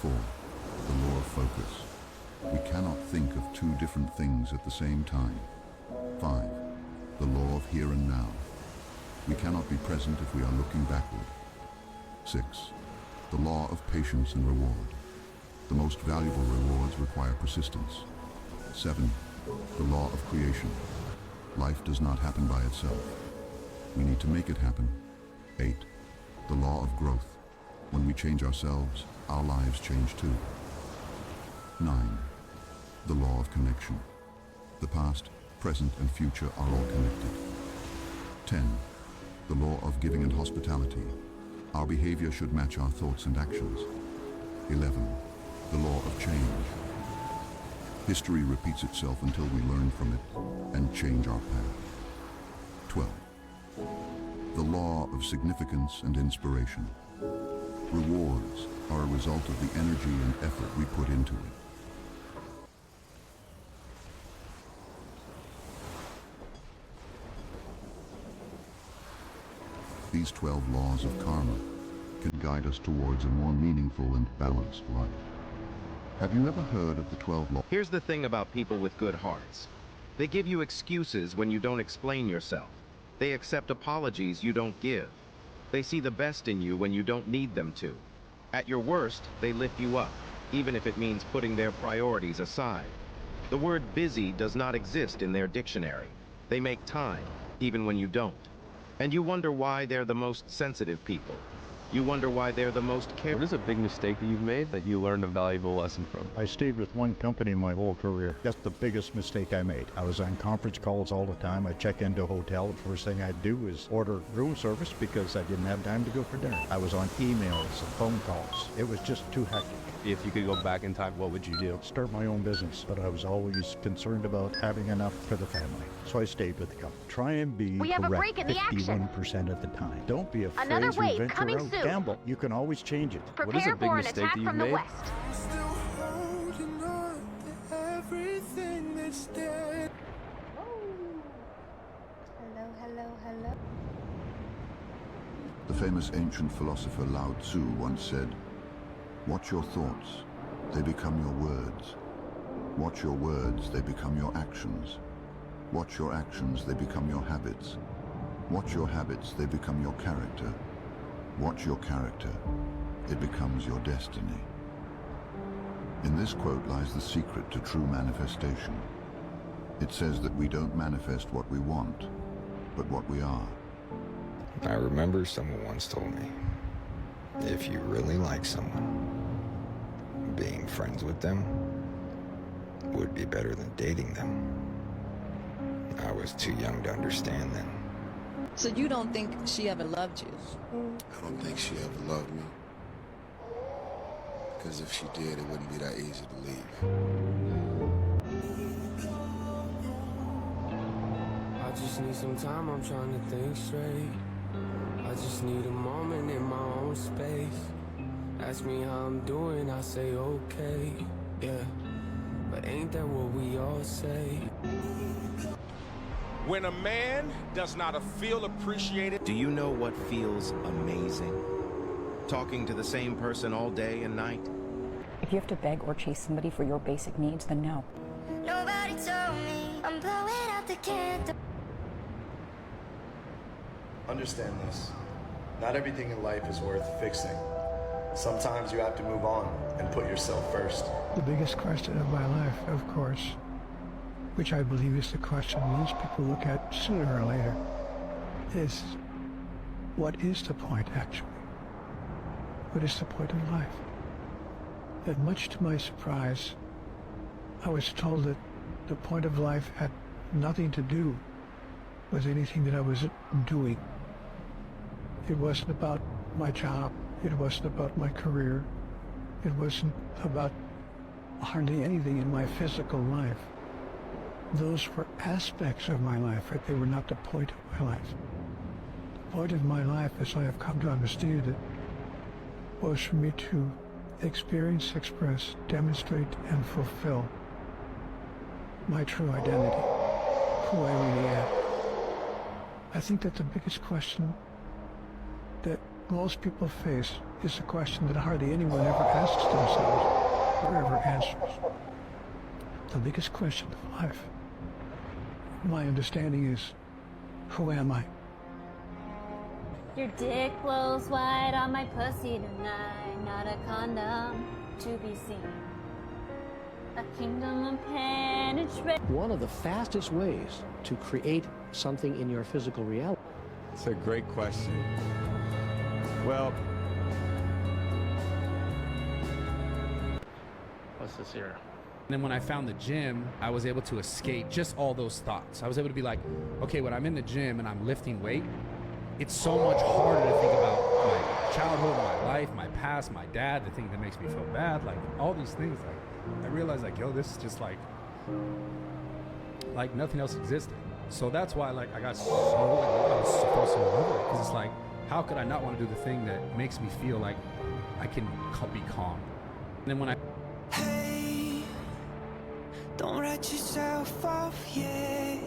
4. The law of focus. We cannot think of two different things at the same time. 5. The law of here and now. We cannot be present if we are looking backward. 6. The law of patience and reward. The most valuable rewards require persistence. 7. The law of creation. Life does not happen by itself. We need to make it happen. 8. The law of growth. When we change ourselves, our lives change too. 9. The law of connection. The past, present, and future are all connected. 10. The law of giving and hospitality. Our behavior should match our thoughts and actions. 11. The law of change. History repeats itself until we learn from it and change our path. 12. The law of significance and inspiration. Rewards are a result of the energy and effort we put into it. these 12 laws of karma can guide us towards a more meaningful and balanced life. Have you ever heard of the 12 laws? Here's the thing about people with good hearts. They give you excuses when you don't explain yourself. They accept apologies you don't give. They see the best in you when you don't need them to. At your worst, they lift you up, even if it means putting their priorities aside. The word busy does not exist in their dictionary. They make time, even when you don't. And you wonder why they're the most sensitive people. You wonder why they're the most careful. What is a big mistake that you've made that you learned a valuable lesson from? I stayed with one company my whole career. That's the biggest mistake I made. I was on conference calls all the time. I'd check into a hotel. The first thing I'd do is order room service because I didn't have time to go for dinner. I was on emails and phone calls. It was just too hectic. If you could go back in time, what would you do? Start my own business, but I was always concerned about having enough for the family. So I stayed with the company. Try and be We have a break in the action. 51% of the time. Don't be afraid Another to wave venture coming out. soon. Gamble. You can always change it. Prepare for an attack from the west. Holding on to everything that's dead. Hello. The famous ancient philosopher Lao Tzu once said, "Watch your thoughts, they become your words. Watch your words, they become your actions. Watch your actions, they become your habits. Watch your habits, they become your character. Watch your character, it becomes your destiny." In this quote lies the secret to true manifestation. It says that we don't manifest what we want, but what we are. I remember someone once told me, if you really like someone, being friends with them would be better than dating them. I was too young to understand then. So you don't think she ever loved you? I don't think she ever loved me. Because if she did, it wouldn't be that easy to leave. I just need some time, I'm trying to think straight. I just need a moment in my own space. Ask me how I'm doing, I say okay, yeah. But ain't that what we all say? When a man does not feel appreciated. Do you know what feels amazing? Talking to the same person all day and night? If you have to beg or chase somebody for your basic needs, then no. Nobody told me I'm blowing out the candle. Understand this. Not everything in life is worth fixing. Sometimes you have to move on and put yourself first. The biggest question of my life, of course, which I believe is the question most people look at sooner or later, is what is the point actually? What is the point of life? And much to my surprise, I was told that the point of life had nothing to do with anything that I was doing. It wasn't about my job. It wasn't about my career. It wasn't about hardly anything in my physical life. Those were aspects of my life, but they were not the point of my life. The point of my life, as I have come to understand it, was for me to experience, express, demonstrate, and fulfill my true identity, who I really am. I think that the biggest question that most people face is a question that hardly anyone ever asks themselves or ever answers. The biggest question of life, my understanding, is, who am I? Your dick blows wide on my pussy tonight. Not a condom to be seen. A kingdom of penetration. One of the fastest ways to create something in your physical reality. It's a great question. Well, what's this here? And then when I found the gym, I was able to escape just all those thoughts. I was able to be like, okay, when I'm in the gym and I'm lifting weight, it's so much harder to think about my childhood, my life, my past, my dad, the thing that makes me feel bad, like all these things. Like I realized, like, yo, this is just like nothing else existed. So that's why, like, I was so in love with it, because it's like, how could I not want to do the thing that makes me feel like I can be calm? And then when I Hey, don't write yourself off yet.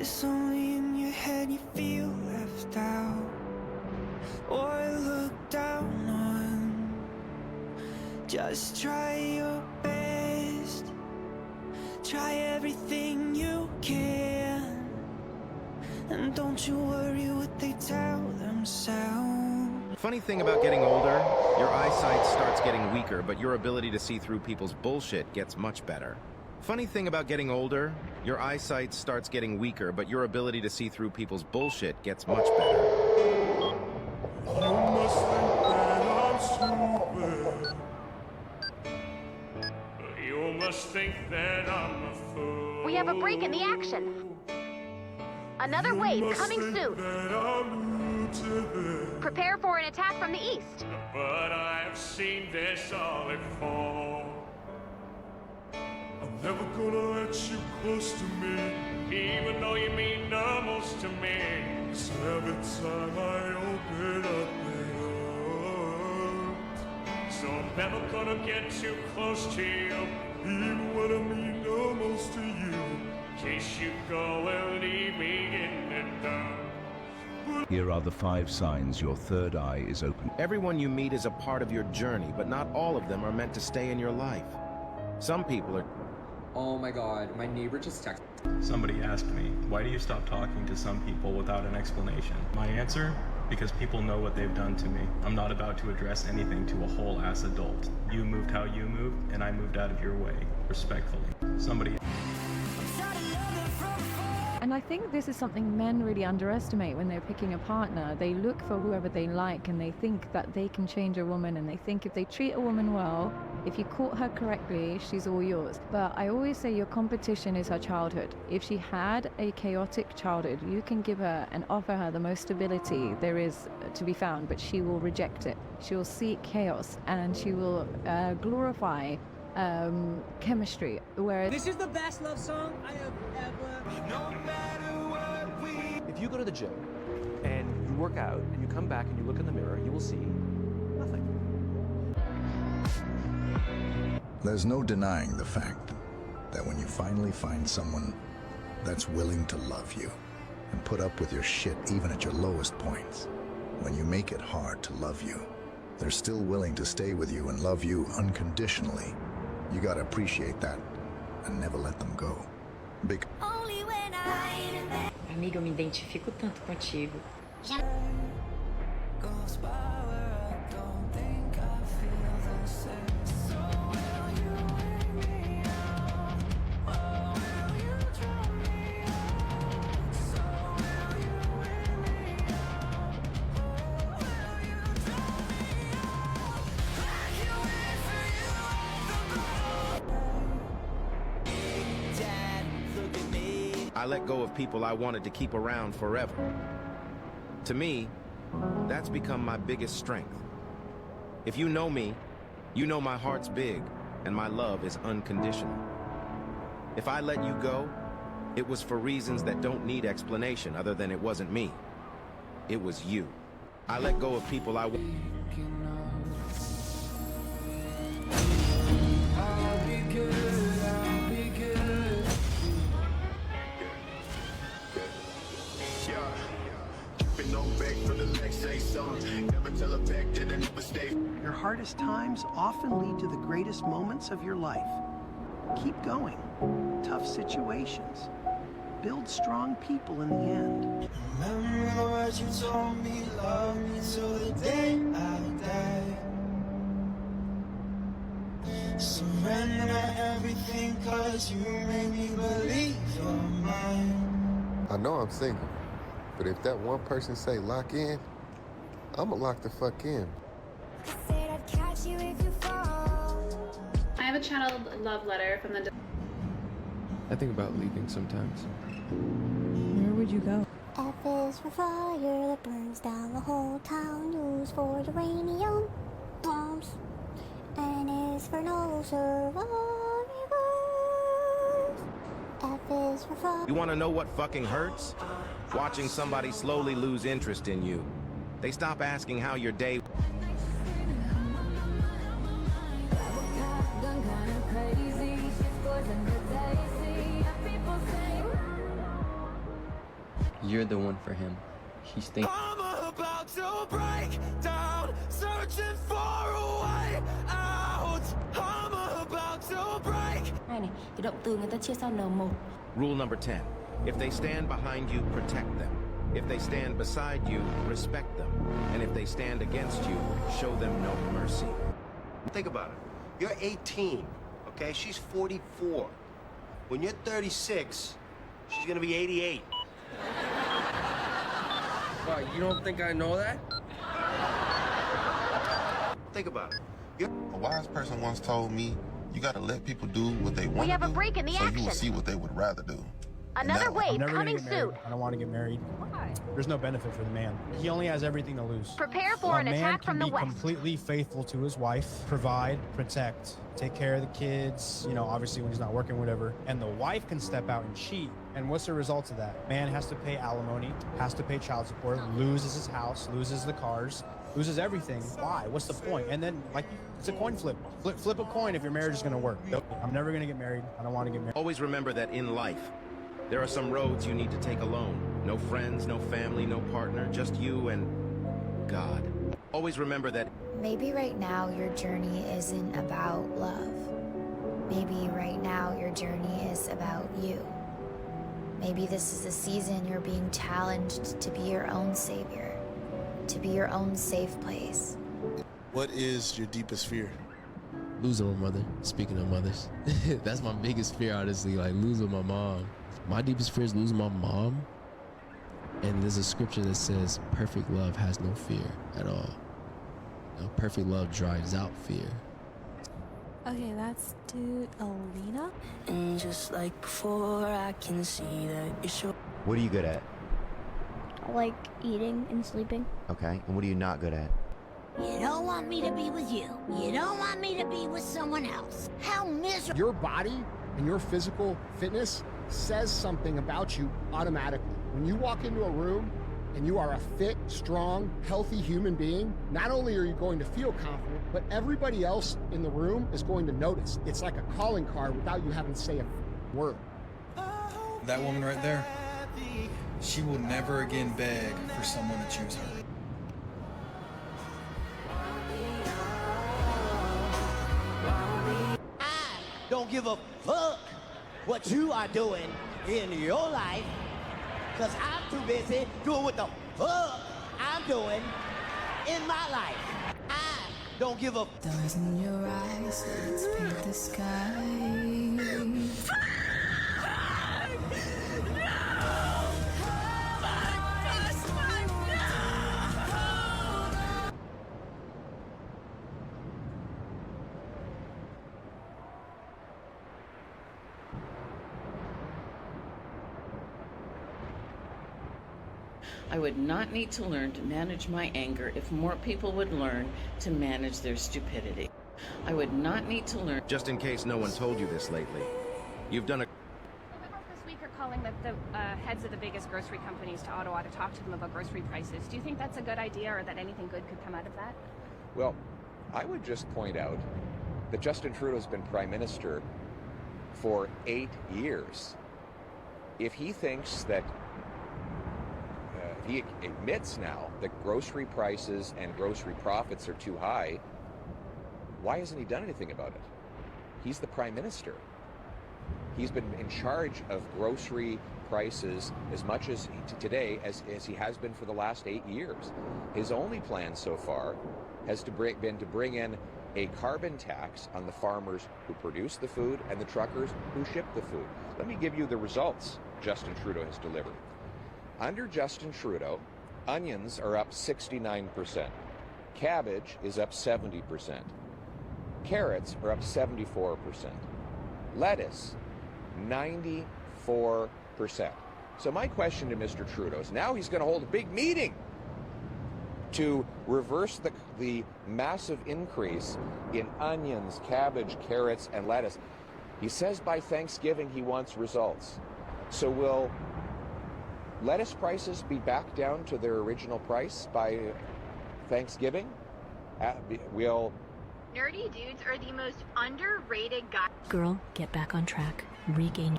it's only in your head you feel left out or looked down on. Just try your best, try everything you can, and don't you worry what they tell themselves. Funny thing about getting older, your eyesight starts getting weaker, but your ability to see through people's bullshit gets much better. Funny thing about getting older, your eyesight starts getting weaker, but your ability to see through people's bullshit gets much better. You must think that I'm stupid. You must think that I'm a fool. We have a break in the action. Another wave coming soon. Prepare for an attack from the east. But I've seen this all before. I'm never gonna let you close to me, even though you mean the most to me. 'Cause every time I open up my arms, so I'm never gonna get too close to you, even when I mean the most to you. In case you go and leave me in the dark. Here are the 5 signs your third eye is open. Everyone you meet is a part of your journey, but not all of them are meant to stay in your life. Some people are... Oh my god, my neighbor just texted. Somebody asked me, why do you stop talking to some people without an explanation? My answer? Because people know what they've done to me. I'm not about to address anything to a whole-ass adult. You moved how you moved, and I moved out of your way. Respectfully. Somebody... And I think this is something men really underestimate when they're picking a partner. They look for whoever they like and they think that they can change a woman, and they think if they treat a woman well, if you court her correctly, she's all yours. But I always say your competition is her childhood. If she had a chaotic childhood, you can give her and offer her the most stability there is to be found, but she will reject it. She will seek chaos and she will glorify chemistry, where this is the best love song I have ever. No matter what we. If you go to the gym and you work out and you come back and you look in the mirror, you will see nothing. There's no denying the fact that when you finally find someone that's willing to love you and put up with your shit even at your lowest points, when you make it hard to love you, they're still willing to stay with you and love you unconditionally. You gotta appreciate that and never let them go. Amiga, eu me identifico tanto contigo. I let go of people I wanted to keep around forever. To me, that's become my biggest strength. If you know me, you know my heart's big and my love is unconditional. If I let you go, it was for reasons that don't need explanation other than it wasn't me. It was you. I let go of people I... Your hardest times often lead to the greatest moments of your life. Keep going. Tough situations build strong people in the end. Remember the words you told me, love me till the day I die. Surrender everything, cause you made me believe you're mine. I know I'm single, but if that one person say lock in, I'ma lock the fuck in. I have a channeled love letter from the... I think about leaving sometimes. Where would you go? F is for fire that burns down the whole town. Use for uranium bombs. N is for no survivors. F is for fire. You want to know what fucking hurts? Watching somebody slowly lose interest in you. They stop asking how your day... You're the one for him. He's thinking. I'm about to break down, searching for a way out. I'm about to break. Rule number 10. If they stand behind you, protect them. If they stand beside you, respect them. And if they stand against you, show them no mercy. Think about it. You're 18, okay? She's 44. When you're 36, she's gonna be 88. What, you don't think I know that? Think about it. A wise person once told me, you gotta let people do what they want to do. We have a break in the so action. you will see what they would rather do. Another wave I'm never coming gonna get married. soon. I don't want to get married. Why? There's no benefit for the man. He only has everything to lose. Prepare for an attack from the A man can be west. completely faithful to his wife, provide, protect, take care of the kids, you know, obviously when he's not working, whatever. And the wife can step out and cheat. And what's the result of that? Man has to pay alimony, has to pay child support, loses his house, loses the cars, loses everything. Why? What's the point? And then, like, it's a coin flip. Flip a coin if your marriage is going to work. Nope. I'm never going to get married. I don't want to get married. Always remember that in life, there are some roads you need to take alone. No friends, no family, no partner, just you and God. Always remember that. Maybe right now your journey isn't about love. Maybe right now your journey is about you. Maybe this is a season you're being challenged to be your own savior, to be your own safe place. What is your deepest fear? Losing my mother. Speaking of mothers, that's my biggest fear, honestly, like losing my mom. My deepest fear is losing my mom. And there's a scripture that says, perfect love has no fear at all. You know, perfect love drives out fear. Okay, let's do Alina. And just like before, I can see that you're sure. What are you good at? Like eating and sleeping. Okay, and what are you not good at? You don't want me to be with you. You don't want me to be with someone else. How miserable. Your body and your physical fitness says something about you automatically. When you walk into a room and you are a fit, strong, healthy human being, not only are you going to feel confident, but everybody else in the room is going to notice. It's like a calling card without you having to say a word. That woman right there, she will never again beg for someone to choose her. Don't give a fuck what you are doing in your life, cause I'm too busy doing what the fuck I'm doing in my life. I don't give a Stars in your eyes, let's paint the sky. I would not need to learn to manage my anger if more people would learn to manage their stupidity. I would not need to learn. Just in case no one told you this lately, you've done a. Liberals this week are calling the heads of the biggest grocery companies to Ottawa to talk to them about grocery prices. Do you think that's a good idea, or that anything good could come out of that? Well, I would just point out that Justin Trudeau's been Prime Minister for 8 years. If he thinks that he admits now that grocery prices and grocery profits are too high, why hasn't he done anything about it? He's the Prime Minister. He's been in charge of grocery prices as much as today as he has been for the last 8 years. His only plan so far has been to bring in a carbon tax on the farmers who produce the food and the truckers who ship the food. Let me give you the results Justin Trudeau has delivered. Under Justin Trudeau, onions are up 69%. Cabbage is up 70%. Carrots are up 74%. Lettuce, 94%. So my question to Mr. Trudeau is, now he's going to hold a big meeting to reverse the massive increase in onions, cabbage, carrots, and lettuce. He says by Thanksgiving he wants results. So will lettuce prices be back down to their original price by Thanksgiving? Will Nerdy dudes are the most underrated guys. Girl, get back on track. Regain.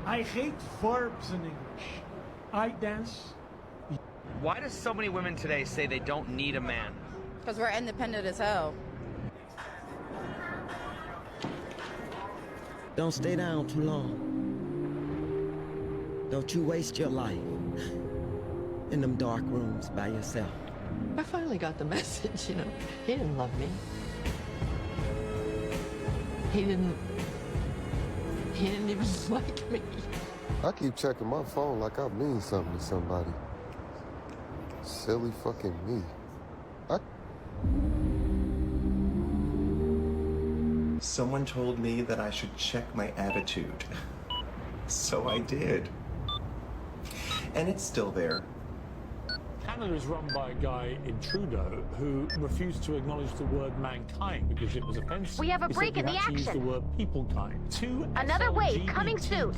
I hate verbs in English. I dance. Why do so many women today say they don't need a man? Because we're independent as hell. Don't stay down too long. Don't you waste your life in them dark rooms by yourself. I finally got the message, you know. He didn't love me. He didn't even like me. I keep checking my phone like I mean something to somebody. Silly fucking me. Someone told me that I should check my attitude. So I did. And it's still there. Canada is run by a guy in Trudeau who refused to acknowledge the word mankind because it was offensive. We have a He break said in you the had to use action. the word peoplekind. Another wave coming soon.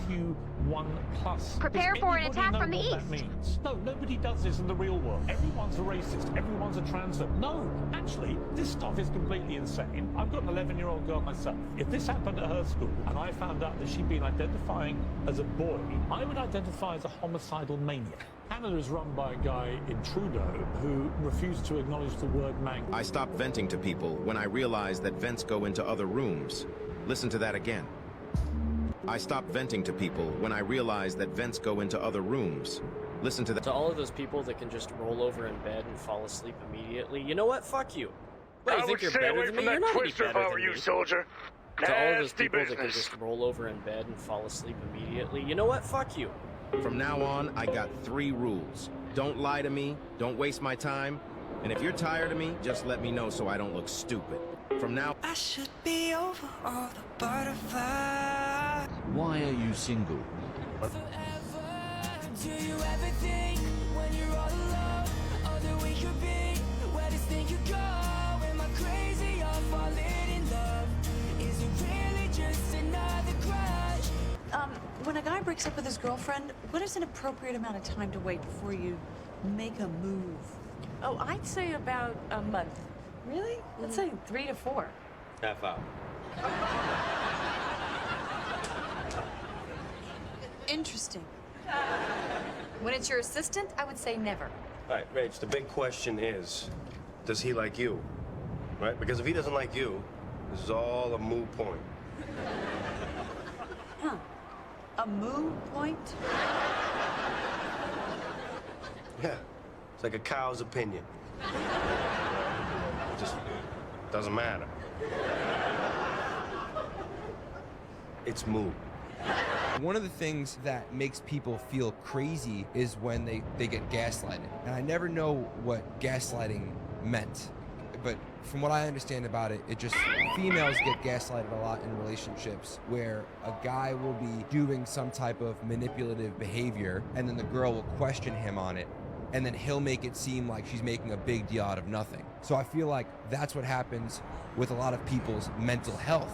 LGBTQ1+. Prepare Does for an anybody attack know from the what east. That means? No, nobody does this in the real world. Everyone's a racist. Everyone's a transphobe. No, actually, this stuff is completely insane. I've got an 11-year-old girl myself. If this happened at her school and I found out that she'd been identifying as a boy, I would identify as a homicidal maniac. Canada is run by a guy in Trudeau who refused to acknowledge the word mankind. I stopped venting to people when I realized that vents go into other rooms. Listen to that again. I stopped venting to people when I realized that vents go into other rooms. Listen to that. To all of those people that can just roll over in bed and fall asleep immediately, you know what? Fuck you. What, you think you're better than me? You're not any better than me. Soldier. To all of those Nasty people that can business. just roll over in bed and fall asleep immediately, you know what? Fuck you. From now on, I got 3 rules. Don't lie to me, don't waste my time, and if you're tired of me, just let me know so I don't look stupid. From now... I should be over all the butterflies. Why are you single? Do you ever think when you're all alone, oh, that we could be where this thing could go? Am I crazy or falling in love? Is it really just another crush? When a guy breaks up with his girlfriend, what is an appropriate amount of time to wait before you make a move? Oh, I'd say about a month. Really? I'd say 3 to 4. Half hour. Interesting. When it's your assistant, I would say never. All right, Rach, the big question is, does he like you? Right? Because if he doesn't like you, this is all a moot point. Huh. A mood point? Yeah, it's like a cow's opinion. It just doesn't matter. It's moot. One of the things that makes people feel crazy is when they get gaslighted. And I never know what gaslighting meant. But from what I understand about it, females get gaslighted a lot in relationships where a guy will be doing some type of manipulative behavior and then the girl will question him on it. And then he'll make it seem like she's making a big deal out of nothing. So I feel like that's what happens with a lot of people's mental health,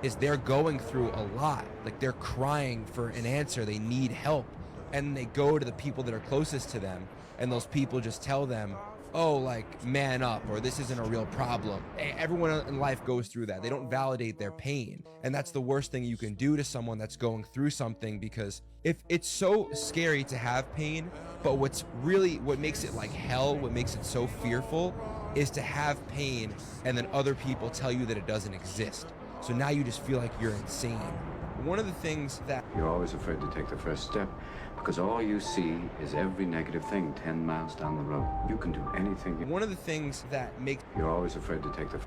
is they're going through a lot. Like they're crying for an answer, they need help. And they go to the people that are closest to them, and those people just tell them, oh, like, man up, or this isn't a real problem. Everyone in life goes through that. They don't validate their pain. And that's the worst thing you can do to someone that's going through something, because if it's so scary to have pain, but what makes it like hell, what makes it so fearful, is to have pain and then other people tell you that it doesn't exist. So now you just feel like you're insane. One of the things that... You're always afraid to take the first step because all you see is every negative thing 10 miles down the road. You can do anything. One of the things that makes... You're always afraid to take the...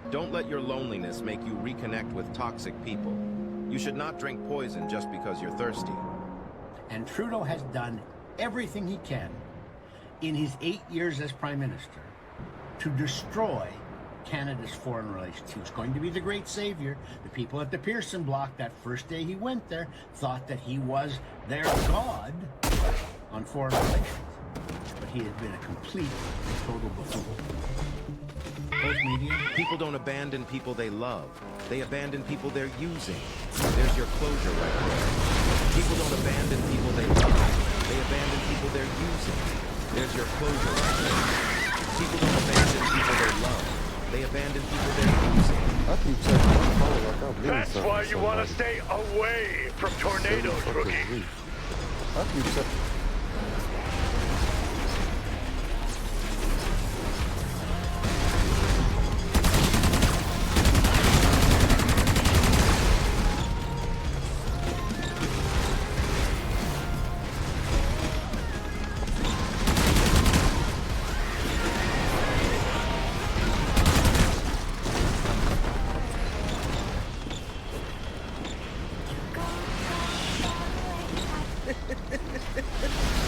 Don't let your loneliness make you reconnect with toxic people. You should not drink poison just because you're thirsty. And Trudeau has done everything he can in his 8 years as Prime Minister to destroy Canada's foreign relations. He was going to be the great savior. The people at the Pearson Bloc, that first day he went there, thought that he was their god on foreign relations. But he has been a complete and total buffoon. Both media. People don't abandon people they love. They abandon people they're using. There's your closure right there. People don't abandon people they love. They abandon people they're using. There's your closure right there. People don't abandon people they love. They abandon people they're using. I keep checking my phone like I'm doing That's something why to you want to somebody. stay away from tornadoes, Silly rookie. fucking me. I keep saying.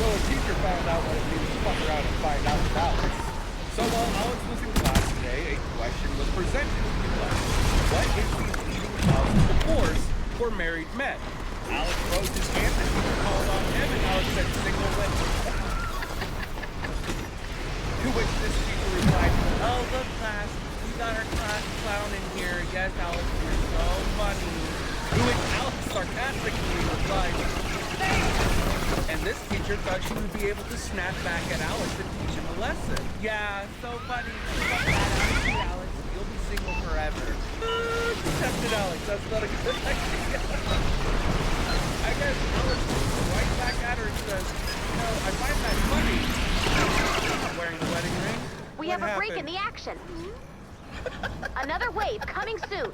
So a teacher found out what it means to fuck around and find out about it. So while Alex was in class today, a question was presented to the class. What is the leading cause of divorce for married men? Alex raised his hand, the teacher called on him, and Alex said single women. To which this teacher replied, "Oh, look, class, we got our class clown in here. Yes, Alex, you're so funny." To which Alex sarcastically replied, "Thanks." And this teacher thought she would be able to snap back at Alex and teach him a lesson. "Yeah, so funny. Alex, you'll be single forever." Accepted Alex. That's not a good idea. I guess Alex looks right back at her and says, "You know, I find that funny. I'm not wearing the wedding ring." We have a break in the action. Another wave coming soon.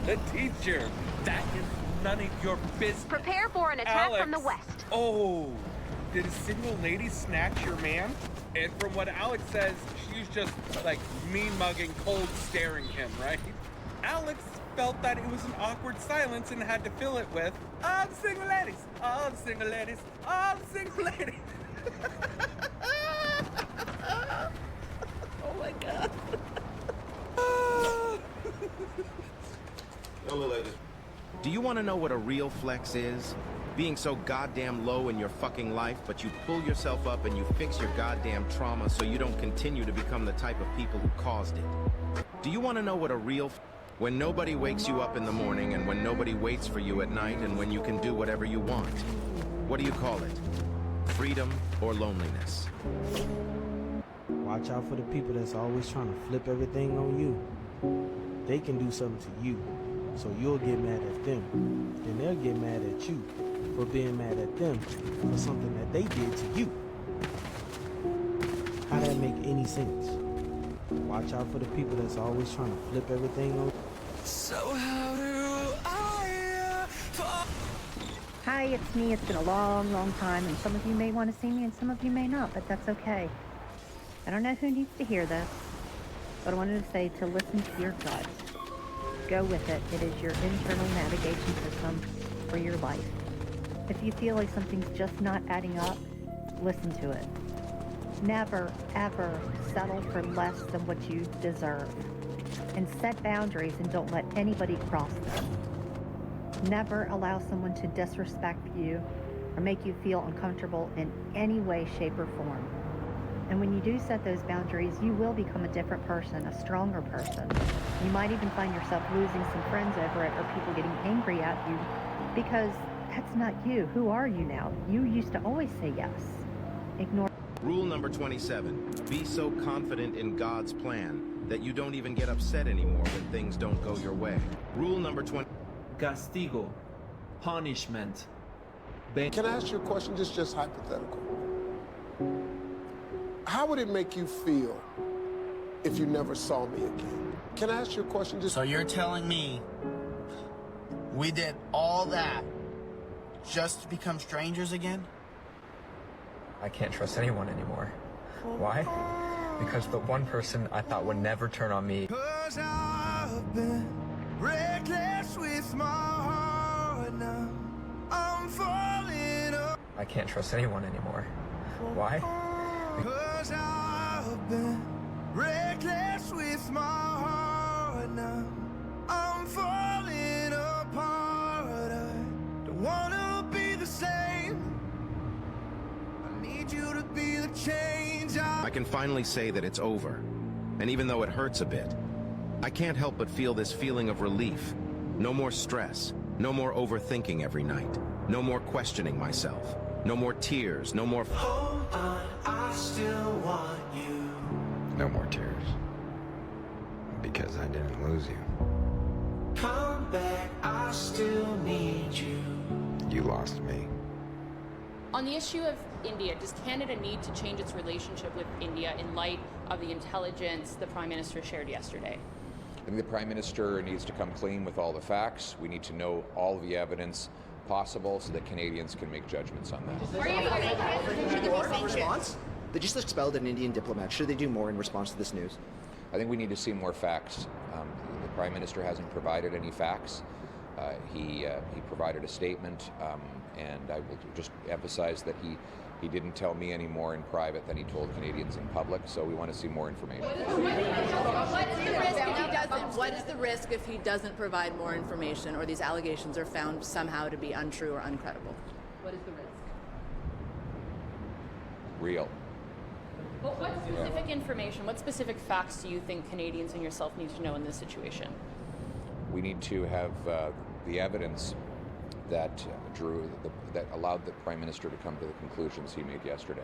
The teacher. That is none of your business. Prepare for an attack Alex. from the west. Oh, did a single lady snatch your man? And from what Alex says, she's just like mean-mugging, cold staring him, right? Alex felt that it was an awkward silence and had to fill it with, "All the single ladies, all the single ladies, all the single ladies." Oh my God. Do you want to know what a real flex is? Being so goddamn low in your fucking life, but you pull yourself up and you fix your goddamn trauma so you don't continue to become the type of people who caused it. Do you want to know what a real when nobody wakes you up in the morning and when nobody waits for you at night and when you can do whatever you want? What do you call it? Freedom or loneliness? Watch out for the people that's always trying to flip everything on you. They can do something to you, so you'll get mad at them. Then they'll get mad at you for being mad at them for something that they did to you. How that make any sense? Watch out for the people that's always trying to flip everything on you. So how do I Hi, it's me. It's been a long, long time, and some of you may want to see me and some of you may not, but that's okay. I don't know who needs to hear this, but I wanted to say to listen to your gut. Go with it. It is your internal navigation system for your life. If you feel like something's just not adding up, listen to it. Never, ever settle for less than what you deserve. And set boundaries and don't let anybody cross them. Never allow someone to disrespect you or make you feel uncomfortable in any way, shape, or form. And when you do set those boundaries, you will become a different person, a stronger person. You might even find yourself losing some friends over it or people getting angry at you because that's not you. Who are you now? You used to always say yes. Ignore. Rule number 27. Be so confident in God's plan that you don't even get upset anymore when things don't go your way. Rule number 20. Castigo. Punishment. Can I ask you a question, just hypothetical? How would it make you feel if you never saw me again? Can I ask you a question? So you're telling me we did all that just to become strangers again? I can't trust anyone anymore. Why? Because the one person I thought would never turn on me. 'Cause I've been reckless with my heart now. I'm falling up. I can't trust anyone anymore. Why? 'Cause I've been reckless with my heart now. I'm falling apart. I don't wanna be the same. I need you to be the change I can finally say that it's over. And even though it hurts a bit, I can't help but feel this feeling of relief. No more stress. No more overthinking every night. No more questioning myself. No more tears. No more... Hold on, I still want you. No more tears. Because I didn't lose you. Come back, I still need you. You lost me. On the issue of India, does Canada need to change its relationship with India in light of the intelligence the Prime Minister shared yesterday? I think the Prime Minister needs to come clean with all the facts. We need to know all the evidence possible so that Canadians can make judgments on that. Should there be response? They just expelled an Indian diplomat. Should they do more in response to this news? I think we need to see more facts. The Prime Minister hasn't provided any facts. He provided a statement, and I will just emphasize that he didn't tell me any more in private than he told Canadians in public, so we want to see more information. What is the risk if he doesn't provide more information or these allegations are found somehow to be untrue or uncredible? What is the risk? Real. Well, what specific information, what specific facts do you think Canadians and yourself need to know in this situation? We need to have the evidence that that allowed the Prime Minister to come to the conclusions he made yesterday.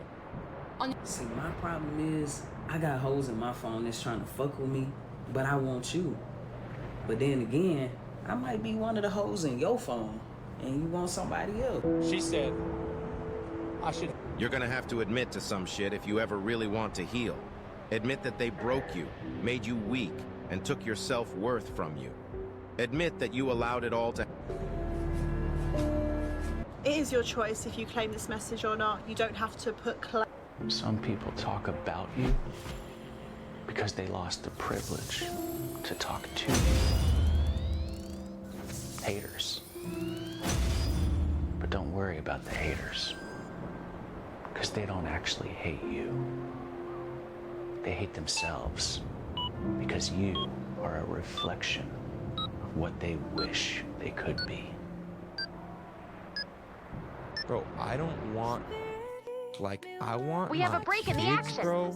See, my problem is I got hoes in my phone that's trying to fuck with me, but I want you. But then again, I might be one of the hoes in your phone, and you want somebody else. She said, You're gonna have to admit to some shit if you ever really want to heal. Admit that they broke you, made you weak, and took your self-worth from you. Admit that you allowed it all to... It is your choice if you claim this message or not. You don't have to put Some people talk about you because they lost the privilege to talk to you. Haters. But don't worry about the haters, because they don't actually hate you. They hate themselves because you are a reflection of what they wish they could be. Bro, I don't want, I want We have a break in the kids, action. bro,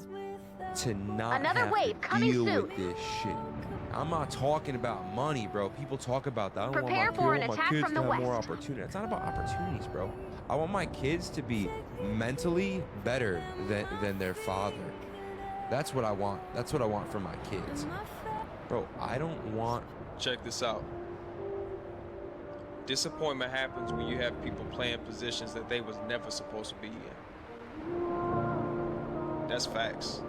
to not Another have wave to coming deal soon. with this shit. I'm not talking about money, bro. People talk about that. I don't Prepare want for my, an my attack kids from to the have more west. opportunity. It's not about opportunities, bro. I want my kids to be mentally better than their father. That's what I want. That's what I want for my kids. Bro, I don't want... Check this out. Disappointment happens when you have people playing positions that they was never supposed to be in. That's facts.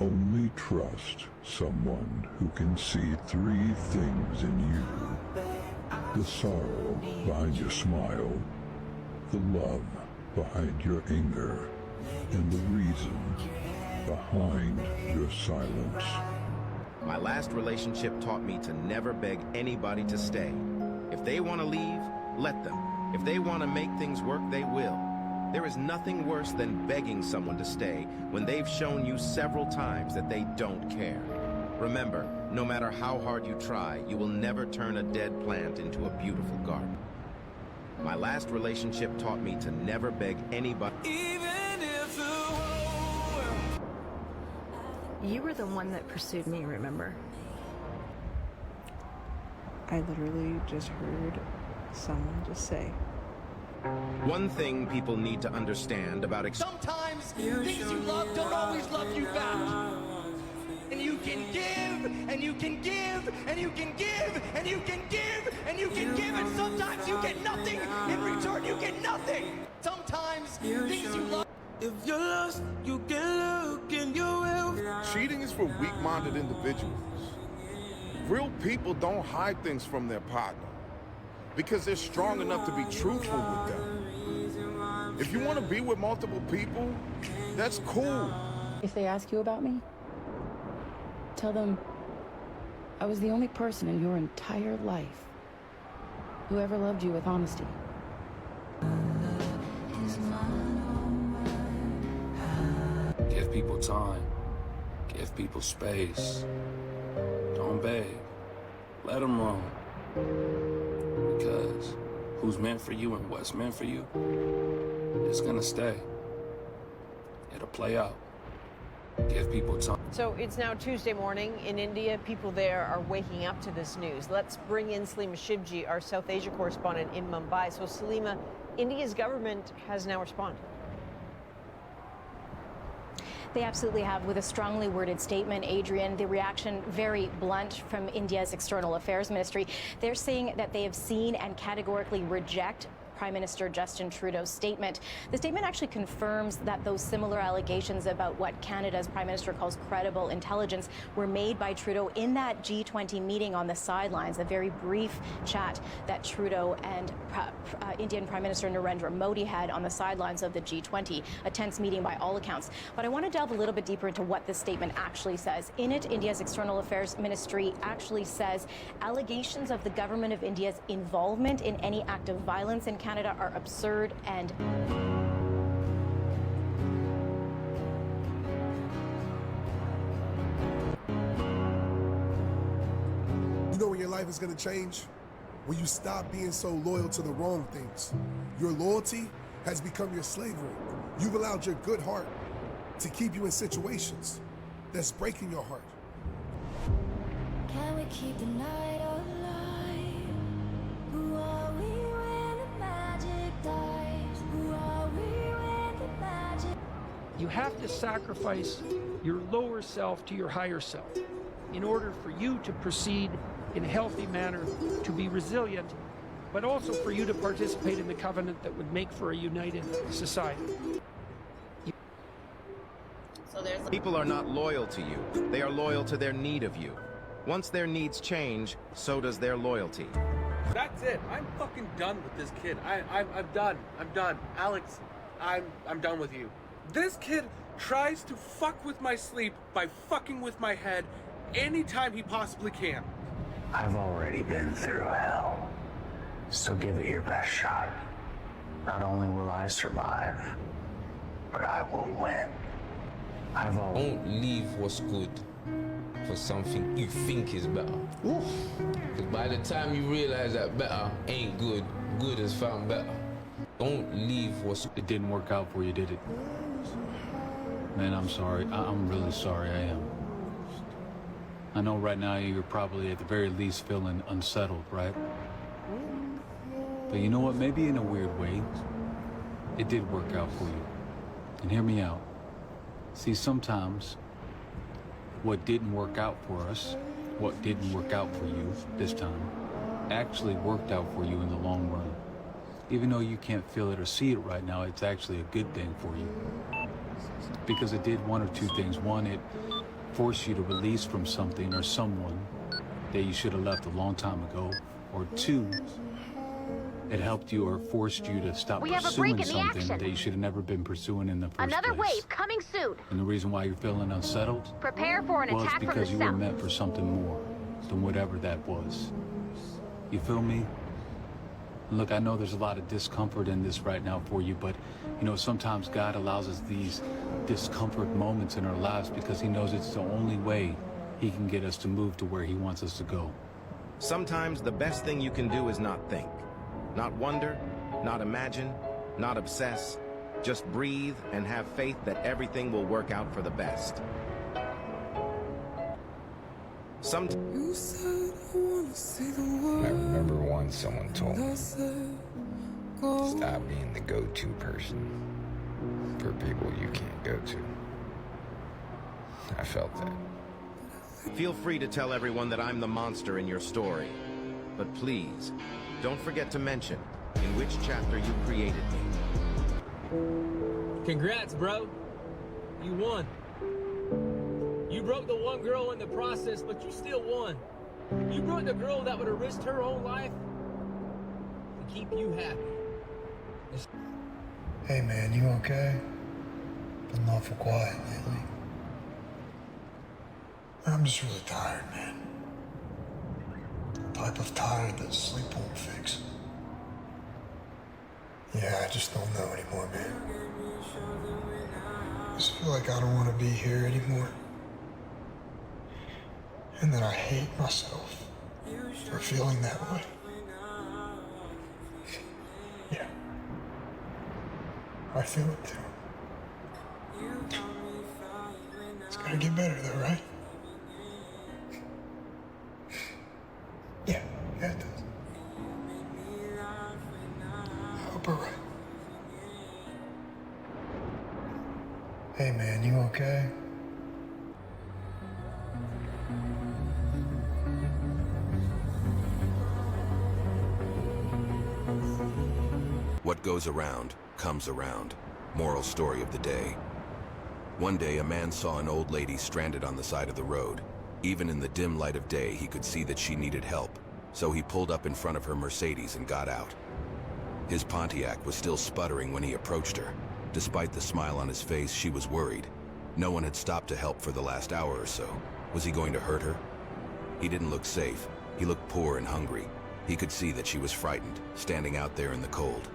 Only trust someone who can see three things in you. The sorrow behind your smile, the love behind your anger, and the reason behind your silence. My last relationship taught me to never beg anybody to stay. If they want to leave, let them. If they want to make things work, they will. There is nothing worse than begging someone to stay when they've shown you several times that they don't care. Remember, no matter how hard you try, you will never turn a dead plant into a beautiful garden. My last relationship taught me to never beg anybody. You were the one that pursued me, remember? I literally just heard someone just say. One thing people need to understand about Sometimes things you love don't always love you back. And you can give, and you can give, and you can give, and you can give, and you can give, and sometimes you get nothing. In return, you get nothing. Sometimes things you love. If you're lost, you can look in your will. Cheating is for weak-minded individuals. Real people don't hide things from their partner because they're strong enough to be truthful with them. If you want to be with multiple people, that's cool. If they ask you about me, tell them I was the only person in your entire life who ever loved you with honesty. Give people time. Give people space. Don't beg. Let them roam. Because who's meant for you and what's meant for you, it's gonna stay. It'll play out. Give people time. So it's now Tuesday morning in India. People there are waking up to this news. Let's bring in Salima Shivji, our South Asia correspondent in Mumbai. So Salima, India's government has now responded. They absolutely have, with a strongly worded statement, Adrian. The reaction very blunt from India's External Affairs Ministry. They're saying that they have seen and categorically reject Prime Minister Justin Trudeau's statement. The statement actually confirms that those similar allegations about what Canada's Prime Minister calls credible intelligence were made by Trudeau in that G20 meeting on the sidelines, a very brief chat that Trudeau and Indian Prime Minister Narendra Modi had on the sidelines of the G20, a tense meeting by all accounts. But I want to delve a little bit deeper into what this statement actually says. In it, India's External Affairs Ministry actually says allegations of the government of India's involvement in any act of violence in Canada are absurd and You know when your life is gonna change? When you stop being so loyal to the wrong things. Your loyalty has become your slavery. You've allowed your good heart to keep you in situations that's breaking your heart. Can we keep the night alive? Who are we when the magic dies? Who are we when the magic... You have to sacrifice your lower self to your higher self in order for you to proceed in a healthy manner, to be resilient, but also for you to participate in the covenant that would make for a united society. People are not loyal to you. They are loyal to their need of you. Once their needs change, so does their loyalty. That's it. I'm fucking done with this kid. I'm done. I'm done. Alex, I'm done with you. This kid tries to fuck with my sleep by fucking with my head anytime he possibly can. I've already been through hell, so give it your best shot. Not only will I survive, but I will win. Don't leave what's good for something you think is better. Because by the time you realize that better ain't good, good is found better. Don't leave what's... It didn't work out for you, did it? Man, I'm sorry. I'm really sorry, I am. I know right now you're probably at the very least feeling unsettled, right? But you know what? Maybe in a weird way, it did work out for you. And hear me out. See, sometimes what didn't work out for us, what didn't work out for you this time, actually worked out for you in the long run. Even though you can't feel it or see it right now, it's actually a good thing for you. Because it did one or two things. One, it forced you to release from something or someone that you should have left a long time ago. Or two, it helped you or forced you to stop pursuing something that you should have never been pursuing in the first Another place. wave coming soon. And the reason why you're feeling unsettled? Prepare for an Well, attack it's from the because you were south. meant for something more than whatever that was. You feel me? Look, I know there's a lot of discomfort in this right now for you, but you know, sometimes God allows us these discomfort moments in our lives because he knows it's the only way he can get us to move to where he wants us to go. Sometimes the best thing you can do is not think, not wonder, not imagine, not obsess. Just breathe and have faith that everything will work out for the best. I remember once someone told me, stop being the go-to person for people you can't go to. I felt that. Feel free to tell everyone that I'm the monster in your story. But please, don't forget to mention in which chapter you created me. Congrats, bro. You won. You broke the one girl in the process, but you still won. You broke the girl that would have risked her own life to keep you happy. Hey man, you okay? Been awful quiet lately. I'm just really tired, man. The type of tired that sleep won't fix. Yeah, I just don't know anymore, man. I just feel like I don't want to be here anymore. And then I hate myself for feeling that way. Yeah. I feel it too. It's gotta get better though, right? Yeah, it does. I hope we're right. Hey man, you okay? What goes around comes around. Moral story of the day. One day, a man saw an old lady stranded on the side of the road. Even in the dim light of day, he could see that she needed help. So he pulled up in front of her Mercedes and got out. His Pontiac was still sputtering when he approached her. Despite the smile on his face, she was worried. No one had stopped to help for the last hour or so. Was he going to hurt her? He didn't look safe. He looked poor and hungry. He could see that she was frightened, standing out there in the cold.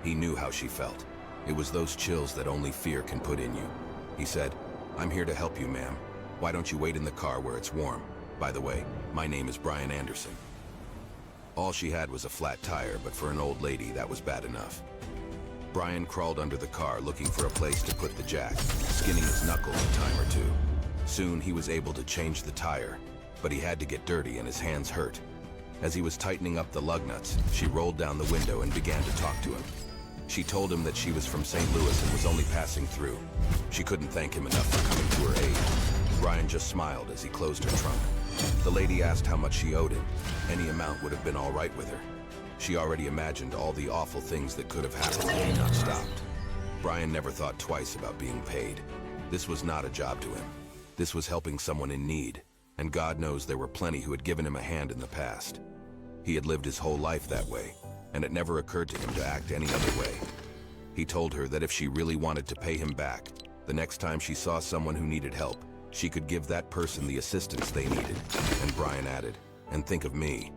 He knew how she felt. It was those chills that only fear can put in you. He said, "I'm here to help you, ma'am. Why don't you wait in the car where it's warm? By the way, my name is Brian Anderson." All she had was a flat tire, but for an old lady, that was bad enough. Brian crawled under the car looking for a place to put the jack, skinning his knuckles a time or two. Soon he was able to change the tire, but he had to get dirty and his hands hurt. As he was tightening up the lug nuts, she rolled down the window and began to talk to him. She told him that she was from St. Louis and was only passing through. She couldn't thank him enough for coming to her aid. Brian just smiled as he closed her trunk. The lady asked how much she owed him. Any amount would have been all right with her. She already imagined all the awful things that could have happened had he not stopped. Brian never thought twice about being paid. This was not a job to him. This was helping someone in need, and God knows there were plenty who had given him a hand in the past. He had lived his whole life that way, and it never occurred to him to act any other way. He told her that if she really wanted to pay him back, the next time she saw someone who needed help, she could give that person the assistance they needed. And Brian added, "And think of me."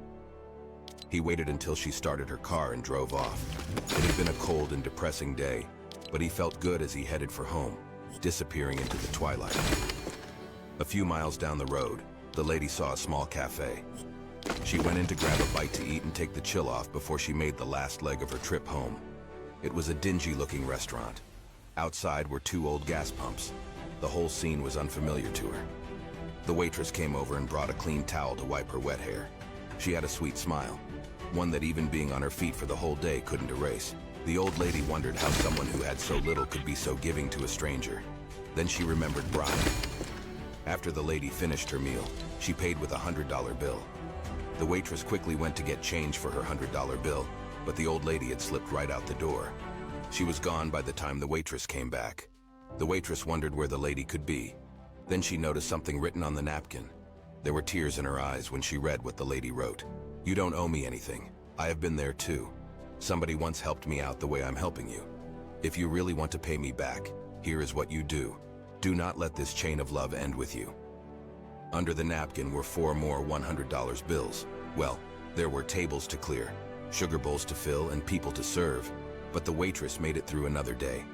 He waited until she started her car and drove off. It had been a cold and depressing day, but he felt good as he headed for home, disappearing into the twilight. A few miles down the road, the lady saw a small cafe. She went in to grab a bite to eat and take the chill off before she made the last leg of her trip home. It was a dingy-looking restaurant. Outside were 2 old gas pumps. The whole scene was unfamiliar to her. The waitress came over and brought a clean towel to wipe her wet hair. She had a sweet smile, one that even being on her feet for the whole day couldn't erase. The old lady wondered how someone who had so little could be so giving to a stranger. Then she remembered Brian. After the lady finished her meal, she paid with a $100 bill. The waitress quickly went to get change for her $100 bill, but the old lady had slipped right out the door. She was gone by the time the waitress came back. The waitress wondered where the lady could be. Then she noticed something written on the napkin. There were tears in her eyes when she read what the lady wrote. "You don't owe me anything. I have been there too. Somebody once helped me out the way I'm helping you. If you really want to pay me back, here is what you do. Do not let this chain of love end with you." Under the napkin were 4 more $100 bills. Well, there were tables to clear, sugar bowls to fill, and people to serve, but the waitress made it through another day.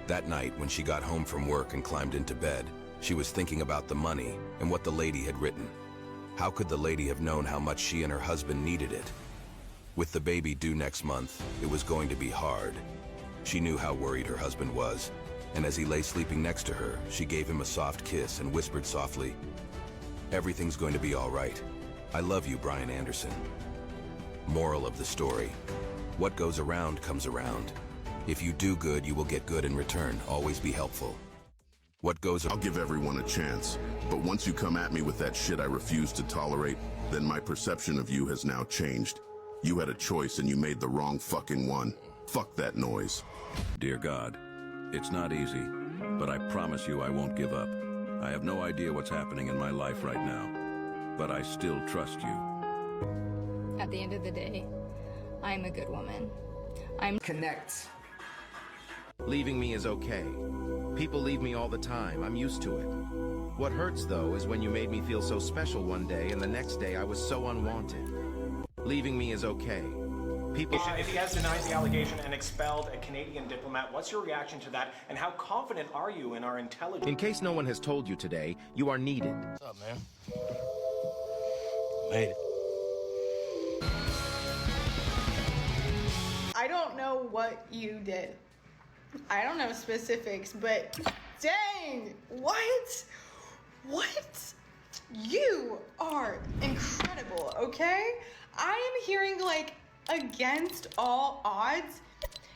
That night, when she got home from work and climbed into bed, she was thinking about the money and what the lady had written. How could the lady have known how much she and her husband needed it? With the baby due next month, it was going to be hard. She knew how worried her husband was, and as he lay sleeping next to her, she gave him a soft kiss and whispered softly, "Everything's going to be all right. I love you, Brian Anderson." Moral of the story: what goes around comes around. If you do good, you will get good in return. Always be helpful. What goes... I'll give everyone a chance, but once you come at me with that shit I refuse to tolerate, then my perception of you has now changed. You had a choice and you made the wrong fucking one. Fuck that noise. Dear God, it's not easy, but I promise you I won't give up. I have no idea what's happening in my life right now, but I still trust you. At the end of the day, I'm a good woman. Connect. Leaving me is okay. People leave me all the time. I'm used to it. What hurts, though, is when you made me feel so special one day and the next day I was so unwanted. Leaving me is okay. People... If he has denied the allegation and expelled a Canadian diplomat, what's your reaction to that, and how confident are you in our intelligence? In case no one has told you today, you are needed. What's up, man? Made it. I don't know what you did. I don't know specifics, but dang, what? What? You are incredible, okay? I am hearing, like, against all odds,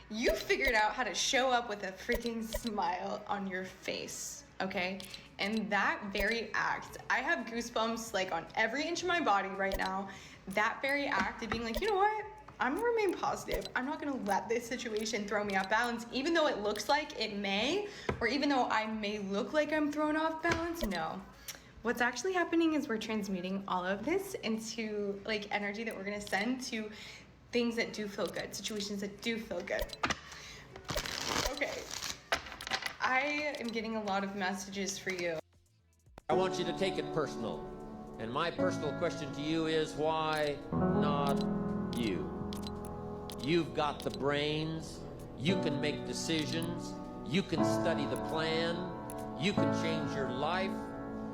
you figured out how to show up with a freaking smile on your face, okay? And that very act, I have goosebumps, like, on every inch of my body right now. That very act of being like, you know what? I'm gonna remain positive. I'm not gonna let this situation throw me off balance, even though it looks like it may, or even though I may look like I'm thrown off balance. No. What's actually happening is we're transmuting all of this into like energy that we're gonna send to things that do feel good, situations that do feel good. Okay. I am getting a lot of messages for you. I want you to take it personal. And my personal question to you is, why not you? You've got the brains, you can make decisions, you can study the plan, you can change your life,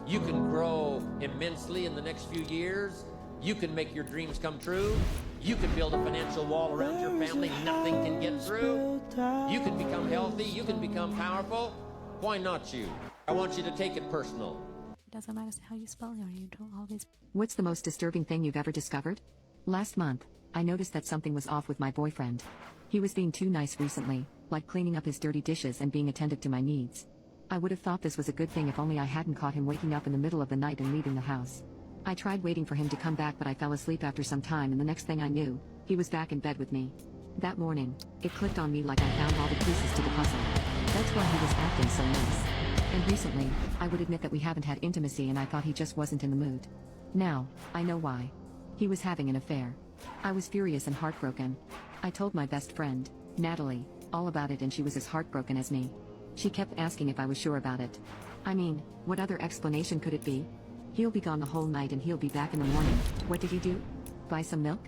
you can grow immensely in the next few years, you can make your dreams come true, you can build a financial wall around your family nothing can get through, you can become healthy, you can become powerful. Why not you? I want you to take it personal. Doesn't matter how you spell it, or you don't always. What's the most disturbing thing you've ever discovered? Last month, I noticed that something was off with my boyfriend. He was being too nice recently, like cleaning up his dirty dishes and being attentive to my needs. I would have thought this was a good thing if only I hadn't caught him waking up in the middle of the night and leaving the house. I tried waiting for him to come back, but I fell asleep after some time, and the next thing I knew, he was back in bed with me. That morning, it clicked on me like I found all the pieces to the puzzle. That's why he was acting so nice. And recently, I would admit that we haven't had intimacy, and I thought he just wasn't in the mood. Now, I know why. He was having an affair. I was furious and heartbroken. I told my best friend, Natalie, all about it, and she was as heartbroken as me. She kept asking if I was sure about it. I mean, what other explanation could it be? He'll be gone the whole night and he'll be back in the morning. What did he do? Buy some milk?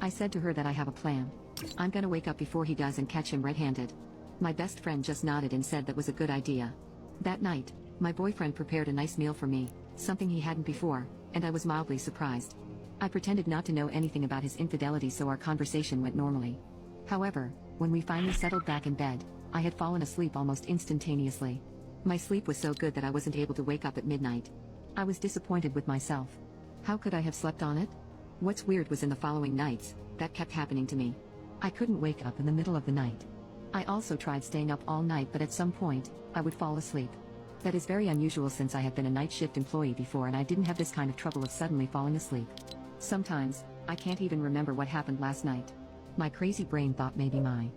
I said to her that I have a plan. I'm gonna wake up before he does and catch him red-handed. My best friend just nodded and said that was a good idea. That night, my boyfriend prepared a nice meal for me, something he hadn't before, and I was mildly surprised. I pretended not to know anything about his infidelity, so our conversation went normally. However, when we finally settled back in bed, I had fallen asleep almost instantaneously. My sleep was so good that I wasn't able to wake up at midnight. I was disappointed with myself. How could I have slept on it? What's weird was in the following nights, that kept happening to me. I couldn't wake up in the middle of the night. I also tried staying up all night, but at some point, I would fall asleep. That is very unusual since I have been a night shift employee before, and I didn't have this kind of trouble of suddenly falling asleep. Sometimes, I can't even remember what happened last night. My crazy brain thought maybe my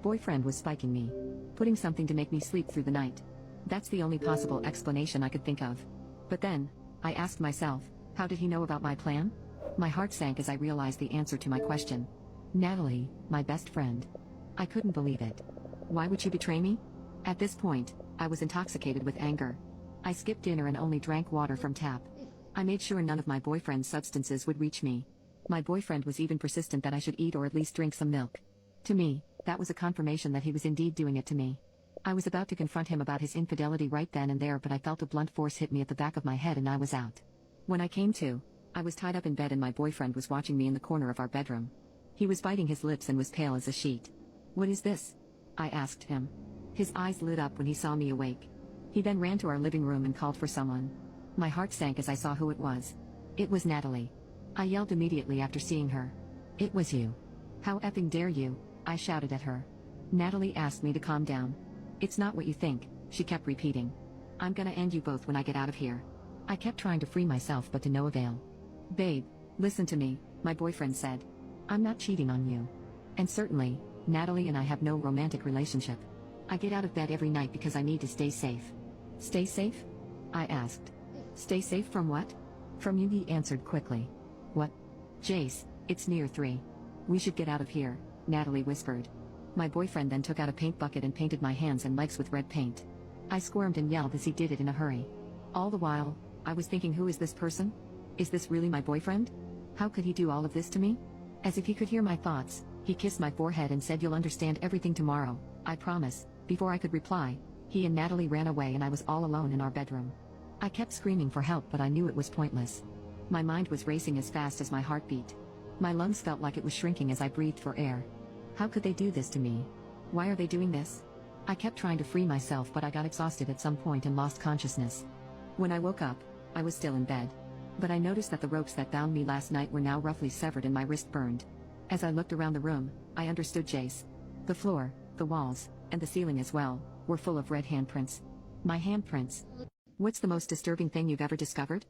boyfriend was spiking me, putting something to make me sleep through the night. That's the only possible explanation I could think of. But then, I asked myself, how did he know about my plan? My heart sank as I realized the answer to my question. Natalie, my best friend. I couldn't believe it. Why would she betray me? At this point, I was intoxicated with anger. I skipped dinner and only drank water from tap. I made sure none of my boyfriend's substances would reach me. My boyfriend was even persistent that I should eat or at least drink some milk. To me, that was a confirmation that he was indeed doing it to me. I was about to confront him about his infidelity right then and there, but I felt a blunt force hit me at the back of my head and I was out. When I came to, I was tied up in bed and my boyfriend was watching me in the corner of our bedroom. He was biting his lips and was pale as a sheet. "What is this?" I asked him. His eyes lit up when he saw me awake. He then ran to our living room and called for someone. My heart sank as I saw who it was. It was Natalie. I yelled immediately after seeing her. "It was you. How effing dare you?" I shouted at her. Natalie asked me to calm down. "It's not what you think," she kept repeating. "I'm gonna end you both when I get out of here." I kept trying to free myself, but to no avail. "Babe, listen to me," my boyfriend said. "I'm not cheating on you. And certainly, Natalie and I have no romantic relationship. I get out of bed every night because I need to stay safe." "Stay safe?" I asked. "Stay safe from what?" "From you," he answered quickly. "What?" "Jace, it's near 3. We should get out of here," Natalie whispered. My boyfriend then took out a paint bucket and painted my hands and legs with red paint. I squirmed and yelled as he did it in a hurry. All the while, I was thinking, who is this person? Is this really my boyfriend? How could he do all of this to me? As if he could hear my thoughts, he kissed my forehead and said, "You'll understand everything tomorrow, I promise." Before I could reply, he and Natalie ran away and I was all alone in our bedroom. I kept screaming for help, but I knew it was pointless. My mind was racing as fast as my heartbeat. My lungs felt like it was shrinking as I breathed for air. How could they do this to me? Why are they doing this? I kept trying to free myself, but I got exhausted at some point and lost consciousness. When I woke up, I was still in bed. But I noticed that the ropes that bound me last night were now roughly severed and my wrist burned. As I looked around the room, I understood Jace. The floor, the walls, and the ceiling as well, were full of red handprints. My handprints. What's the most disturbing thing you've ever discovered?